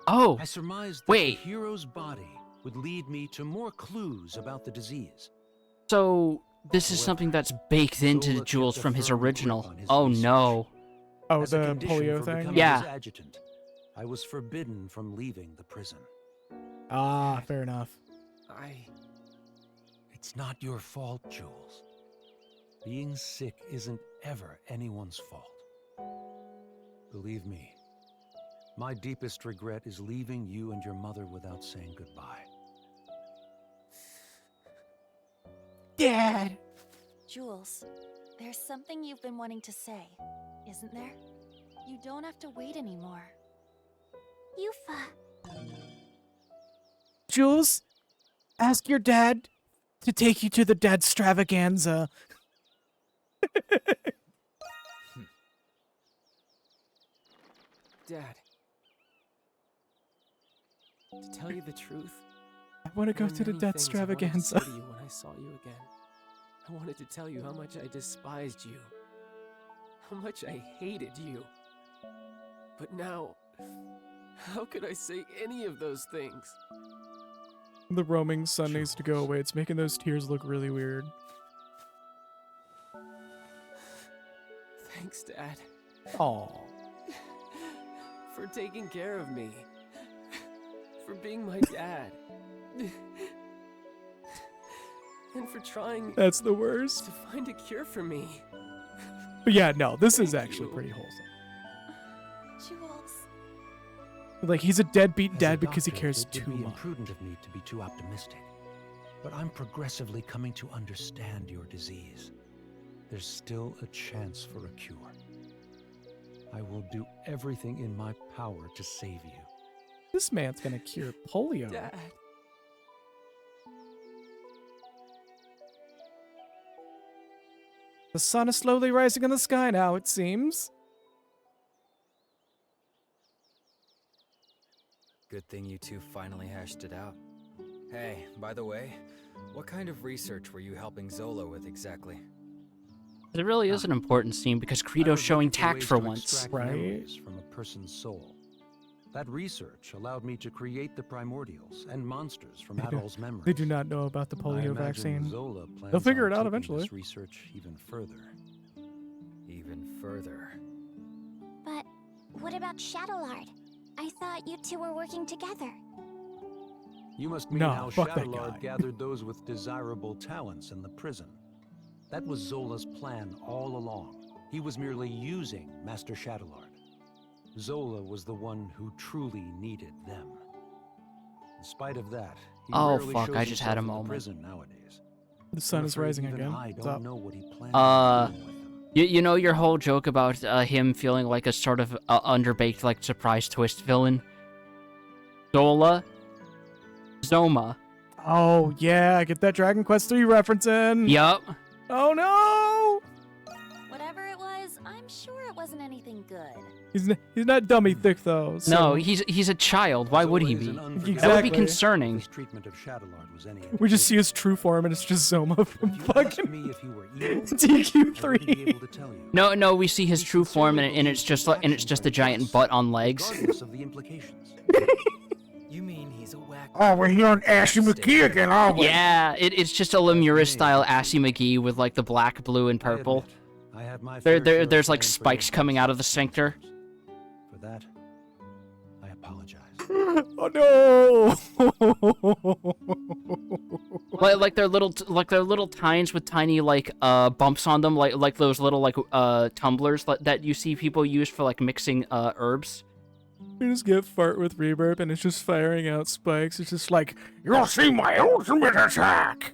Oh, I surmised that wait. the hero's body would lead me to more clues about the disease. so this is something that's baked into the Zola jewels kept a from his firm grip original. on his Oh research. no. Oh, As a the condition polio for thing? becoming Yeah. his adjutant, I was forbidden from leaving the prison. Ah, fair enough. It's not your fault, Jules. Being sick isn't ever anyone's fault. Believe me, my deepest regret is leaving you and your mother without saying goodbye. Dad! Jules, there's something you've been wanting to say, isn't there? You don't have to wait anymore. Yufa. Jules, ask your dad to take you to the dadstravaganza. Dad. To tell you the truth, I want to go there to were the many things I wanted to dadstravaganza. say to you when I saw you again. I wanted to tell you how much I despised you. How much I hated you. But now, how could I say any of those things? The roaming sun needs to go away. It's making those tears look really weird. Thanks, Dad. Aw. For taking care of me. For being my dad. And for trying That's the worst. to find a cure for me. But yeah, no, this is Thank actually you. pretty wholesome. Jules. Like, he's a deadbeat As dad a because he doctor, cares it would too be much. imprudent of me to be too optimistic. But I'm progressively coming to understand your disease. There's still a chance for a cure. I will do everything in my power to save you. This man's gonna cure polio. Dad. The sun is slowly rising in the sky now, it seems. Good thing you two finally hashed it out. Hey, by the way, what kind of research were you helping Zola with exactly? It really is an important scene because Credo's showing tact for once. Right. Memories from a person's soul. That research allowed me to create the primordials and monsters from Adol's memories. They do not know about the I polio imagine vaccine. Zola plans They'll figure on it out taking eventually. This research even further. Even further. But what about Shadowlord? I thought you two were working together. You must mean No, how fuck that Shadowlord guy. gathered those with desirable talents in the prison. That was Zola's plan all along. He was merely using Master Shadowlord. Zola was the one who truly needed them. In spite of that, he Oh, rarely fuck, shows I just had a himself in the moment. prison nowadays. The sun I'm is afraid rising even again. I What's don't up? know what he plans on doing with them. You know your whole joke about him feeling like a sort of underbaked, like, surprise twist villain? Zola? Zoma. Oh, yeah, get that Dragon Quest III reference in. Yup. Oh, no! Whatever it was, I'm sure it wasn't anything good. He's not dummy thick, though. So. No, he's a child. Why would he Zola is be? an unforgettable That would be Exactly. concerning. His treatment of Shadowlord was any We just see indication. his true form, and it's just Zoma from If you asked fucking me if he were evil, I wouldn't DQ3. be able to tell you. No, we see his true form, and it's just a giant butt on legs. Regardless of the implications. You mean he's a whack? Oh, we're here on Ashy McGee again, aren't we? Yeah, it's just a Lemurus style Assy McGee with like the black, blue, and purple. I had my fair share of There's like pain for spikes your coming out of the sphincter. For that, I apologize. Oh no! Like they're little tines with tiny like bumps on them, like those little like tumblers that you see people use for like mixing herbs. You just get fart with reverb and it's just firing out spikes. It's just like, You'll see my ultimate attack!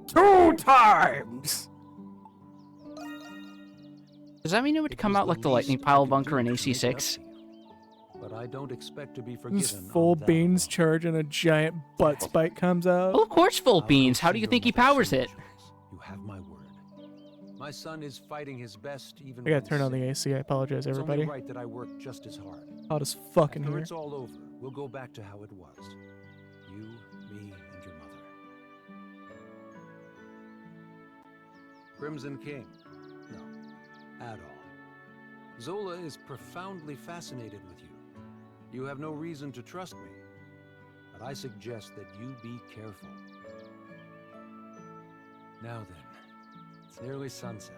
2 times! Does that mean it would come out like the lightning pile bunker in AC6? But I don't expect to be forgiven. this full on that beans alone. charge and a giant butt spike comes out. Well, of course, full I'll beans. How do you consider think he my powers it? suggestions. You have my word. My son is fighting his best even I gotta when turn on sick. the AC. I apologize, It's everybody. only right that I work just as hard. Hot as fuck in After here. it's all over, we'll go back to how it was. You, me, and your mother. Crimson King? No, at all. Zola is profoundly fascinated with you. You have no reason to trust me, but I suggest that you be careful. Now then, it's nearly sunset.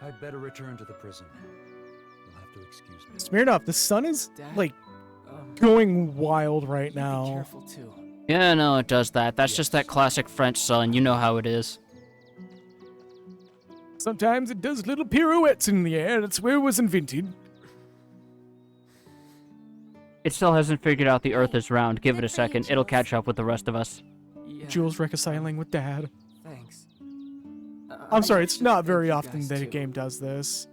I'd better return to the prison. You'll have to excuse me. Smirnoff, the sun is, Dad? like, Um, going wild right Be now. careful too. Yeah, no, it does that. That's just that classic French sun. You know how it is. Sometimes it does little pirouettes in the air. That's where it was invented. It still hasn't figured out the Earth is round. Give it a Good for you, second. It'll Jules. catch up with the rest of us. Yeah. Jules reconciling with Dad. Thanks. I'm sorry, it's should not thank very you often guys, that a too. game does this.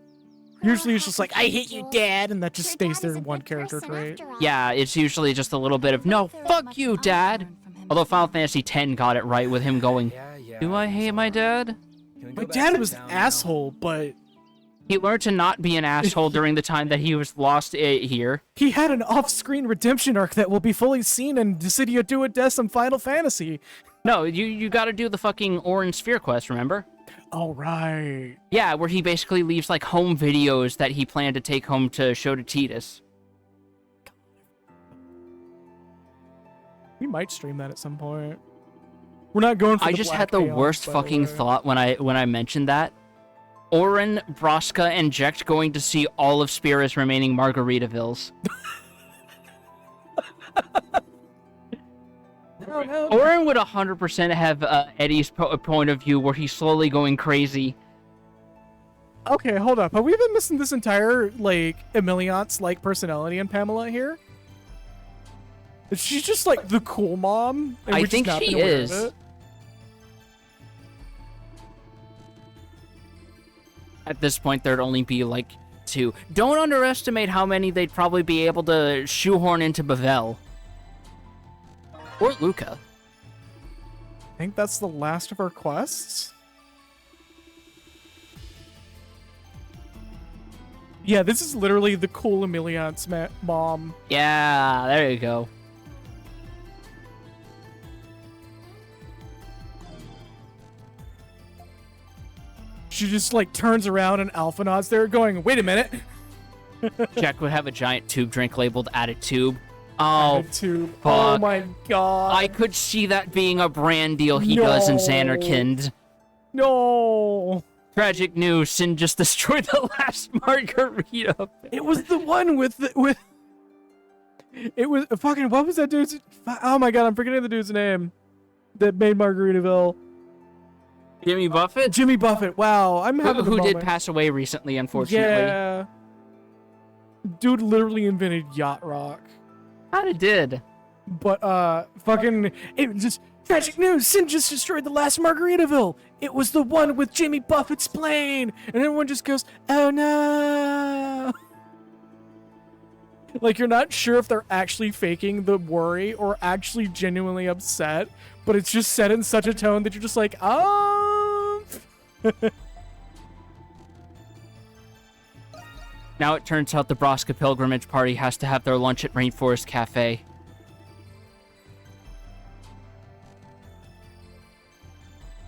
Usually it's just like, I hate you, Dad, and that just stays there in one character trait. Yeah, it's usually just a little bit of, no, fuck you, Dad! Although Final Fantasy X got it right with him going, Yeah, do I hate my dad? Can we go My back dad to was an town now? asshole, but He learned to not be an asshole during the time that he was lost here. he had an off-screen redemption arc that will be fully seen in Dissidia Duodecim and Final Fantasy. No, you gotta do the fucking Orange Sphere quest, remember? All right. Yeah, where he basically leaves like home videos that he planned to take home to show to Titus. We might stream that at some point. We're not going for I the just Black had the Chaos, worst by the fucking way. thought when I mentioned that. Orin, Braska, and Jecht going to see all of Spira's remaining Margaritavilles. No. Orin would 100% have Eddie's point of view where he's slowly going crazy. Okay, hold up. Have we been missing this entire, like, Emiliance-like personality in Pamela here? Is she just, like, the cool mom? And I we've just think not she been aware of is. it? At this point, there'd only be like 2. Don't underestimate how many they'd probably be able to shoehorn into Bavel. Or Luca. I think that's the last of our quests. Yeah, this is literally the cool Emiliance mom. Yeah, there you go. She just, like, turns around and Alphanod's there going, wait a minute. Jack would have a giant tube drink labeled Added Tube. Oh, Added tube. Oh fuck. my god. I could see that being a brand deal he does in No. Xanarkand. No. Tragic news, Sin just destroyed the last margarita. It was the one with it was fucking, what was that dude's, oh my god, I'm forgetting the dude's name that made Margaritaville. Jimmy Buffett? Jimmy Buffett. Wow, I'm having a Who did moment. pass away recently, unfortunately. Yeah. Dude literally invented yacht rock. Kinda did. But fucking, it was just tragic news. Sin just destroyed the last Margaritaville. It was the one with Jimmy Buffett's plane, and everyone just goes, "Oh no!" Like you're not sure if they're actually faking the worry or actually genuinely upset, but it's just said in such a tone that you're just like, Now it turns out the Braska pilgrimage party has to have their lunch at Rainforest Cafe.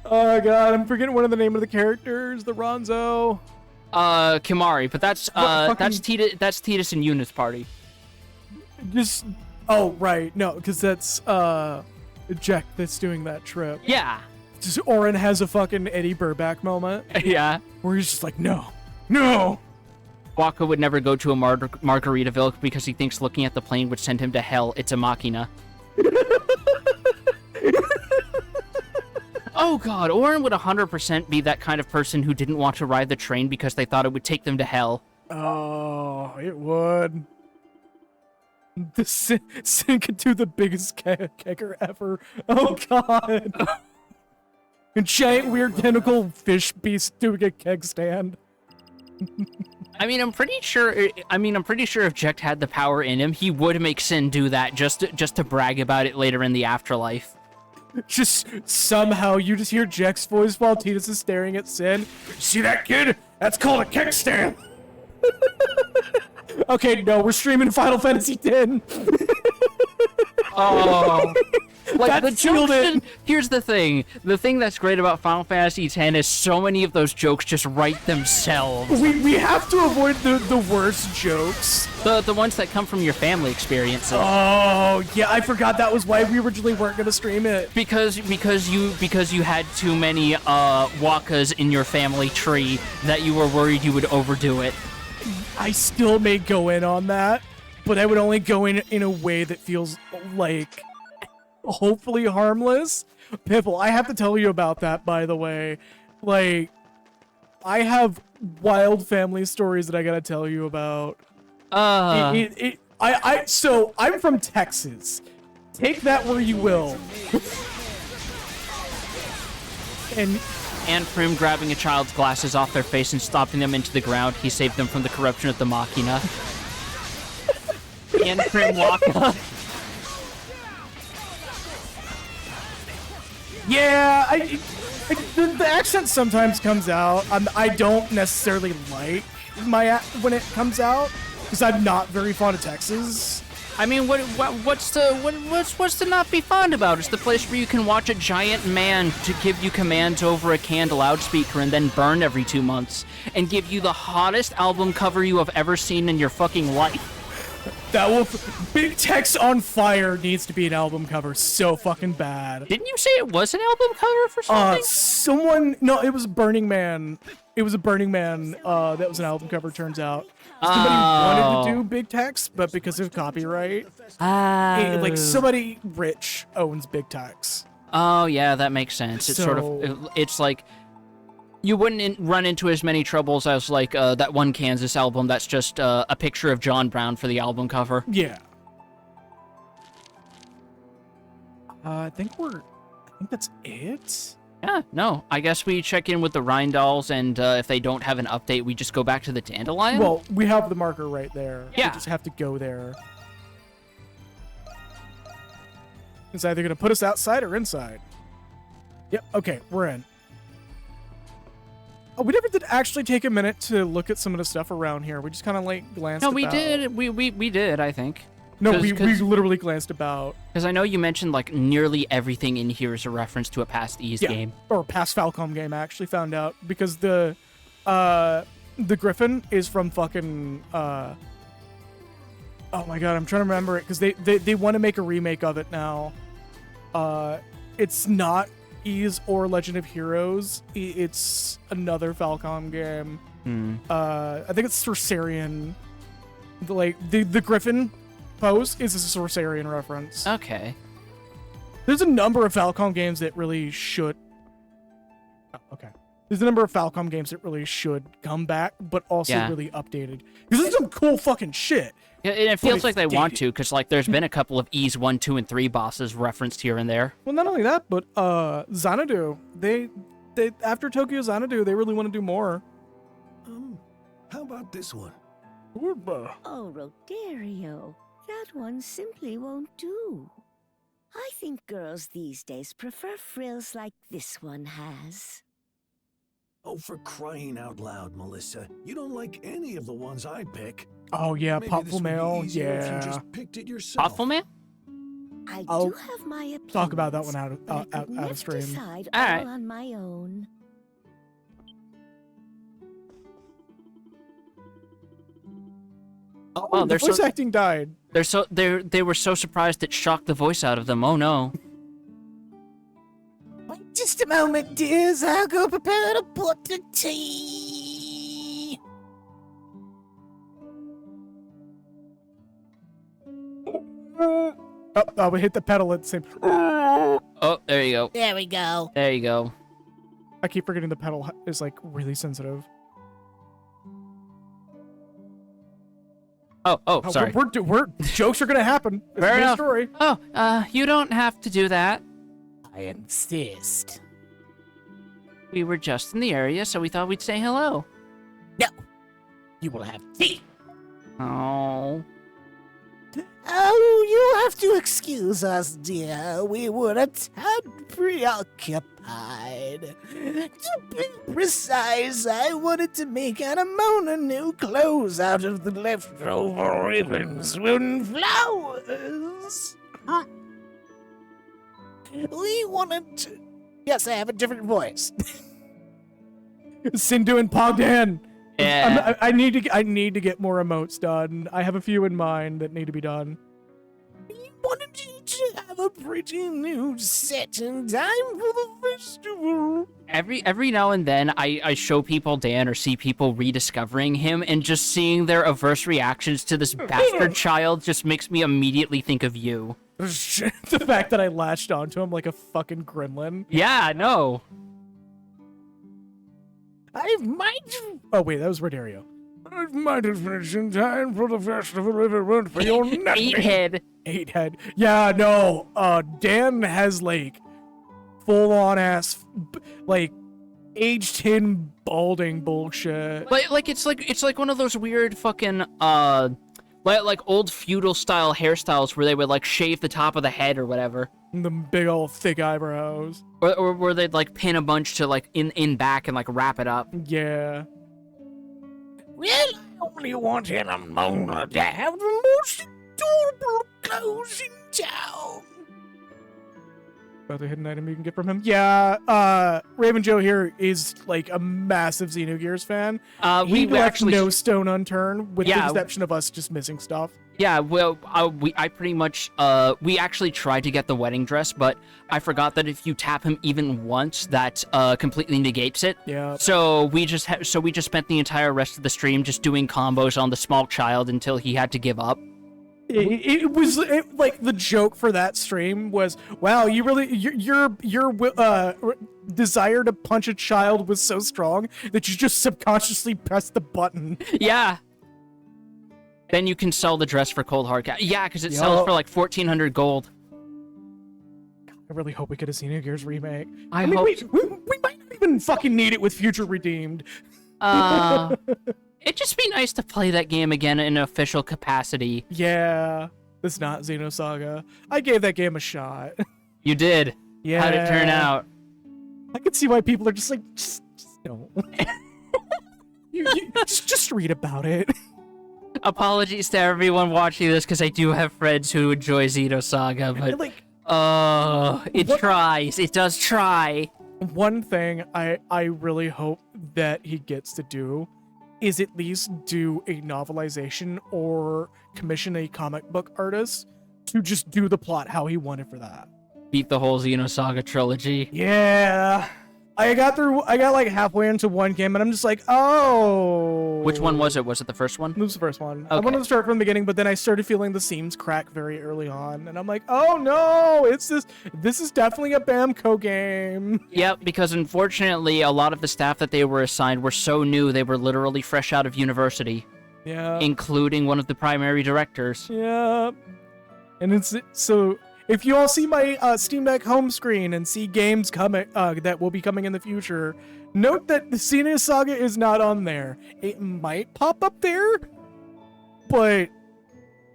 Oh god, I'm forgetting one of the name of the characters, the Ronzo. Kimari, but that's Titus and Eunice party. Just oh right, no, because that's Jack that's doing that trip. Yeah. Just Orin has a fucking Eddie Burback moment. Yeah. Where he's just like, no. Waka would never go to a Margaritaville because he thinks looking at the plane would send him to hell. It's a machina. Oh god, Orin would 100% be that kind of person who didn't want to ride the train because they thought it would take them to hell. Oh, it would. The Sin could do the biggest kicker ever. Oh god. A giant weird tentacle fish beast doing a keg stand. I mean, I'm pretty sure if Jecht had the power in him, he would make Sin do that just to brag about it later in the afterlife. Just somehow you just hear Jecht's voice while Titus is staring at Sin. See that, kid? That's called a keg stand. Okay, no, we're streaming Final Fantasy X. Oh. Like, that sealed it. Here's the thing. The thing that's great about Final Fantasy X is so many of those jokes just write themselves. We have to avoid the worst jokes. The ones that come from your family experiences. Oh, yeah, I forgot that was why we originally weren't going to stream it. Because you had too many Wakas in your family tree that you were worried you would overdo it. I still may go in on that, but I would only go in a way that feels like hopefully harmless. Pipple, I have to tell you about that, by the way. Like, I have wild family stories that I gotta tell you about. So I'm from Texas. Take that where you will. And Prim grabbing a child's glasses off their face and stomping them into the ground, he saved them from the corruption of the Machina. And Prim Waka. Yeah, the accent sometimes comes out. I don't necessarily like when it comes out because I'm not very fond of Texas. I mean, what's to not be fond about? It's the place where you can watch a giant man to give you commands over a canned loudspeaker and then burn every 2 months and give you the hottest album cover you have ever seen in your fucking life. Big Tex on Fire needs to be an album cover so fucking bad. Didn't you say it was an album cover for something? No, it was Burning Man. It was a Burning Man that was an album cover, turns out. Somebody wanted to do Big Tex, but because of copyright, like somebody rich owns Big Tex. Oh yeah, that makes sense. It's it's like you wouldn't run into as many troubles as like that one Kansas album that's just a picture of John Brown for the album cover. Yeah. I think that's it. Yeah, no. I guess we check in with the Rhindalls, and if they don't have an update, we just go back to the Dandelion? Well, we have the marker right there. Yeah. We just have to go there. It's either going to put us outside or inside. Yep, okay, we're in. Oh, we never did actually take a minute to look at some of the stuff around here. We just kind of like glanced about. No, we did. We did, I think. No, we literally glanced about. Because I know you mentioned like nearly everything in here is a reference to a past Ys game. Or a past Falcom game, I actually found out. Because the Griffin is from fucking... oh my god, I'm trying to remember it. Because they want to make a remake of it now. It's not Ys or Legend of Heroes. It's another Falcom game. I think it's Sorcerian. The Griffin pose is a Sorcerian reference. Okay. There's a number of Falcom games that really should... Oh, okay. There's a number of Falcom games that really should come back, but also really updated. Because there's some cool fucking shit. Yeah, and it feels like they want to, because like there's been a couple of Ys 1, 2, and 3 bosses referenced here and there. Well, not only that, but Xanadu. They after Tokyo Xanadu, they really want to do more. How about this one? Oh, Rodario, that one simply won't do. I think girls these days prefer frills like this one has. Oh, for crying out loud, Melissa. You don't like any of the ones I pick. Oh, yeah, Popful Mail, If you just picked it yourself. Popful Mail? I do have my opinions. Talk about that one out of stream. Decide all right. all on my own. Oh, the voice acting died. They were so surprised it shocked the voice out of them. Oh no. Wait just a moment, dears. I'll go prepare a pot of tea. Oh, we hit the pedal at the same. Oh, there you go. There we go. There you go. I keep forgetting the pedal is like really sensitive. Oh, sorry. We're jokes are gonna happen. It's Fair a enough. story. Oh, you don't have to do that. I insist. We were just in the area, so we thought we'd say hello. No. You will have tea. Oh. Oh, you have to excuse us, dear. We were a tad preoccupied. To be precise, I wanted to make Anamona new clothes out of the leftover ribbons and flowers. We wanted to... Yes, I have a different voice. Sindu and Pogdan. Yeah. I need to get more emotes done. I have a few in mind that need to be done. We wanted you to have a pretty new set in time for the festival. Every now and then, I show people Dan or see people rediscovering him, and just seeing their averse reactions to this bastard child just makes me immediately think of you. The fact that I latched onto him like a fucking gremlin. Yeah, no. I might... Oh, wait, that was Rodario. I might have finished in time for the festival if it weren't for your nothing. 8 head. Yeah, no. Dan has like full-on ass, like age 10 balding bullshit. Like it's like one of those weird fucking like old feudal style hairstyles where they would like shave the top of the head or whatever. The big old thick eyebrows. Or where they'd like pin a bunch to like in back and like wrap it up. Yeah. Well, I only want Anamona to have the most adorable clothes in town. About the hidden item you can get from him. Yeah, Raven Joe here is like a massive Xenogears fan. He left actually no stone unturned, with the exception of us just missing stuff. Yeah, well, I pretty much, we actually tried to get the wedding dress, but I forgot that if you tap him even once, that completely negates it. Yeah. So we just spent the entire rest of the stream just doing combos on the small child until he had to give up. It was like the joke for that stream was, wow, you really your desire to punch a child was so strong that you just subconsciously pressed the button. Yeah. Then you can sell the dress for cold hard cash. Yeah, because it sells for like 1,400 gold. I really hope we get a Xenogears remake. I mean, hope we might not even fucking need it with Future Redeemed. It'd just be nice to play that game again in an official capacity. Yeah, it's not Xenosaga. I gave that game a shot. You did. Yeah. How'd it turn out? I can see why people are just like, just don't. just read about it. Apologies to everyone watching this, because I do have friends who enjoy Xenosaga, but it does try. One thing I really hope that he gets to do is at least do a novelization or commission a comic book artist to just do the plot how he wanted for that. Beat the whole Xenosaga trilogy. Yeah. I got like halfway into one game and I'm just like, oh. Which one was it? Was it the first one? It was the first one. Okay. I wanted to start from the beginning, but then I started feeling the seams crack very early on. And I'm like, oh no, this is definitely a Bamco game. Yep, because unfortunately, a lot of the staff that they were assigned were so new, they were literally fresh out of university. Yeah. Including one of the primary directors. Yeah. And it's so... If you all see my Steam Deck home screen and see games coming that will be coming in the future, note that the Xenosaga is not on there. It might pop up there, but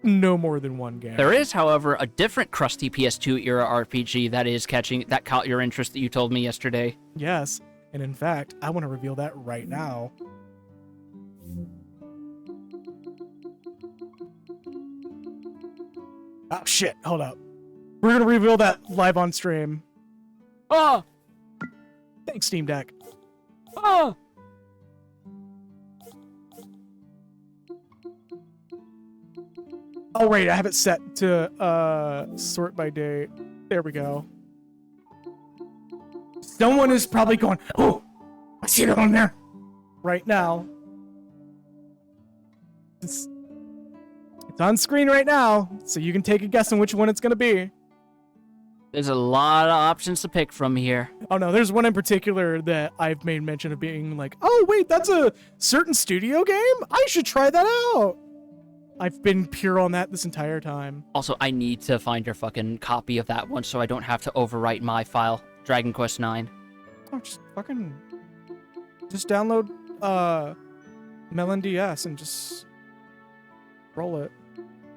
no more than one game. There is, however, a different crusty PS2 era RPG that caught your interest that you told me yesterday. Yes, and in fact, I want to reveal that right now. Oh shit, hold up. We're gonna reveal that live on stream. Oh! Thanks, Steam Deck. Oh! Oh, wait, I have it set to sort by date. There we go. Someone is probably going, oh, I see it on there right now. It's on screen right now, so you can take a guess on which one it's going to be. There's a lot of options to pick from here. Oh, no, there's one in particular that I've made mention of being like, oh, wait, that's a certain studio game? I should try that out. I've been pure on that this entire time. Also, I need to find your fucking copy of that one so I don't have to overwrite my file. Dragon Quest IX. Oh, just download Melon DS and just roll it.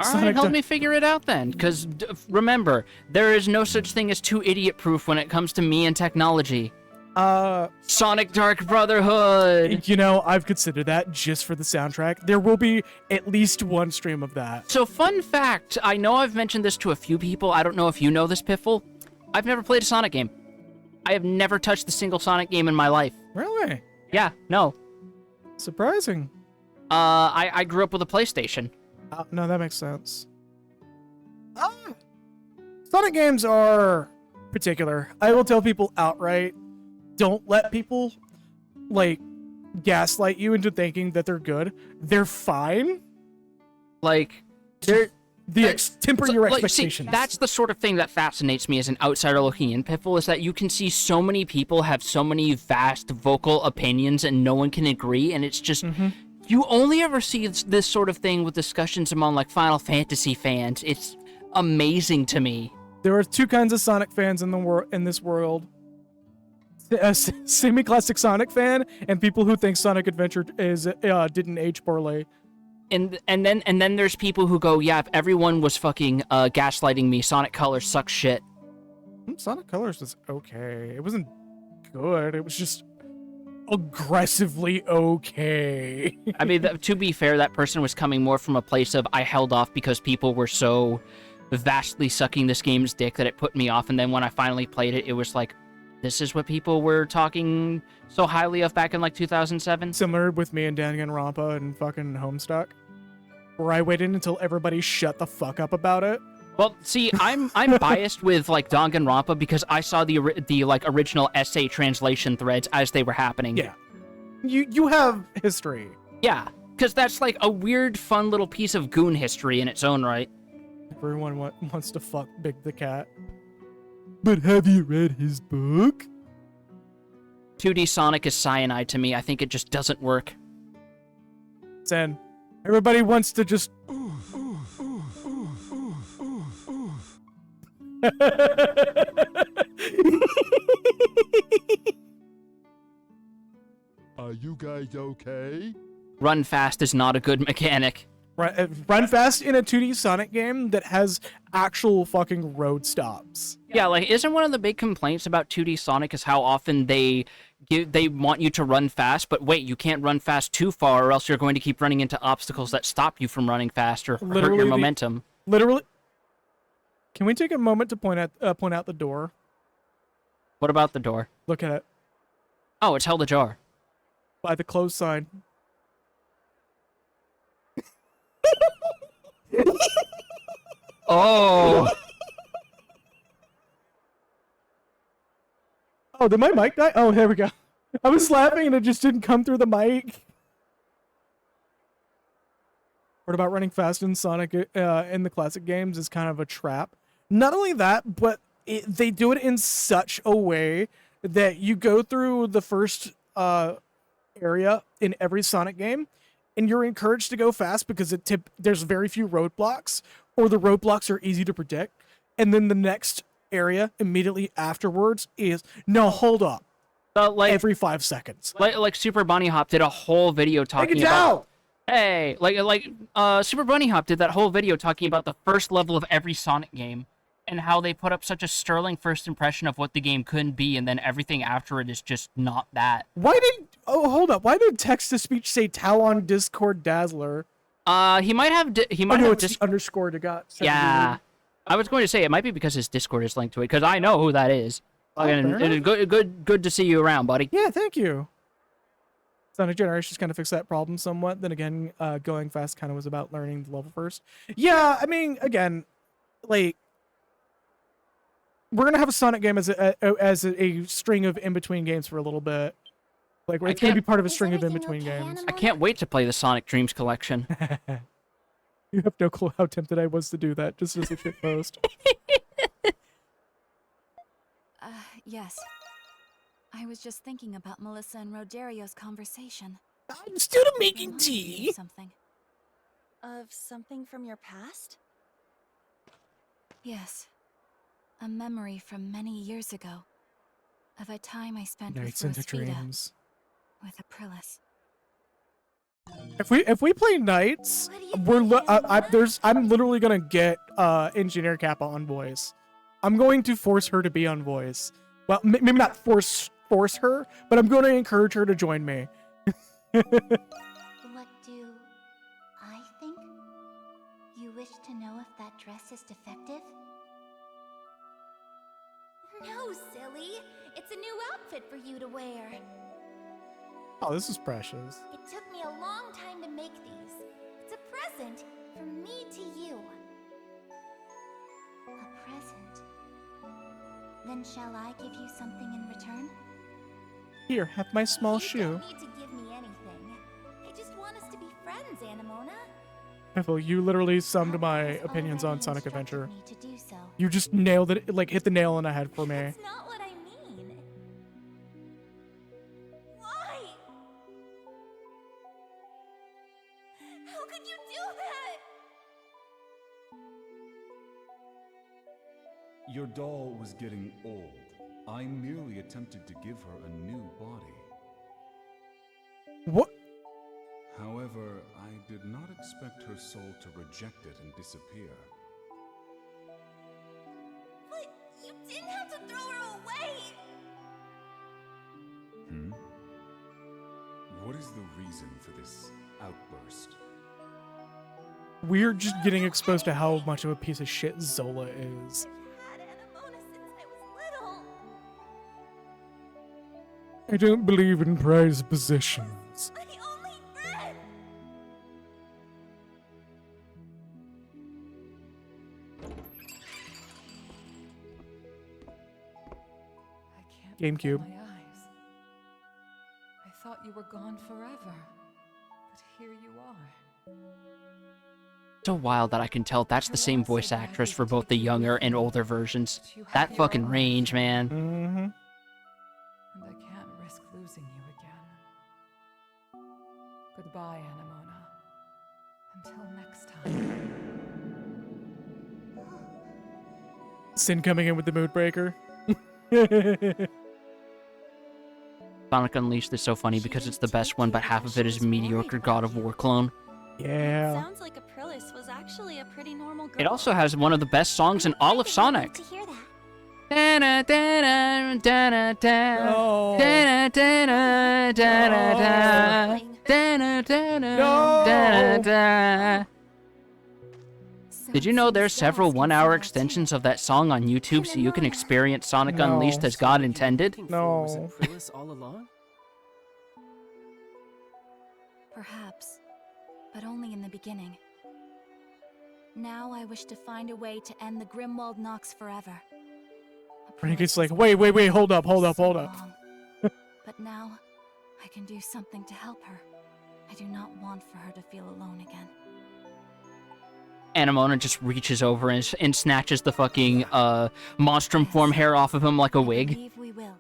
Alright, help me figure it out then, because remember, there is no such thing as too idiot-proof when it comes to me and technology. Sonic Dark Brotherhood! You know, I've considered that just for the soundtrack. There will be at least one stream of that. So, fun fact, I know I've mentioned this to a few people, I don't know if you know this, Piffle. I've never played a Sonic game. I have never touched a single Sonic game in my life. Really? Yeah, no. Surprising. I grew up with a PlayStation. No, that makes sense. Sonic games are particular. I will tell people outright, don't let people, like, gaslight you into thinking that they're good. They're fine. Like, they're... temper your expectations. See, that's the sort of thing that fascinates me as an outsider looking in, Piffle, is that you can see so many people have so many vast vocal opinions and no one can agree, and it's just... You only ever see this sort of thing with discussions among, like, Final Fantasy fans. It's amazing to me. There are two kinds of Sonic fans in this world. A semi-classic Sonic fan and people who think Sonic Adventure didn't age poorly. And then there's people who go, yeah, if everyone was fucking gaslighting me, Sonic Colors sucks shit. Sonic Colors was okay. It wasn't good. It was just aggressively okay. I mean, to be fair, that person was coming more from a place of I held off because people were so vastly sucking this game's dick that it put me off. And then when I finally played it, it was like, this is what people were talking so highly of back in like 2007. Similar with me and Danganronpa and fucking Homestuck, where I waited until everybody shut the fuck up about it. Well, see, I'm biased with like Danganronpa because I saw the like original essay translation threads as they were happening. Yeah, you have history. Yeah, because that's like a weird, fun little piece of goon history in its own right. Everyone wants to fuck Big the Cat. But have you read his book? 2D Sonic is cyanide to me. I think it just doesn't work. Zen. Everybody wants to just... Are you guys okay? Run fast is not a good mechanic. Run fast in a 2D Sonic game that has actual fucking road stops. Yeah, like, isn't one of the big complaints about 2D Sonic is how often they want you to run fast, but wait, you can't run fast too far or else you're going to keep running into obstacles that stop you from running faster or hurt your momentum. Literally. Can we take a moment to point out the door? What about the door? Look at it. Oh, it's held ajar. By the closed sign. Oh. Oh, did my mic die? Oh, there we go. I was laughing and it just didn't come through the mic. What about running fast in Sonic in the classic games is kind of a trap. Not only that, but they do it in such a way that you go through the first area in every Sonic game, and you're encouraged to go fast because there's very few roadblocks, or the roadblocks are easy to predict. And then the next area immediately afterwards is, no, hold up. Like, every 5 seconds. Like Super Bunny Hop did a whole video talking about... Hey, Super Bunny Hop did that whole video talking about the first level of every Sonic game and how they put up such a sterling first impression of what the game couldn't be, and then everything after it is just not that. Hold up. Why did text-to-speech say Tau on Discord Dazzler? He might have... it's underscore to got. Yeah. I was going to say, it might be because his Discord is linked to it, because I know who that is. Good to see you around, buddy. Yeah, thank you. Sonic Generations kind of fixed that problem somewhat. Then again, going fast kind of was about learning the level first. Yeah, I mean, again, like, we're gonna have a Sonic game as a string of in between games for a little bit. Like, it's gonna be part of a string of in between games. I can't wait to play the Sonic Dreams collection. You have no clue how tempted I was to do that just as a shit post. Yes. I was just thinking about Melissa and Roderio's conversation. I'm still making tea. Something. Of something from your past? Yes. A memory from many years ago. Of a time I spent Nights with into Rosvita. dreams. With Aprilis. If we play Knights, I'm literally gonna get Engineer Kappa on voice. I'm going to force her to be on voice. Well, maybe not force her, but I'm going to encourage her to join me. What do I think? You wish to know if that dress is defective? No, silly. It's a new outfit for you to wear. Oh, this is precious. It took me a long time to make these. It's a present from me to you. A present? Then shall I give you something in return? Here, have my small shoe. You don't need to give me anything. I just want us to be friends, Anamona. Piffle, you literally summed my opinions on Sonic Adventure. Me to do so. You just nailed it, like hit the nail on the head for me. That's not what I mean. Why? How could you do that? Your doll was getting old. I merely attempted to give her a new body. What? However, I did not expect her soul to reject it and disappear. But you didn't have to throw her away! What is the reason for this outburst? We're just getting exposed to how much of a piece of shit Zola is. I don't believe in prized possessions. My only friend! GameCube. My eyes. I thought you were gone forever, but here you are. So wild that I can tell that's the same voice actress for both the younger and older versions. That fucking range, man. Mm-hmm. And I can't risk losing you again. Goodbye, Anamona. Until next time. Sin coming in with the Moodbreaker. Sonic Unleashed is so funny because it's the best one, but half of it is mediocre God of War clone. Yeah. Sounds like Aprilis was actually a pretty normal girl. It also has one of the best songs in all of Sonic. Did you know there's several one-hour extensions of that song on YouTube so you can experience Sonic Unleashed as God intended? Was Aprilis all along? Perhaps, but only in the beginning. Now I wish to find a way to end the Grimwald Nox forever. Frankie's like, wait, hold up. But now, I can do something to help her. I do not want for her to feel alone again. Anamona just reaches over and snatches the fucking monstrum form hair off of him like a wig. Believe we will.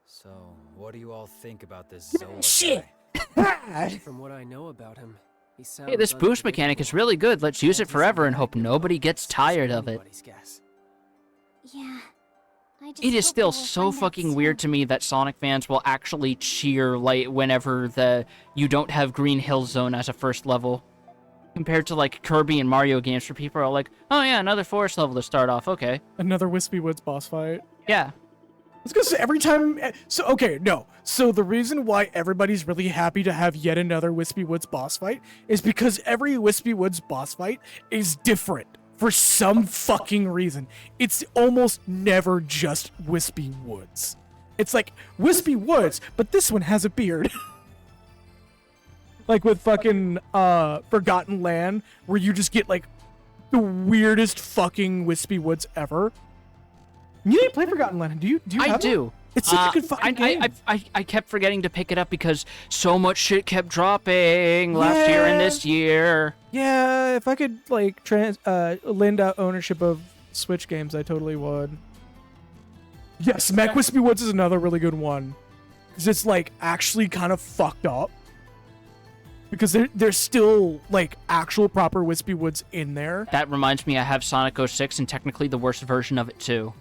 So, what do you all think about this Zola Shit! From what I know about him, he sounds Hey, this boost mechanic is really good. Let's use it forever and hope nobody gets tired of it. Yeah. It is still so fucking weird to me that Sonic fans will actually cheer like whenever you don't have Green Hill Zone as a first level. Compared to like Kirby and Mario games where people are like, oh yeah, another forest level to start off, okay. Another Wispy Woods boss fight. Yeah. It's because every time... So the reason why everybody's really happy to have yet another Wispy Woods boss fight is because every Wispy Woods boss fight is different for some fucking reason. It's almost never just Wispy Woods. It's like Wispy Woods, but this one has a beard. Like with fucking Forgotten Land, where you just get like the weirdest fucking wispy woods ever. You didn't play Forgotten Land, do you? Do you? I have do. One? It's such a good fucking game. I kept forgetting to pick it up because so much shit kept dropping last year and this year. Yeah, if I could like lend out ownership of Switch games, I totally would. Yes, Mech Wispy Woods is another really good one. Because it's like actually kind of fucked up. Because there's still like actual proper Wispy Woods in there. That reminds me, I have Sonic 06 and technically the worst version of it too.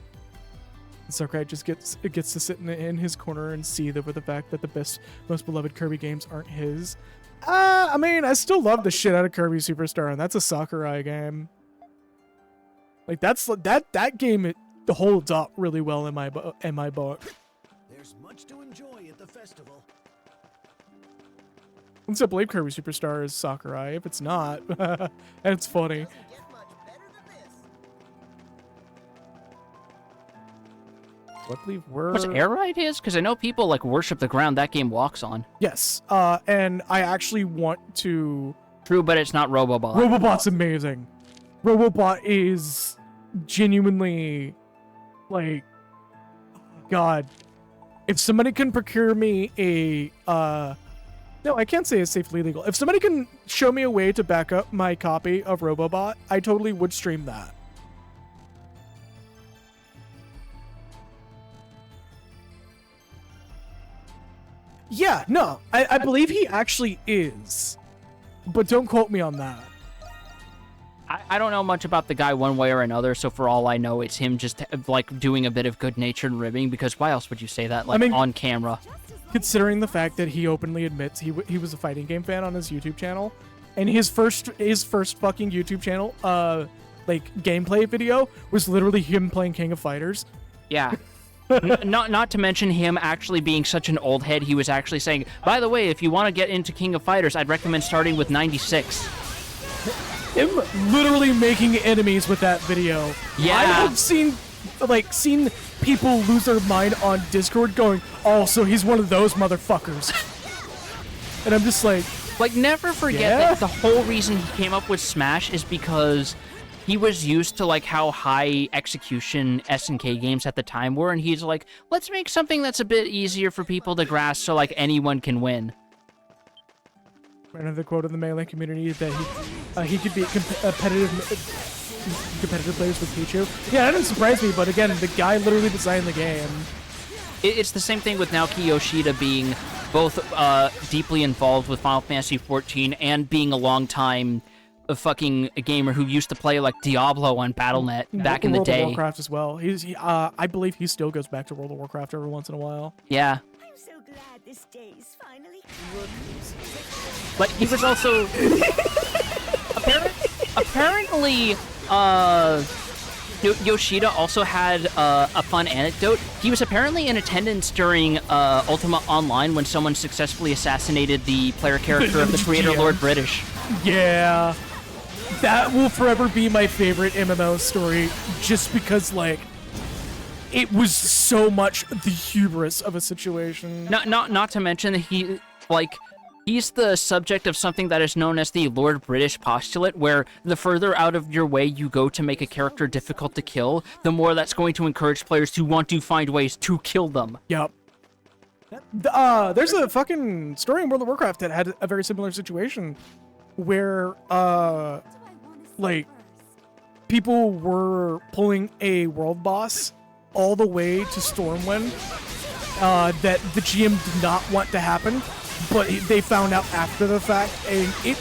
Sakurai just gets to sit in his corner and see the fact that the most beloved Kirby games aren't his. I mean, I still love the shit out of Kirby Superstar, and that's a Sakurai game. Like that game it holds up really well in my book. There's much to enjoy at the festival. Since I believe Kirby Superstar is Sakurai. If it's not, it's funny. I believe we're... Was Air Ride his? Because I know people like worship the ground that game walks on. Yes, and I actually want to... True, but it's not Robobot. Robobot's amazing. Robobot is genuinely, like, God. If somebody can procure me a, no, I can't say it's safely legal. If somebody can show me a way to back up my copy of Robobot, I totally would stream that. Yeah, no, I believe he actually is. But don't quote me on that. I don't know much about the guy one way or another, so for all I know, it's him just, like, doing a bit of good-natured ribbing, because why else would you say that, like, I mean, on camera? Considering the fact that he openly admits he was a fighting game fan on his YouTube channel, and his first fucking YouTube channel, like, gameplay video was literally him playing King of Fighters. Yeah. Not to mention him actually being such an old head, he was actually saying, by the way, if you want to get into King of Fighters, I'd recommend starting with 96. Him literally making enemies with that video. Yeah. I have seen people lose their mind on Discord going, oh, so he's one of those motherfuckers. And I'm just like... Like, never forget that the whole reason he came up with Smash is because he was used to, like, how high execution SNK games at the time were, and he's like, let's make something that's a bit easier for people to grasp so, like, anyone can win. Another quote in the Melee community that he could beat competitive players with Pichu. Yeah, that didn't surprise me, but again, the guy literally designed the game. It's the same thing with Naoki Yoshida being both deeply involved with Final Fantasy XIV and being a long-time fucking gamer who used to play like Diablo on Battle.net back in the day. World of Warcraft as well. I believe he still goes back to World of Warcraft every once in a while. Yeah. I'm so glad this day is finally... But he was also... apparently, Yoshida also had a fun anecdote. He was apparently in attendance during Ultima Online when someone successfully assassinated the player character of the creator, Lord British. Yeah. That will forever be my favorite MMO story, just because, like, it was so much the hubris of a situation. Not to mention that he's the subject of something that is known as the Lord British postulate, where the further out of your way you go to make a character difficult to kill, the more that's going to encourage players to want to find ways to kill them. Yep. There's a fucking story in World of Warcraft that had a very similar situation, where, like, people were pulling a world boss all the way to Stormwind, that the GM did not want to happen, but they found out after the fact, and I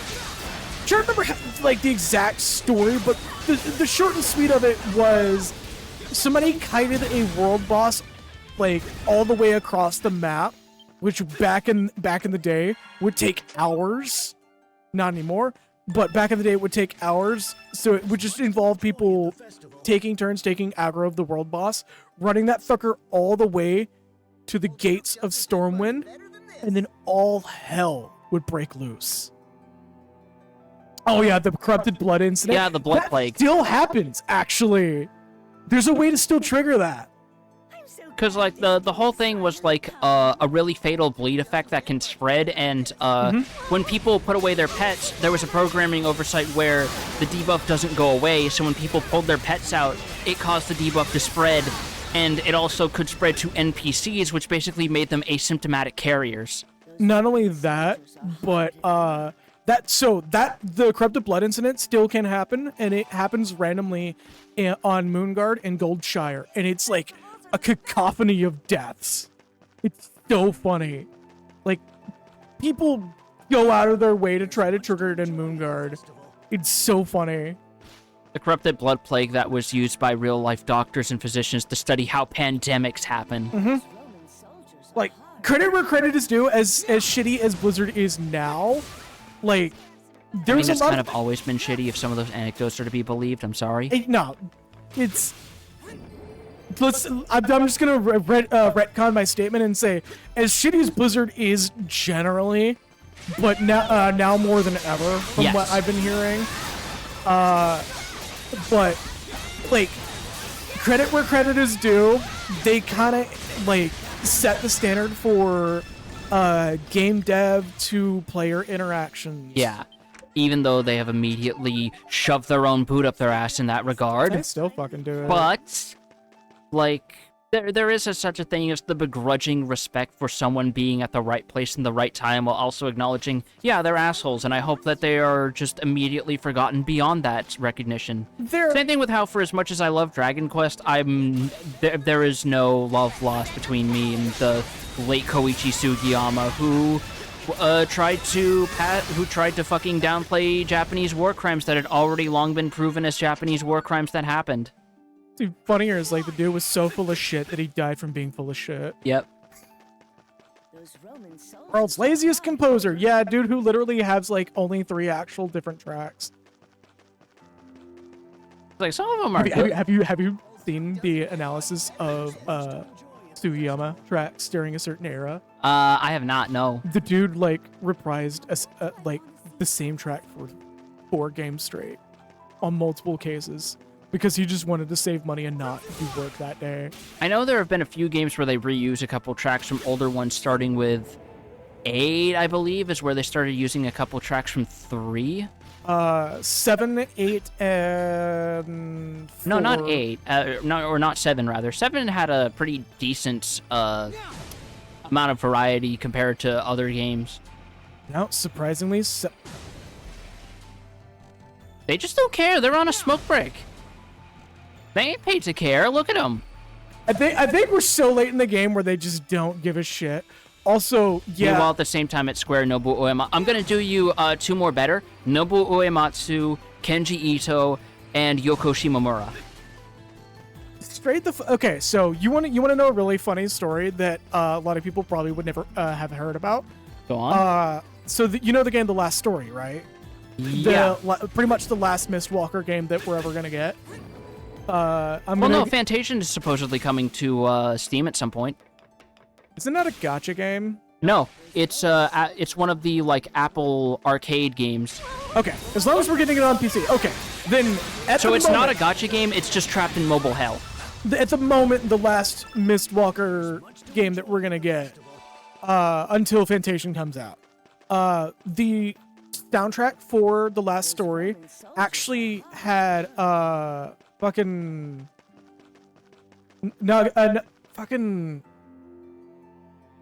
can't remember like the exact story, but the short and sweet of it was somebody kited a world boss like all the way across the map, which back in the day would take hours. Not anymore, but back in the day it would take hours. So it would just involve people taking turns taking aggro of the world boss, running that fucker all the way to the gates of Stormwind, and then all hell would break loose. Oh yeah, the corrupted blood incident. Yeah, the blood plague. Still happens, actually. There's a way to still trigger that. I'm so Because, like, the whole thing was, like, a really fatal bleed effect that can spread, and when people put away their pets, there was a programming oversight where the debuff doesn't go away, so when people pulled their pets out, it caused the debuff to spread, and it also could spread to NPCs, which basically made them asymptomatic carriers. Not only that, but the corrupted blood incident still can happen, and it happens randomly on Moonguard and Goldshire, and it's like a cacophony of deaths. It's so funny. Like, people go out of their way to try to trigger it in Moonguard. It's so funny. The corrupted blood plague that was used by real-life doctors and physicians to study how pandemics happen. Like, credit where credit is due, as shitty as Blizzard is now, like, there's it's kind of always been shitty if some of those anecdotes are to be believed. I'm sorry. No, it's... I'm just gonna retcon my statement and say, as shitty as Blizzard is generally, but now more than ever, from what I've been hearing, but, like, credit where credit is due, they kind of, like, set the standard for game dev to player interactions. Yeah. Even though they have immediately shoved their own boot up their ass in that regard. They still fucking do it. But, like, there is such a thing as the begrudging respect for someone being at the right place in the right time while also acknowledging, yeah, they're assholes, and I hope that they are just immediately forgotten beyond that recognition. Same thing with how, for as much as I love Dragon Quest, there is no love lost between me and the late Koichi Sugiyama, who tried to fucking downplay Japanese war crimes that had already long been proven as Japanese war crimes that happened. Dude, funnier is, like, the dude was so full of shit that he died from being full of shit. Yep. World's laziest composer. Yeah, dude who literally has, like, only 3 actual different tracks. Like, some of them are have you seen the analysis of Sugiyama tracks during a certain era? I have not, no. The dude, like, reprised like the same track for 4 games straight on multiple cases because he just wanted to save money and not do work that day. I know there have been a few games where they reuse a couple tracks from older ones, starting with 8, I believe, is where they started using a couple tracks from 3. 7, 8, and 4. No, not 8. Not 7, rather. 7 had a pretty decent amount of variety compared to other games. No, surprisingly, they just don't care. They're on a smoke break. They ain't paid to care. Look at them. I think we're so late in the game where they just don't give a shit. Also, yeah. Meanwhile, at the same time, at Square, Nobuo Uematsu. I'm gonna do you 2 more better. Nobuo Uematsu, Kenji Ito, and Yoko Shimomura. Okay, so you want to know a really funny story that a lot of people probably would never have heard about? Go on. So you know the game The Last Story, right? Yeah. Pretty much the last Mistwalker game that we're ever gonna get. Fantasia is supposedly coming to Steam at some point. Isn't that a gacha game? No, it's one of the, like, Apple arcade games. Okay, as long as we're getting it on PC. Okay, then it's not a gacha game, it's just trapped in mobile hell. At the moment, the last Mistwalker game that we're gonna get, until Fantasia comes out. The soundtrack for The Last Story actually had, fucking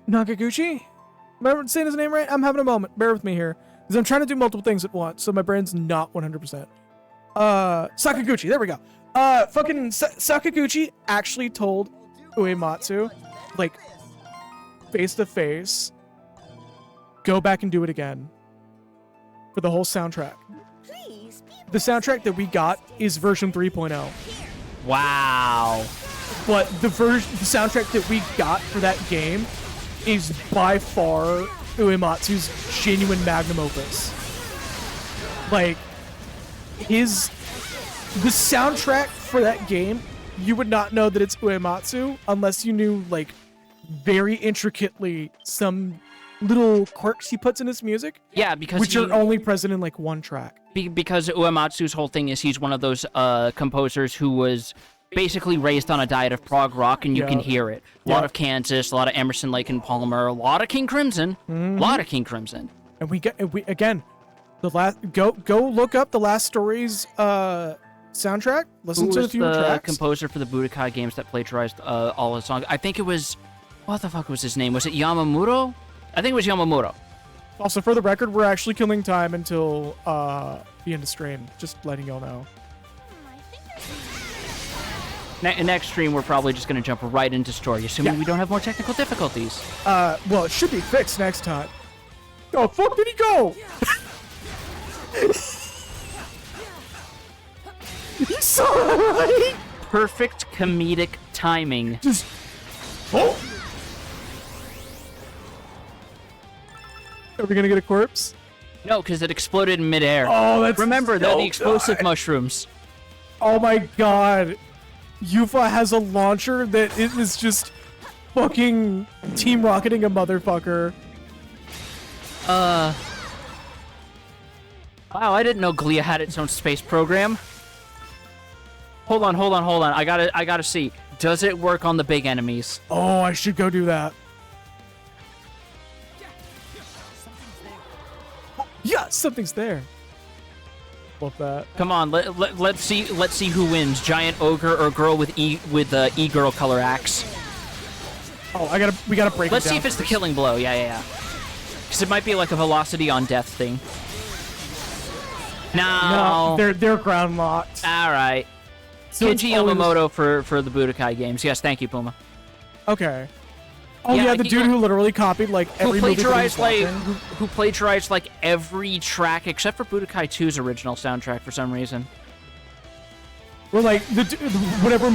Nagaguchi? Am I saying his name right? I'm having a moment. Bear with me here. Because I'm trying to do multiple things at once, so my brain's not 100%. Sakaguchi. There we go. Fucking Sakaguchi actually told Uematsu, like, face to face, go back and do it again. For the whole soundtrack. The soundtrack that we got is version 3.0. Wow. But the soundtrack that we got for that game is by far Uematsu's genuine magnum opus. Like, the soundtrack for that game, you would not know that it's Uematsu unless you knew, like, very intricately some little quirks he puts in his music. Yeah, because which are only present in, like, one track. Because Uematsu's whole thing is he's one of those composers who was basically raised on a diet of prog rock, and you can Yeah. hear it. A lot of Kansas, a lot of Emerson, Lake and Palmer, a lot of King Crimson, a lot of King Crimson. And we again, the last go look up the Last Stories soundtrack. Listen Who to a was few the tracks. composer for the Budokai games that plagiarized all his songs? I think it was, what the fuck was his name? Was it Yamamuro? I think it was Yamamuro. Also, for the record, we're actually killing time until the end of stream. Just letting y'all know. Next stream, we're probably just going to jump right into story, assuming we don't have more technical difficulties. Well, it should be fixed next time. Oh, fuck did he go? You saw that, right? Perfect comedic timing. Just... Oh! Are we gonna get a corpse? No, because it exploded in midair. Oh, that's Remember, they're so the explosive good. mushrooms. Oh my god. Yufa has a launcher that it is just fucking team rocketing a motherfucker. Wow, I didn't know Glia had its own space program. Hold on. I gotta see. Does it work on the big enemies? Oh, I should go do that. Yeah, something's there. Love that. Come on, let's see who wins, giant ogre or girl with e-girl color axe. Oh, we gotta break. Let's it see down if it's the first. killing blow. Yeah. Because it might be like a velocity on death thing. No. They're ground locked. All right. So it's Kenji always- Yamamoto for the Budokai games. Yes, thank you, Puma. Okay. Oh yeah, the he- dude who literally copied like every movie that he was watching. who plagiarized like every track except for Budokai 2's original soundtrack for some reason. Or like whatever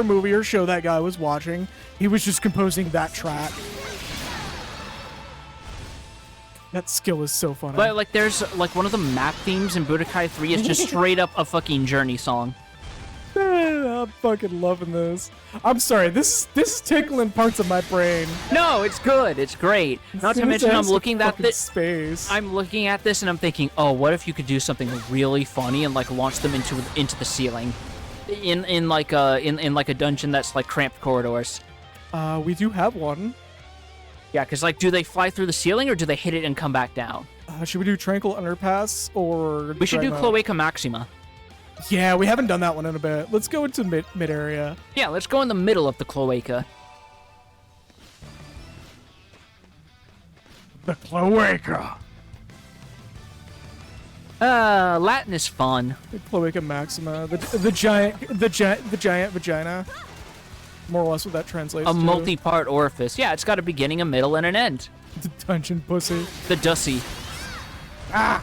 movie or show that guy was watching, he was just composing that track. That skill is so funny. But like there's like one of the map themes in Budokai 3 is just straight up a fucking Journey song. I'm fucking loving this. I'm sorry, this is tickling parts of my brain. No, it's good. It's great. Not to mention, I'm looking at this. Space. I'm looking at this and I'm thinking, oh, what if you could do something really funny and like launch them into the ceiling, in like a dungeon that's like cramped corridors. We do have one. Yeah, because like, do they fly through the ceiling or do they hit it and come back down? Should we do Tranquil Underpass or? We should do Dreadnought? Cloaca Maxima. Yeah, we haven't done that one in a bit. Let's go into mid area. Yeah, let's go in the middle of the Cloaca. The Cloaca. Latin is fun. The Cloaca Maxima, the giant vagina. More or less what that translates A to. multi-part orifice. Yeah, it's got a beginning, a middle, and an end. The dungeon pussy. The Dussy. Ah!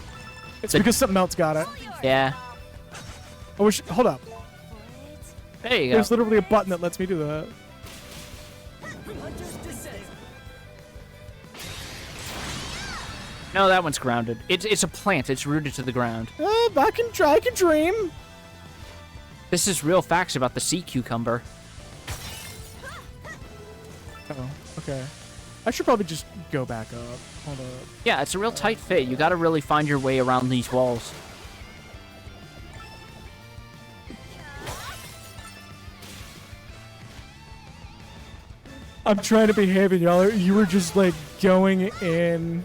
It's because something else got it. Yeah. I wish. Hold up. There you go. There's literally a button that lets me do that. No, that one's grounded. It's a plant. It's rooted to the ground. I can dream. This is real facts about the sea cucumber. Oh, okay. I should probably just go back up. Hold up. Yeah, it's a real tight fit. You gotta really find your way around these walls. I'm trying to behave, and you were just like going in.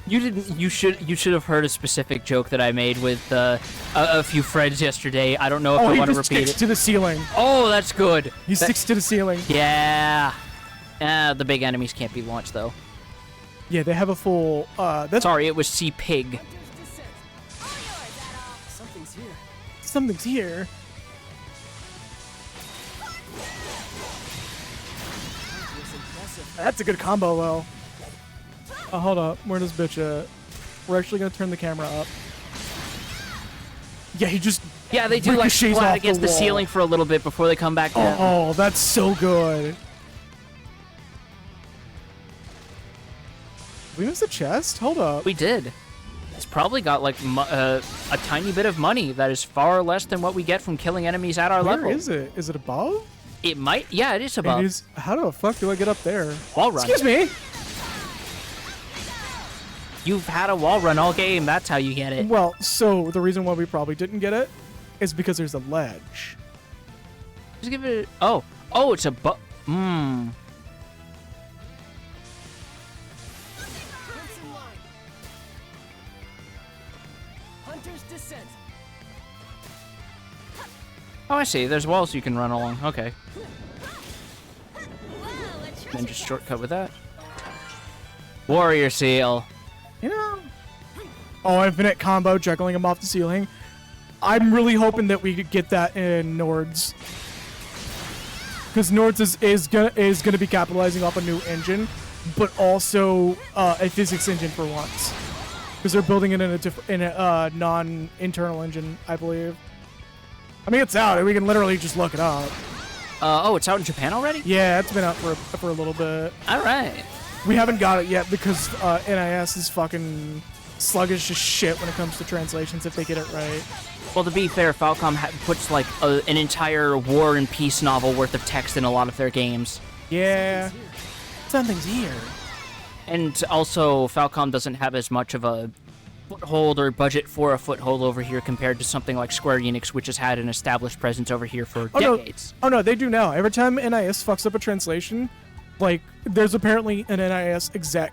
You didn't. You should have heard a specific joke that I made with a few friends yesterday. I don't know if I he want to just repeat sticks it. to the ceiling. Oh, that's good. He sticks to the ceiling. Yeah. The big enemies can't be launched though. Yeah, they have a full. Sorry, it was Sea Pig. Something's here. Something's here. That's a good combo, though. Oh, hold up. Where does bitch at? We're actually gonna turn the camera up. Yeah, he just. Yeah, they do like ricochets flat off against the wall. ceiling for a little bit before they come back down. Oh, that's so good. We missed a chest? Hold up. We did. It's probably got like a tiny bit of money that is far less than what we get from killing enemies at our level. Where is it? Is it above? It might. Yeah, it is above. It is. How the fuck do I get up there? Wall run. Excuse me. You've had a wall run all game. That's how you get it. Well, so the reason why we probably didn't get it is because there's a ledge. Just give it. Oh, it's a Mmm. Hunter's Descent. Oh, I see. There's walls you can run along. Okay. Then just shortcut with that. Warrior Seal. You know. Oh, infinite combo, juggling him off the ceiling. I'm really hoping that we could get that in Nords. Because Nords is gonna be capitalizing off a new engine, but also a physics engine for once. Because they're building it in a non-internal engine, I believe. I mean, it's out, and we can literally just look it up. Oh, it's out in Japan already? Yeah, it's been out for a little bit. All right. We haven't got it yet because NIS is fucking sluggish as shit when it comes to translations if they get it right. Well, to be fair, Falcom puts like an entire War and Peace novel worth of text in a lot of their games. Yeah. Something's here. And also, Falcom doesn't have as much of a foothold or budget for a foothold over here compared to something like Square Enix, which has had an established presence over here for decades. No, they do now. Every time NIS fucks up a translation, like, there's apparently an NIS exec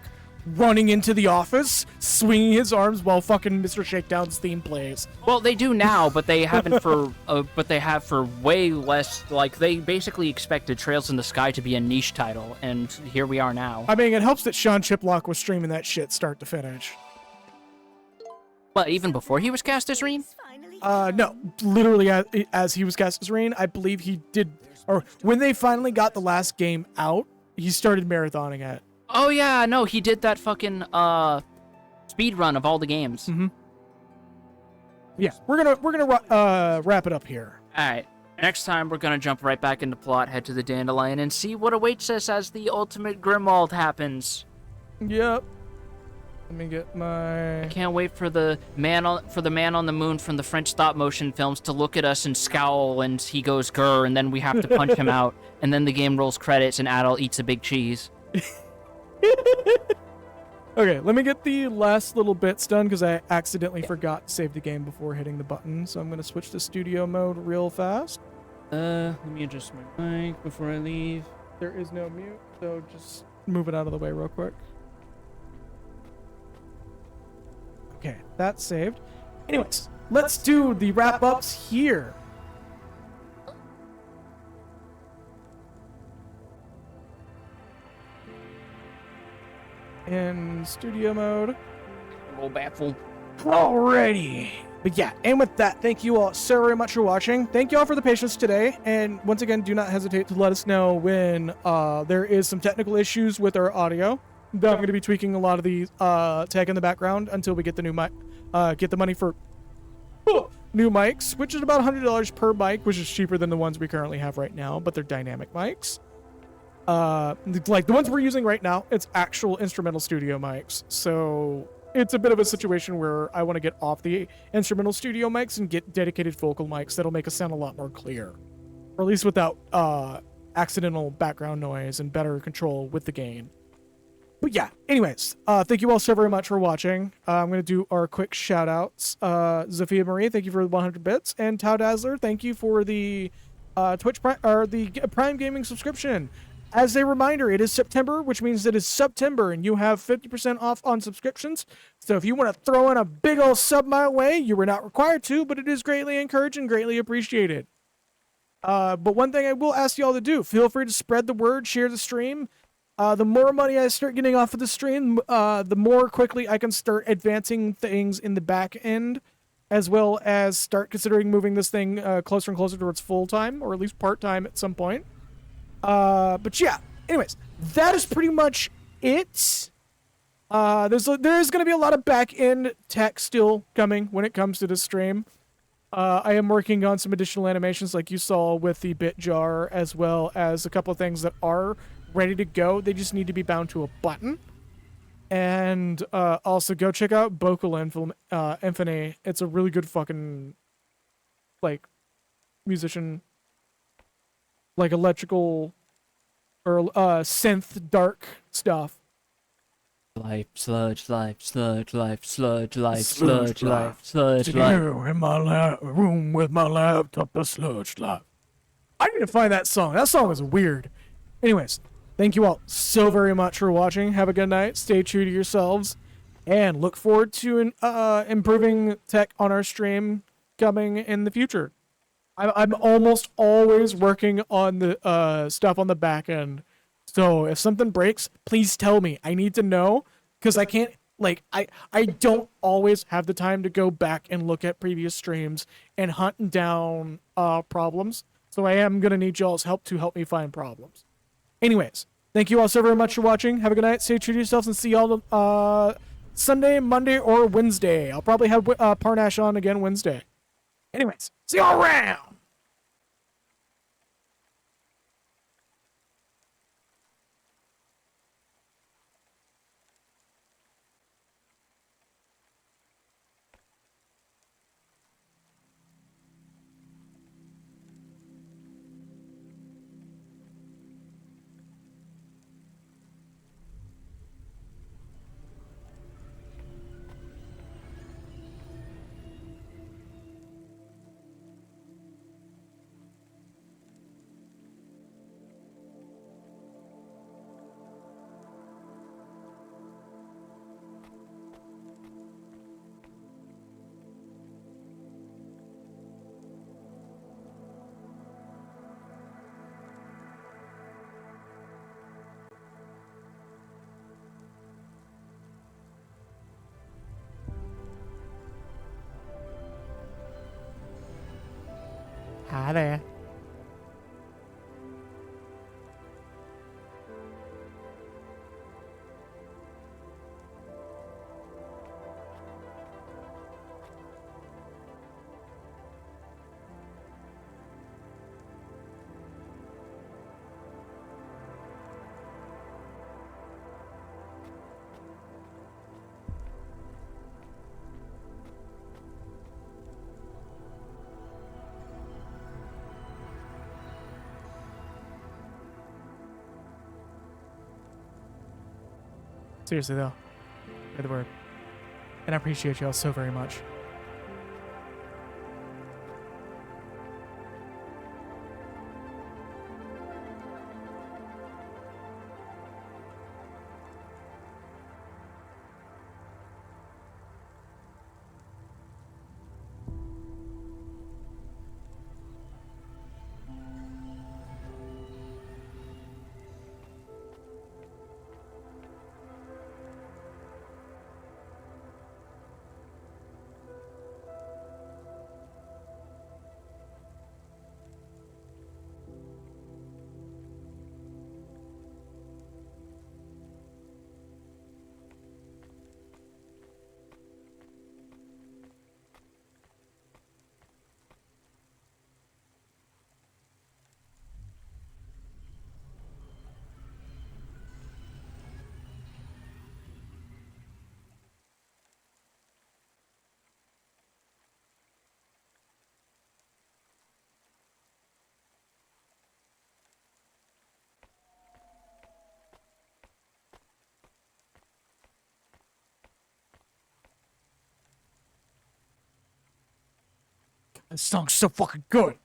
running into the office, swinging his arms while fucking Mr. Shakedown's theme plays. Well, they do now, but they haven't for, but they have for way less. Like, they basically expected Trails in the Sky to be a niche title, and here we are now. I mean, it helps that Sean Chiplock was streaming that shit start to finish. But even before he was cast as Reen? No, literally as he was cast as Rain, I believe he did, or when they finally got the last game out, he started marathoning it. Oh yeah, no, he did that fucking speed run of all the games. Mm-hmm. Yeah, we're gonna wrap it up here. All right, next time we're gonna jump right back into plot, head to the Dandelion, and see what awaits us as the ultimate Grimwald happens. Yep. Let me get my... I can't wait for the man on the moon from the French stop motion films to look at us and scowl, and he goes grr, and then we have to punch him out, and then the game rolls credits, and Adol eats a big cheese. Okay, let me get the last little bits done because I accidentally forgot to save the game before hitting the button, so I'm gonna switch to studio mode real fast. Let me adjust my mic before I leave. There is no mute, so just move it out of the way real quick. Okay, that's saved. Anyways, let's do the wrap-ups here. In studio mode. Roll baffle. Alrighty. But yeah, and with that, thank you all so very much for watching. Thank you all for the patience today. And once again, do not hesitate to let us know when there is some technical issues with our audio. I'm going to be tweaking a lot of the tech in the background until we get the new mic, get the money for new mics, which is about $100 per mic, which is cheaper than the ones we currently have right now, but they're dynamic mics. Like the ones we're using right now, it's actual instrumental studio mics. So it's a bit of a situation where I want to get off the instrumental studio mics and get dedicated vocal mics that'll make us sound a lot more clear, or at least without accidental background noise and better control with the gain. But yeah, anyways, thank you all so very much for watching. I'm going to do our quick shout outs. Zafia Marie, thank you for the 100 bits. And Tau Dazzler, thank you for the Twitch Prime, or the Prime Gaming subscription. As a reminder, it is September, which means it is September, and you have 50% off on subscriptions. So if you want to throw in a big old sub my way, you were not required to, but it is greatly encouraged and greatly appreciated. But one thing I will ask you all to do, feel free to spread the word, share the stream. The more money I start getting off of the stream, the more quickly I can start advancing things in the back end, as well as start considering moving this thing closer and closer towards full-time, or at least part-time at some point. But yeah, anyways, that is pretty much it. There's going to be a lot of back-end tech still coming when it comes to this stream. I am working on some additional animations like you saw with the bit jar, as well as a couple of things that are ready to go. They just need to be bound to a button. And also go check out Vocal Infinity. It's a really good fucking like musician, like electrical or synth dark stuff. Life, sludge, life, sludge, life, sludge, life, sludge, life, sludge, life. In my room with my laptop, a sludge life. I need to find that song. That song is weird. Anyways, thank you all so very much for watching. Have a good night. Stay true to yourselves. And look forward to improving tech on our stream coming in the future. I'm almost always working on the stuff on the back end. So if something breaks, please tell me. I need to know because I can't I don't always have the time to go back and look at previous streams and hunt down problems. So I am gonna need y'all's help to help me find problems. Anyways, thank you all so very much for watching. Have a good night. Stay true to yourselves and see y'all Sunday, Monday, or Wednesday. I'll probably have Parnash on again Wednesday. Anyways, see y'all around. Hi there. Seriously though, you're the word. And I appreciate y'all so very much. This song's so fucking good.